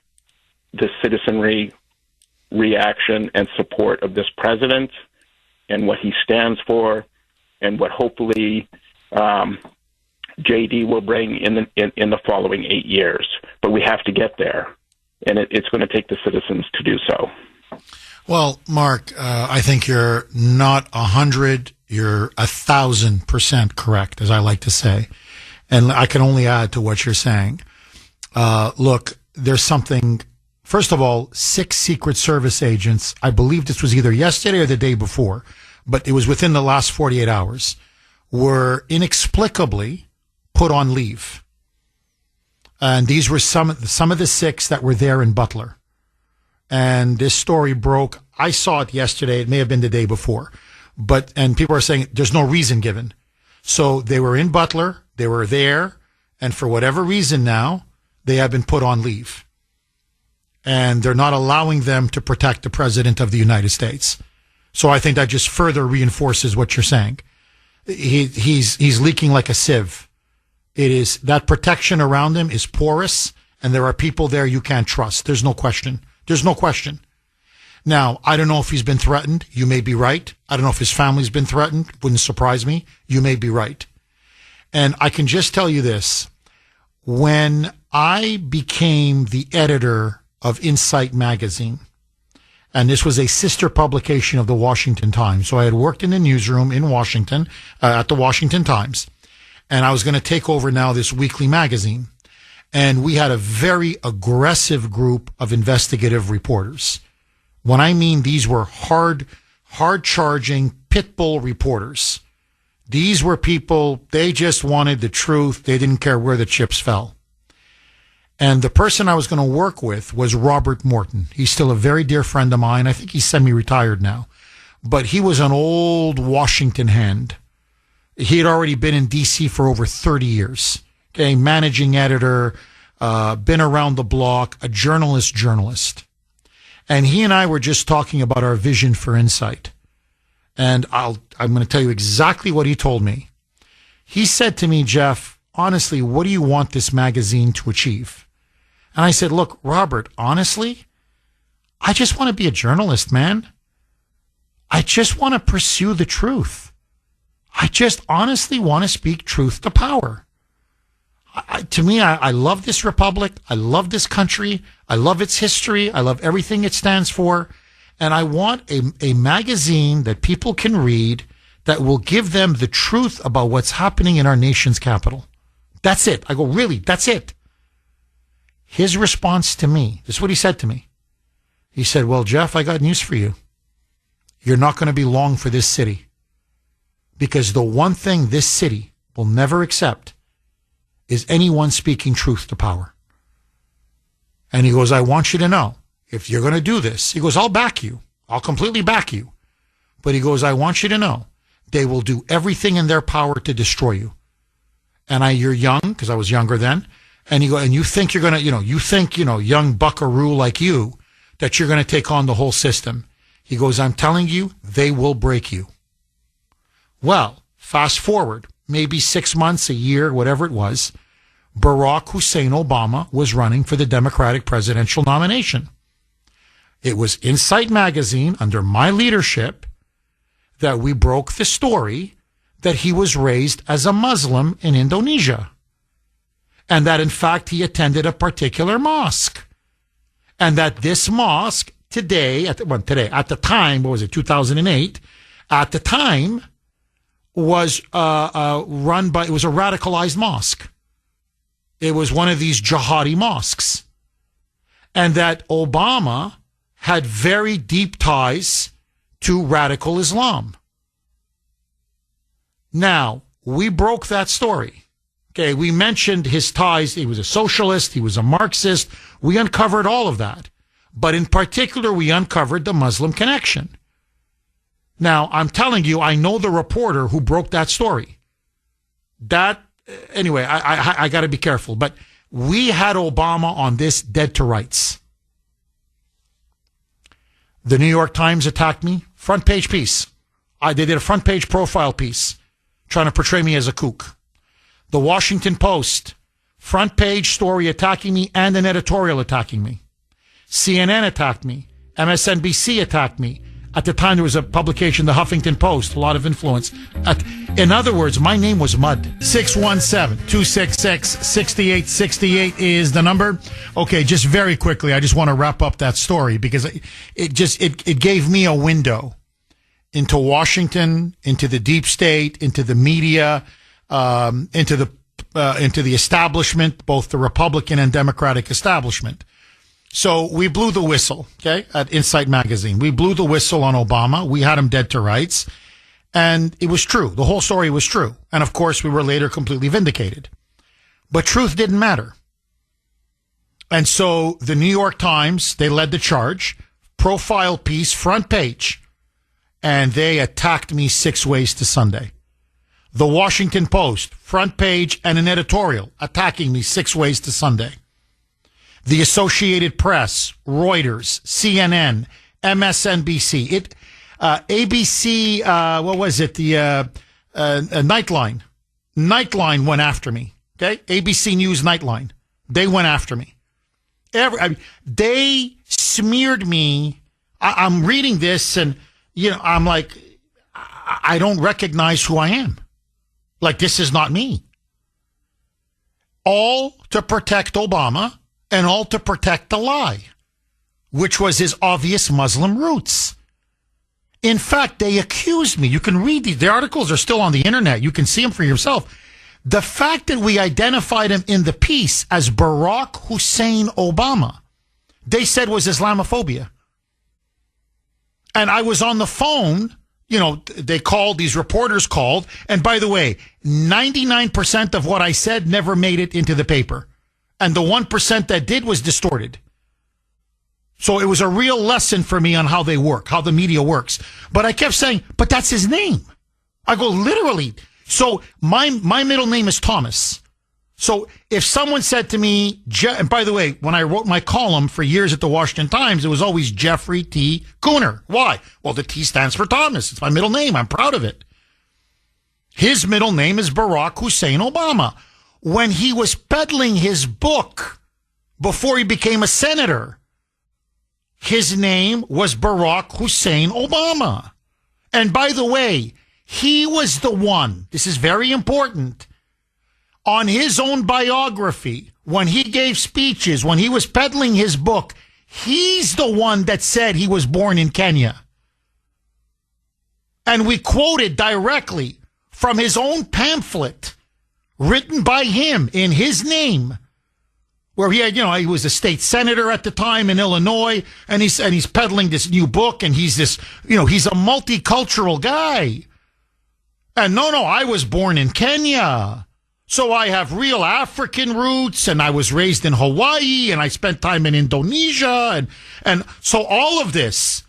the citizenry reaction and support of this president and what he stands for and what hopefully JD will bring in the following 8 years. But we have to get there, and it's going to take the citizens to do so. Well, Mark, I think you're not 100, you're 1,000% correct, as I like to say. And I can only add to what you're saying. Look, there's something, first of all, 6 Secret Service agents, I believe this was either yesterday or the day before, but it was within the last 48 hours, were inexplicably put on leave. And these were some of the 6 that were there in Butler. And this story broke. I saw it yesterday. It may have been the day before. And people are saying there's no reason given. So they were in Butler. They were there. And for whatever reason now, they have been put on leave. And they're not allowing them to protect the President of the United States. So I think that just further reinforces what you're saying. He's leaking like a sieve. It is, that protection around him is porous, and there are people there you can't trust. There's no question. There's no question. Now, I don't know if he's been threatened. You may be right. I don't know if his family's been threatened. Wouldn't surprise me. You may be right. And I can just tell you this. When I became the editor of Insight magazine, and this was a sister publication of the Washington Times. So I had worked in the newsroom in Washington, at the Washington Times, and I was going to take over now this weekly magazine. And we had a very aggressive group of investigative reporters. When I mean these were hard-charging pit bull reporters. These were people, they just wanted the truth. They didn't care where the chips fell. And the person I was going to work with was Robert Morton. He's still a very dear friend of mine. I think he's semi-retired now. But he was an old Washington hand. He had already been in D.C. for over 30 years. Okay, managing editor, been around the block, a journalist. And he and I were just talking about our vision for Insight. And I'm going to tell you exactly what he told me. He said to me, Jeff, honestly, what do you want this magazine to achieve? And I said, look, Robert, honestly, I just want to be a journalist, man. I just want to pursue the truth. I just honestly want to speak truth to power. To me, I love this republic. I love this country. I love its history. I love everything it stands for. And I want a magazine that people can read that will give them the truth about what's happening in our nation's capital. That's it. I go, really? That's it? His response to me, this is what he said to me. He said, well, Jeff, I got news for you. You're not going to be long for this city. Because the one thing this city will never accept is anyone speaking truth to power. And he goes, I want you to know, if you're going to do this, he goes, I'll back you. I'll completely back you. But he goes, I want you to know, they will do everything in their power to destroy you. And you're young, because I was younger then. And you think you're going to, young buckaroo like you, that you're going to take on the whole system. He goes, I'm telling you, they will break you. Well, fast forward, maybe 6 months, a year, whatever it was, Barack Hussein Obama was running for the Democratic presidential nomination. It was Insight magazine, under my leadership, that we broke the story that he was raised as a Muslim in Indonesia. And that, in fact, he attended a particular mosque. And that this mosque at the time, what was it, 2008, at the time, was it was a radicalized mosque. It was one of these jihadi mosques. And that Obama had very deep ties to radical Islam. Now, we broke that story. Okay, we mentioned his ties. He was a socialist. He was a Marxist. We uncovered all of that. But in particular, we uncovered the Muslim connection. Now, I'm telling you, I know the reporter who broke that story. Anyway, I got to be careful. But we had Obama on this dead to rights. The New York Times attacked me. Front page piece. They did a front page profile piece trying to portray me as a kook. The Washington Post, front page story attacking me and an editorial attacking me. CNN attacked me. MSNBC attacked me. At the time, there was a publication, the Huffington Post, a lot of influence. In other words, my name was mud. 617-266-6868 is the number. Okay, just very quickly, I just want to wrap up that story because it gave me a window into Washington, into the deep state, into the media, into the establishment, both the Republican and Democratic establishment. So we blew the whistle, okay, at Insight Magazine. We blew the whistle on Obama. We had him dead to rights. And it was true. The whole story was true. And of course, we were later completely vindicated. But truth didn't matter. And so the New York Times, they led the charge, profile piece, front page, and they attacked me 6 ways to Sunday. The Washington Post, front page and an editorial attacking me 6 ways to Sunday. The Associated Press, Reuters, CNN, MSNBC, ABC, what was it? The Nightline. Nightline went after me. Okay, ABC News Nightline. They went after me. They smeared me. I'm reading this, and I'm like, I don't recognize who I am. Like, this is not me. All to protect Obama and all to protect the lie, which was his obvious Muslim roots. In fact, they accused me. You can read the articles are still on the internet. You can see them for yourself. The fact that we identified him in the piece as Barack Hussein Obama, they said was Islamophobia. And I was on the phone. They called, these reporters called. And by the way, 99% of what I said never made it into the paper. And the 1% that did was distorted. So it was a real lesson for me on how they work, how the media works. But I kept saying, but that's his name. I go, literally. So my middle name is Thomas. So if someone said to me, and by the way, when I wrote my column for years at the Washington Times, it was always Jeffrey T. Kuhner. Why? Well, the T stands for Thomas. It's my middle name. I'm proud of it. His middle name is Barack Hussein Obama. When he was peddling his book before he became a senator, his name was Barack Hussein Obama. And by the way, he was the one, this is very important, on his own biography, when he gave speeches, when he was peddling his book, he's the one that said he was born in Kenya. And we quoted directly from his own pamphlet, written by him in his name, where he had, he was a state senator at the time in Illinois, and he's peddling this new book, and he's this, he's a multicultural guy. And no, I was born in Kenya. So I have real African roots, and I was raised in Hawaii, and I spent time in Indonesia, and so all of this.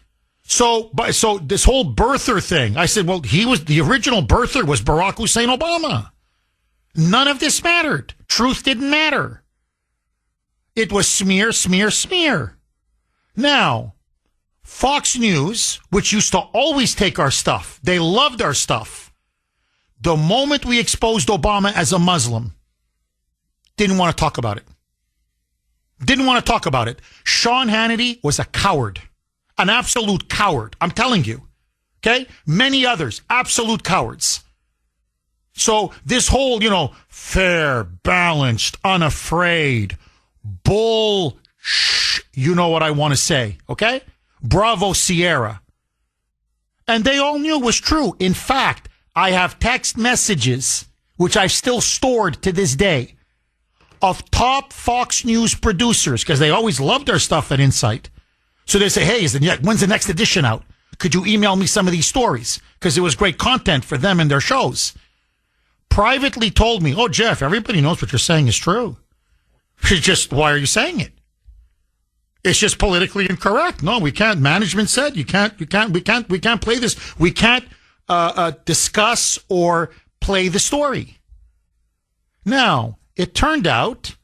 So this whole birther thing, I said, well, the original birther was Barack Hussein Obama. None of this mattered. Truth didn't matter. It was smear, smear, smear. Now, Fox News, which used to always take our stuff, they loved our stuff. The moment we exposed Obama as a Muslim, didn't want to talk about it. Didn't want to talk about it. Sean Hannity was a coward, an absolute coward. I'm telling you. Okay? Many others, absolute cowards. So this whole, fair, balanced, unafraid, you know what I want to say. Okay? Bravo Sierra. And they all knew it was true. In fact, I have text messages, which I've still stored to this day, of top Fox News producers, because they always loved our stuff at Insight. So they say, hey, when's the next edition out? Could you email me some of these stories? Because it was great content for them and their shows. Privately told me, oh, Jeff, everybody knows what you're saying is true. It's just, why are you saying it? It's just politically incorrect. No, we can't. Management said we can't play this. We can't discuss or play the story. Now, it turned out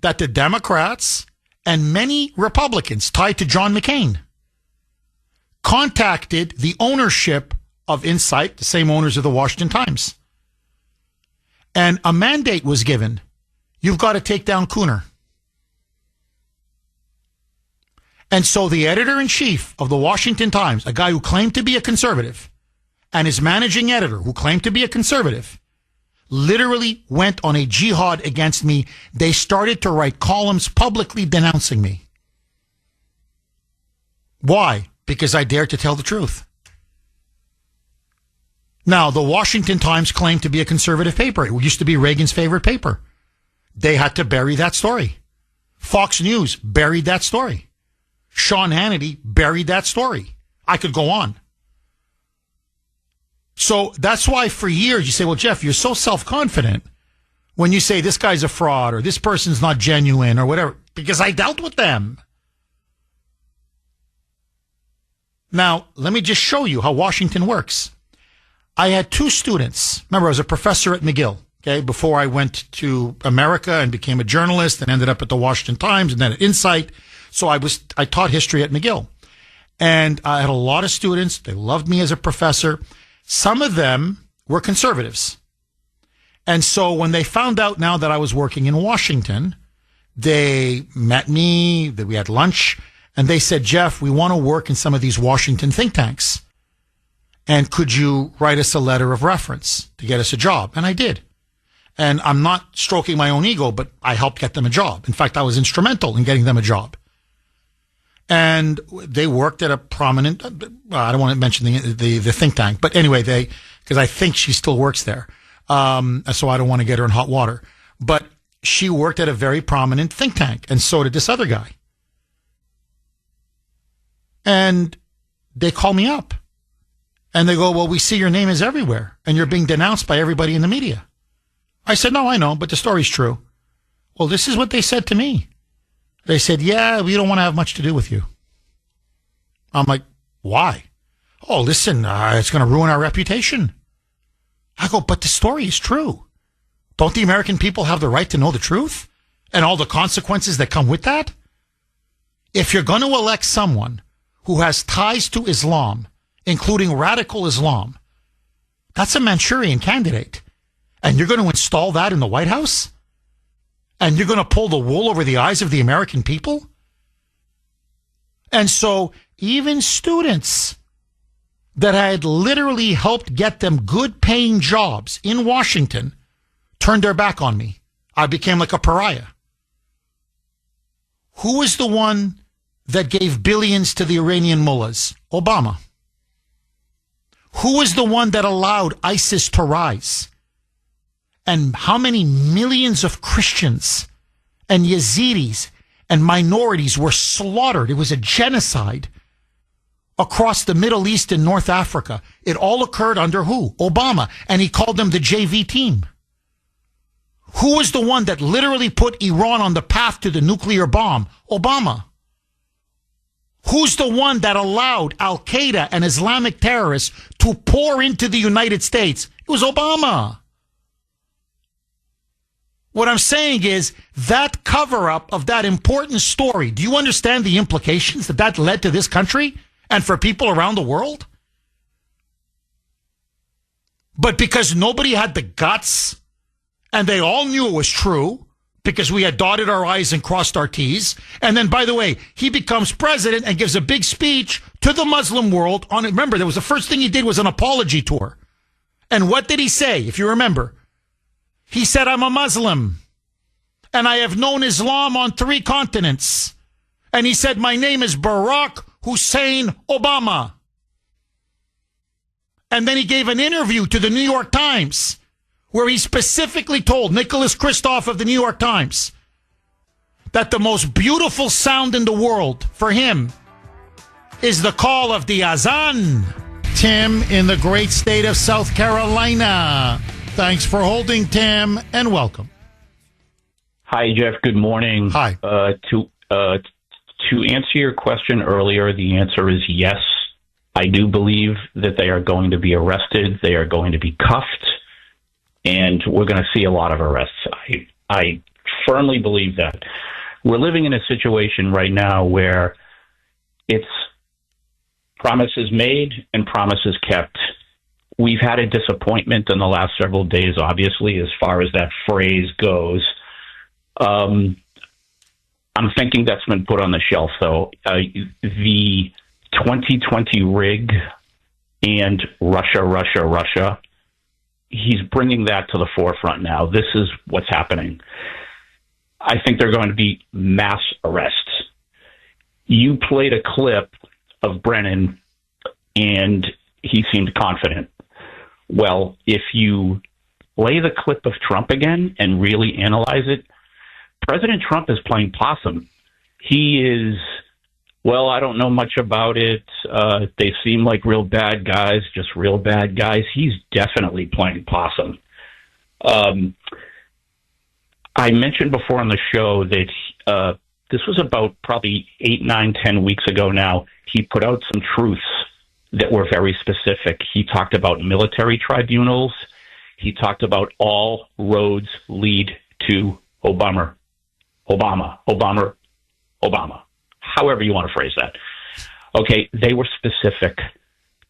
that the Democrats and many Republicans tied to John McCain contacted the ownership of Insight, the same owners of the Washington Times. And a mandate was given. You've got to take down Kuhner. And so the editor-in-chief of the Washington Times, a guy who claimed to be a conservative, and his managing editor, who claimed to be a conservative, literally went on a jihad against me. They started to write columns publicly denouncing me. Why? Because I dared to tell the truth. Now, the Washington Times claimed to be a conservative paper. It used to be Reagan's favorite paper. They had to bury that story. Fox News buried that story. Sean Hannity buried that story. I could go on. So that's why for years you say, well, Jeff, you're so self-confident when you say this guy's a fraud or this person's not genuine or whatever. because I dealt with them. Now, let me just show you how Washington works. I had two students. Remember, I was a professor at McGill, okay, before I went to America and became a journalist and ended up at the Washington Times and then at Insight. So I taught history at McGill. And I had a lot of students. They loved me as a professor. Some of them were conservatives. And so when they found out now that I was working in Washington, they met me, that we had lunch, and they said, Jeff, we want to work in some of these Washington think tanks. And could you write us a letter of reference to get us a job? And I did. And I'm not stroking my own ego, but I helped get them a job. In fact, I was instrumental in getting them a job. And they worked at a prominent, I don't want to mention the think tank, but anyway, because I think she still works there. So I don't want to get her in hot water. But she worked at a very prominent think tank, and so did this other guy. And they call me up. And they go, well, we see your name is everywhere, and you're being denounced by everybody in the media. I said, no, I know, but the story's true. Well, this is what they said to me. They said, yeah, we don't want to have much to do with you. I'm like, why? Oh, listen, it's going to ruin our reputation. I go, but the story is true. Don't the American people have the right to know the truth and all the consequences that come with that? If you're going to elect someone who has ties to Islam, including radical Islam, that's a Manchurian candidate. And you're going to install that in the White House? And you're going to pull the wool over the eyes of the American people? And so even students that I had literally helped get them good paying jobs in Washington turned their back on me. I became like a pariah. Who was the one that gave billions to the Iranian mullahs? Obama. Who was the one that allowed ISIS to rise? And how many millions of Christians and Yazidis and minorities were slaughtered? It was a genocide across the Middle East and North Africa. It all occurred under who? Obama. And he called them the JV team. Who was the one that literally put Iran on the path to the nuclear bomb? Obama. Who's the one that allowed Al-Qaeda and Islamic terrorists to pour into the United States? It was Obama. What I'm saying is that cover-up of that important story, do you understand the implications that led to this country and for people around the world? But because nobody had the guts and they all knew it was true because we had dotted our I's and crossed our T's. And then, by the way, he becomes president and gives a big speech to the Muslim world. Remember, there was the first thing he did was an apology tour. And what did he say, if you remember? He said, I'm a Muslim, and I have known Islam on 3 continents. And he said, my name is Barack Hussein Obama. And then he gave an interview to the New York Times where he specifically told Nicholas Kristof of the New York Times that the most beautiful sound in the world for him is the call of the azan. Tim in the great state of South Carolina. Thanks for holding, Tim, and welcome. Hi, Jeff. Good morning. Hi. To answer your question earlier, the answer is yes. I do believe that they are going to be arrested. They are going to be cuffed, and we're going to see a lot of arrests. I firmly believe that. We're living in a situation right now where it's promises made and promises kept. We've had a disappointment in the last several days, obviously, as far as that phrase goes. I'm thinking that's been put on the shelf, though. The 2020 rig and Russia, he's bringing that to the forefront now. This is what's happening. I think they're going to be mass arrests. You played a clip of Brennan, and he seemed confident. Well, if you play the clip of Trump again and really analyze it, President Trump is playing possum. He is, well, I don't know much about it. They seem like real bad guys, just real bad guys. He's definitely playing possum. I mentioned before on the show that this was about probably 8, 9, 10 weeks ago now. He put out some truths that were very specific. He talked about military tribunals. He talked about all roads lead to Obama. However you want to phrase that. Okay, they were specific.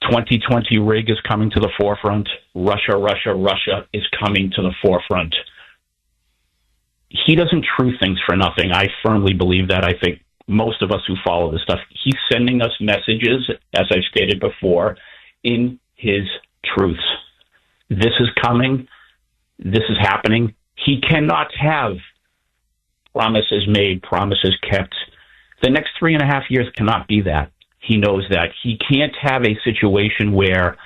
2020 rig is coming to the forefront. Russia is coming to the forefront. He doesn't truth things for nothing. I firmly believe that. I think most of us who follow this stuff, he's sending us messages, as I've stated before, in his truths. This is coming. This is happening. He cannot have promises made, promises kept. The next 3.5 years cannot be that. He knows that. He can't have a situation where,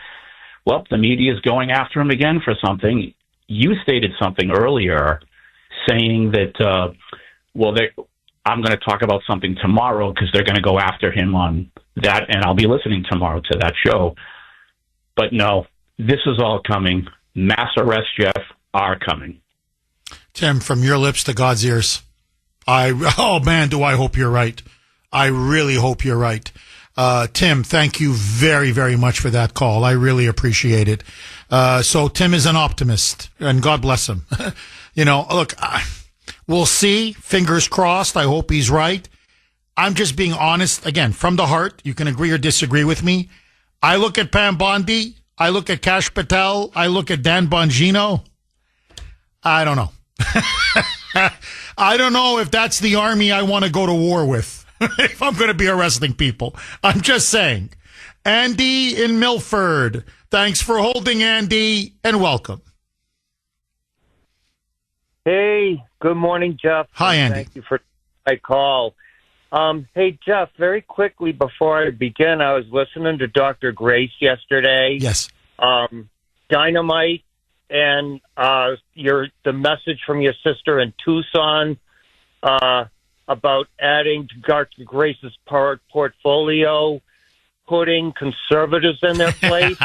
well, the media is going after him again for something. You stated something earlier saying that, I'm going to talk about something tomorrow because they're going to go after him on that, and I'll be listening tomorrow to that show. But no, this is all coming. Mass arrests, Jeff, are coming. Tim, from your lips to God's ears. Oh, man, do I hope you're right. I really hope you're right. Tim, thank you very, very much for that call. I really appreciate it. So Tim is an optimist, and God bless him. Look, we'll see. Fingers crossed. I hope he's right. I'm just being honest, again, from the heart. You can agree or disagree with me. I look at Pam Bondi. I look at Kash Patel. I look at Dan Bongino. I don't know. I don't know if that's the army I want to go to war with, if I'm going to be arresting people. I'm just saying. Andy in Milford. Thanks for holding, Andy, and welcome. Hey, good morning, Jeff. Hi, Andy. Thank you for my call. Hey, Jeff, very quickly before I begin, I was listening to Dr. Grace yesterday. Yes. Dynamite and the message from your sister in Tucson about adding to Dr. Grace's portfolio, putting conservatives in their place.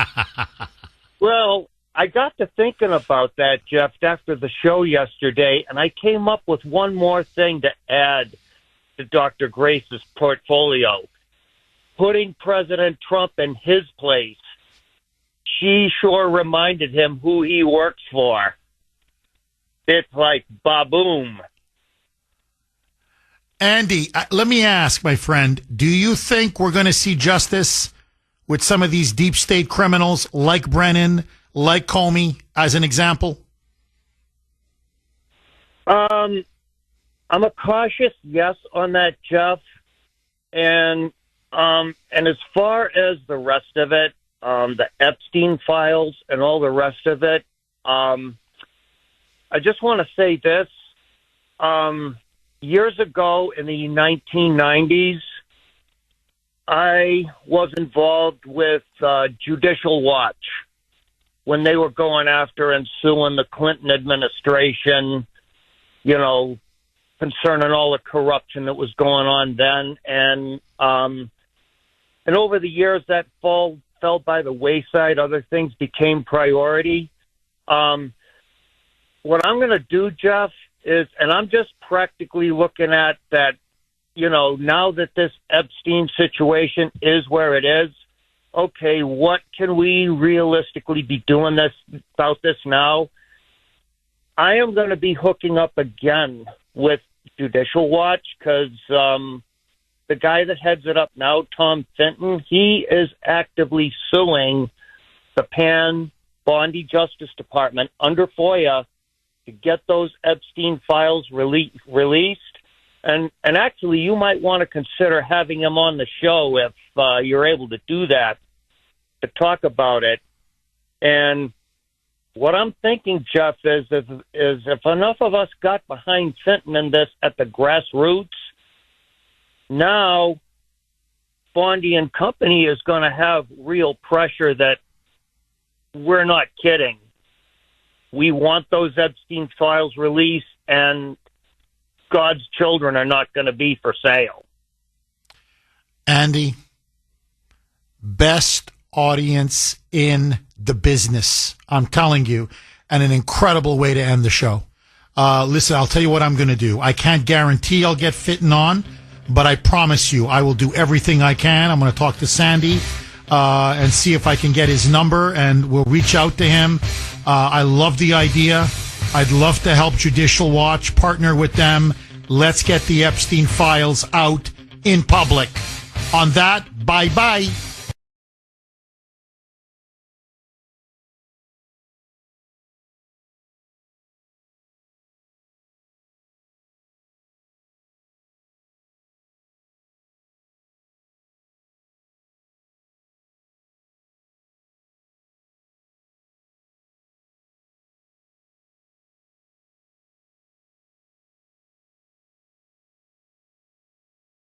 Well, I got to thinking about that, Jeff, after the show yesterday, and I came up with one more thing to add to Dr. Grace's portfolio. Putting President Trump in his place. She sure reminded him who he works for. It's like ba-boom. Andy, let me ask, my friend, do you think we're going to see justice with some of these deep state criminals like Brennan, like Comey, as an example? I'm a cautious yes on that, Jeff. And as far as the rest of it, the Epstein files and all the rest of it, I just want to say this. Years ago in the 1990s, I was involved with Judicial Watch when they were going after and suing the Clinton administration, concerning all the corruption that was going on then. And over the years, that fell by the wayside. Other things became priority. What I'm going to do, Jeff, is, and I'm just practically looking at that, now that this Epstein situation is where it is, okay, what can we realistically be doing about this now? I am going to be hooking up again with Judicial Watch because the guy that heads it up now, Tom Fenton, he is actively suing the Bondi Justice Department under FOIA to get those Epstein files released. And actually, you might want to consider having him on the show if you're able to do that, to talk about it. And what I'm thinking, Jeff, is if enough of us got behind Fenton in this at the grassroots, now Bondi and Company is going to have real pressure that we're not kidding. We want those Epstein files released, and God's children are not going to be for sale. Andy, best audience in the business, I'm telling you, and an incredible way to end the show. Listen, I'll tell you what I'm going to do. I can't guarantee I'll get fitting on, but I promise you I will do everything I can. I'm going to talk to Sandy and see if I can get his number, and we'll reach out to him. I love the idea. I'd love to help Judicial Watch, partner with them. Let's get the Epstein files out in public. On that, bye-bye.